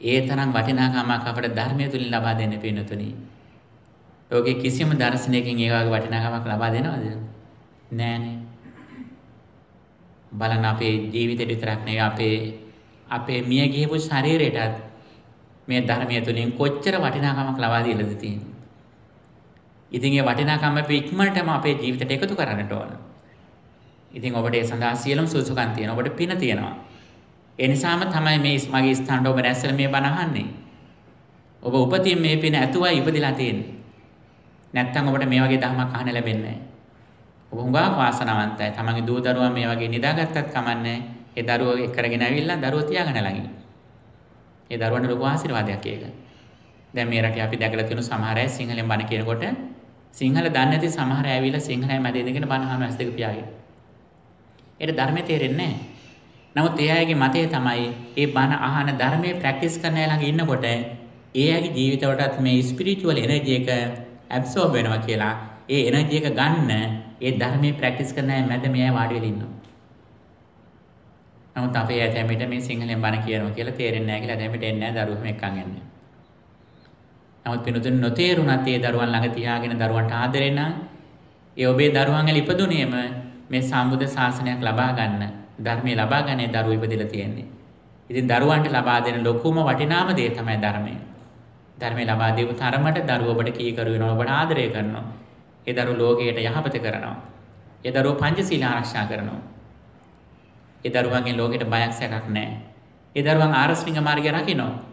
[SPEAKER 1] ඒ තරම් වටිනාකමක් අපට ධර්මය තුලින් ලබා දෙන්න පින්නතුනි. ඔගේ කිසිම දර්ශනයකින් ඒ වගේ වටිනාකමක් ලබා දෙනවද? නෑනේ. බලන්න අපේ ජීවිතේට විතරක් නෙවෙයි අපේ මිය ගියපු ශරීරයටත් මේ ධර්මය තුලින් කොච්චර වටිනාකමක් ලබා දීලාද තියෙන්නේ. ඉතින් ඒ වටිනාකම අපි ඉක්මනටම අපේ ජීවිතයට එකතු කරන්නට ඕන. ඉතින් ඔබට ඒ සඳහා සියලුම සුසුකම් තියෙනවා. ඔබට පින තියෙනවා. ඒ නිසාම තමයි මේ මගේ ස්ථානට ඔබ රැස්වලා මේ බණ අහන්නේ. ඔබ උපතින් මේ පින ඇතුවයි ඉපදිලා තියෙන්නේ. නැත්තම් ඔබට මේ වගේ ධර්මයක් අහන්න ලැබෙන්නේ නැහැ. ඔබ හුඟා වාසනාවන්තයි. තමන්ගේ දූ දරුවා මේ වගේ නිදාගත්තත් කමන්නේ. ඒ දරුවෝ එක් කරගෙන ඇවිල්ලා දරුවෝ තියාගෙන ළඟින්. ඒ දරුවන්ට ලොකු ආශිර්වාදයක් ඒක. දැන් මේ රටේ අපි දැකලා තියෙන සමහර අය සිංහලෙන් බණ කියනකොට සිංහල දන්නේ නැති සමහර අය ඇවිල්ලා සිංහලයි මැද ඉඳගෙන බණ අහන ඇස් දෙක පියාගෙන. ඒට ධර්මයේ තේරෙන්නේ නැහැ. නමුත් ඒ අයගේ මතය තමයි මේ බණ අහන ධර්මයේ ප්‍රැක්ටිස් කරන අය ළඟ ඉන්නකොට ඒ අයගේ ජීවිතවලටත් මේ ස්පිරිචුවල් එනර්ජි එක ඇබ්සෝබ් වෙනවා කියලා. ඒ එනර්ජි එක ගන්න ඒ ධර්මයේ ප්‍රැක්ටිස් කරන අය මැද මේ අය වාඩි වෙලා ඉන්නවා. නමුත් අපේ ඇතැම්මිට මේ සිංහලෙන් බණ කියනවා කියලා තේරෙන්නේ නැහැ කියලා ඇතැම්මිට එන්නේ නැහැ දරුවෝ එක්කන් එන්නේ. නමුත් පිනුතුන් නොතේරුණත් ඒ දරුවන් ළඟ තියාගෙන දරුවන්ට ආදරේ නම් ඒ ඔබේ දරුවන්ගේ ඉපදුනේම මේ සම්බුද්ධ ශාසනයක් ලබා ගන්න ධර්මයේ ලබා ගන්න ඒ දරුවෝ ඉපදෙලා තියෙන්නේ. ඉතින් දරුවන්ට ලබා දෙන ලොකුම වටිනාම දේ තමයි ධර්මය. ධර්මයේ ලබා දීපු තරමට දරුවෝ ඔබට කීකරු වෙනවා ඔබට ආදරය කරනවා. ඒ දරුවෝ ලෝකයට යහපත කරනවා. ඒ දරුවෝ පංචශීල ආරක්ෂා කරනවා. ඒ දරුවන්ගේ ලෝකෙට බයක් සැකක් නැහැ. ඒ දරුවන් ආරස්විංග මාර්ගය රකින්නවා.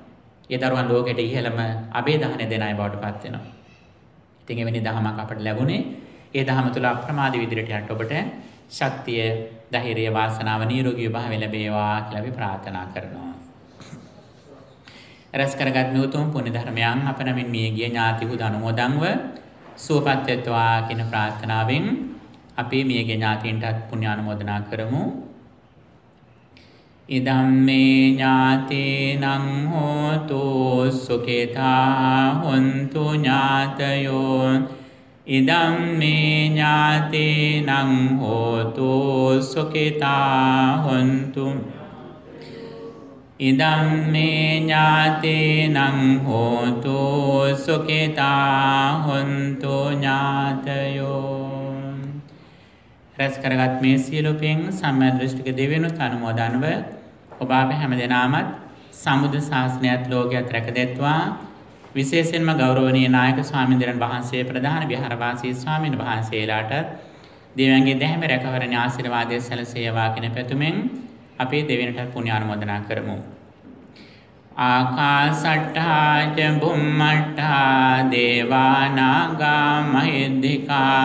[SPEAKER 1] ඒ දරුවන් ලෝකෙට ඉහළම අබේදහන දෙන අය බවට පත් වෙනවා. ඉතින් එවැනි දහමක් අපට ලැබුණේ ඒ දහම තුළ අප්‍රමාදී විදිහට යන්න ඔබට ශක්තිය, ධෛර්යය, වාසනාව, නිරෝගී භාවය ලැබේවා කියලා අපි ප්‍රාර්ථනා කරනවා. රැස් කරගත් නූතුම් පුණ්‍ය ධර්මයන් අප නමින් මිය ගිය ඥාතිහු අනුමෝදන්ව සුවපත් වෙත්වා කියන ප්‍රාර්ථනාවෙන් අපි මියගේ ඥාතීන්ටත් පුණ්‍ය අනුමෝදනා කරමු. ඉදම්මේ ඥාතීනං හෝතු සුඛිතා හොන්තු ඥාතයෝ ඉදම්මේ ඥාතීනං හෝතු සුඛිතා හොන්තු ඉදම්මේ ඥාතීනං හෝතු සුඛිතා හොන්තු ඥාතයෝ. රැස් කරගත් මේ සියලු පින් සම්මදෘෂ්ටික දෙවියනුත් අනුමෝදන්ව ඔබ අප හැමදෙනාමත් සම්බුද්ධ ශාසනයත් ලෝකයත් රැකදෙත්වා. විශේෂයෙන්ම ගෞරවනීය නායක ස්වාමීන් වහන්සේ ප්‍රධාන විහාරවාසී ස්වාමීන් වහන්සේලාට දෙවියන්ගේ දැහැම රැකවරණ ආශිර්වාදයේ සැලසේවා කියන පැතුමෙන් අපේ දෙවියන්ට පුණ්‍ය ආනුමෝදනා කරමු. ආකාසට්ඨා ච බුම්මට්ඨා දේවා නාග මහිද්దికා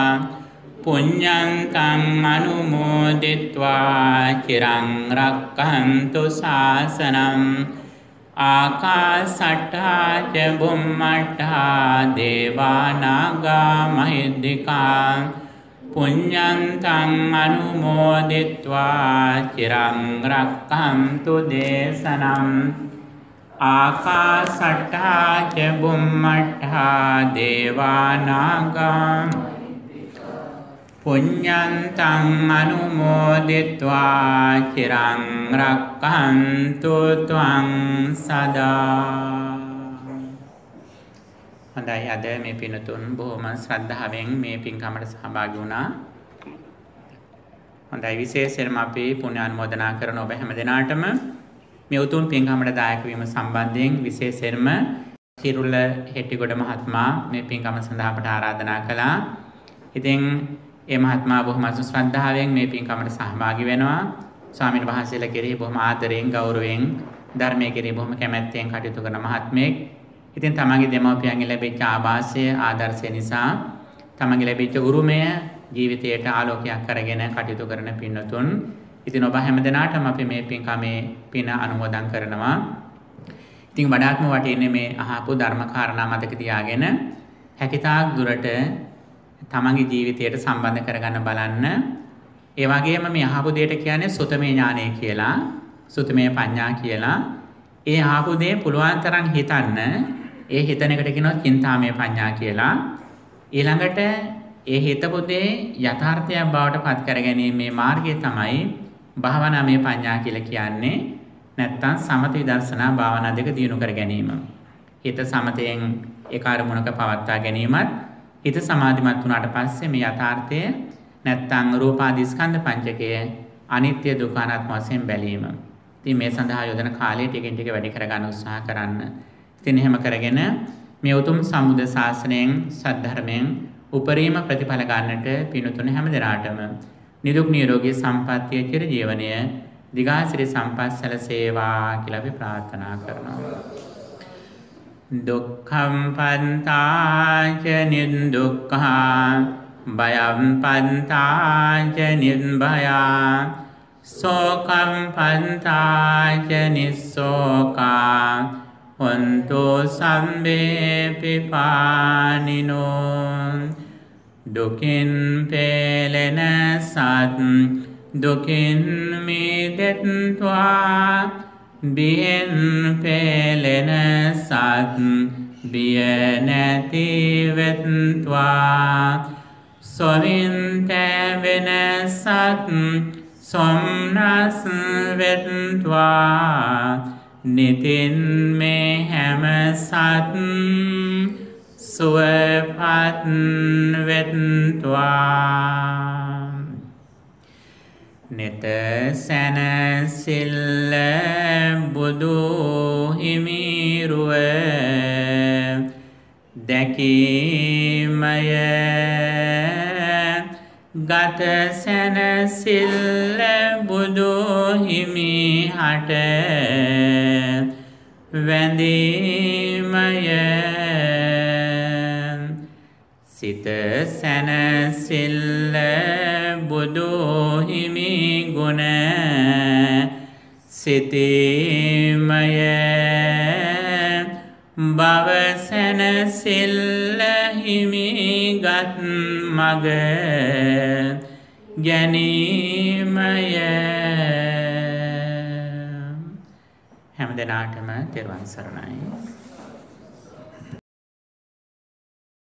[SPEAKER 1] පුඤ්ඤන්තං අනුමෝදිත්වා චිරං රක්ඛන්තු ශාසනං ආකාසට්ඨා ච බුම්මට්ඨා දේවා නාග මහිද්దికා පුඤ්ඤන්තං අනුමෝදිත්වා චිරං රක්ඛන්තු දේශනං ආකාසට්ඨා ච බුම්මට්ඨා දේවා නාග පුඤ්ඤන්තං අනුමෝදිත්වා චිරං රක්ඛන්තු ත්වං සදා. හොඳයි, අද මේ පින්තුන් බොහොම ශ්‍රද්ධාවෙන් මේ පින්කමට සහභාගී වුණා. හොඳයි, විශේෂයෙන්ම අපි පුණ්‍ය අනුමෝදනා කරන ඔබ හැම දිනාටම මේ උතුම් පින්කමට දායක වීම සම්බන්ධයෙන් විශේෂයෙන්ම කිරුළ හෙට්ටිගොඩ මහත්මයා මේ පින්කම සඳහා අපට ආරාධනා කළා. ඉතින් ඒ මහත්මයා බොහොම ශ්‍රද්ධාවෙන් මේ පින්කමට සහභාගී වෙනවා. ස්වාමීන් වහන්සේලා කෙරෙහි බොහොම ආදරයෙන් ගෞරවයෙන් ධර්මයේ කෙරෙහි බොහොම කැමැත්තෙන් කටයුතු කරන මහත්මයෙක්. ඉතින් තමන්ගේ දෙමව්පියන්ගෙන් ලැබිච්ච ආభాසය ආදර්ශය නිසා තමන්ගේ ලැබිච්ච උරුමය ජීවිතයට ආලෝකයක් කරගෙන කටයුතු කරන පින්වතුන්. ඉතින් ඔබ හැමදෙනාටම අපි මේ පින්කමේ පින අනුමෝදන් කරනවා. ඉතින් වඩාත්ම වටින්නේ මේ අහපු ධර්ම කාරණා මතක තියාගෙන හැකිතාක් දුරට තමන්ගේ ජීවිතයට සම්බන්ධ කරගන්න බලන්න. ඒ වගේම මේ අහපු දෙයට කියන්නේ සුතමේ ඥානය කියලා, සුතමේ පඤ්ඤා කියලා. ඒ අහපු දේ පුළුවන් තරම් හිතන්න. ඒ හිතන එකට කියනවා චින්තාමේ පඤ්ඤා කියලා. ඊළඟට ඒ හිතපු දේ යථාර්ථයක් බවට පත් කර ගැනීමේ මාර්ගය තමයි භාවනාමය පඤ්ඤා කියලා කියන්නේ. නැත්තම් සමත විදර්ශනා භාවනා දෙක දියුණු කර ගැනීම. හිත සමතයෙන් ඒක අරමුණක පවත්වා ගැනීමත්, හිත සමාධිමත් වුණාට පස්සේ මේ යථාර්ථය නැත්තම් රූපාදී ස්කන්ධ පංචකය අනිත්‍ය දුක්ඛ අනාත්ම වශයෙන් බැලීම. ඉතින් මේ සඳහා යොදන කාලය ටිකෙන් ටික වැඩි කරගන්න උත්සාහ කරන්න. ඉතින් එහෙම කරගෙන මේ උතුම් සම්බුද්ධ ශාසනයෙන් සද්ධර්මයෙන් උපරිම ප්‍රතිඵල ගන්නට පින්තුන් හැම දිනාටම නිදුක් නිරෝගී සම්පන්නිය චිර ජීවනය දිගාසිරි සම්පත් සැලසේවා කියලා අපි ප්‍රාර්ථනා කරනවා. දුක්ඛම් පන්තාච නිදුක්ඛා භයම් පන්තාච නිබ්භයා සෝකම් පන්තාච නිස්සෝකා හොන්තු සම්බේ පිපානිනෝ දුකින් පෙළෙන සත් දුකින් මිදෙත්වා බියෙන් පෙළෙන සත් බිය නැතිවෙත්වා සොමින් තැවෙන සත් සොම්නස් වෙත්වා නිතින් මේ හැම සත් සුවපත් වෙත්වා නිත සැනසිල්ල බුදු හිමිරුව දැකීමය ගත සැනසිල්ල බුදු හිමි හට වැඳීමය සිත සැනසිල්ල බුදු හිමි ගුණ සිතීමය භව සැනසිල්ල හිමිගත් මග ගැනීමය. හැම දිනාටම තෙරුවන් සරණයි.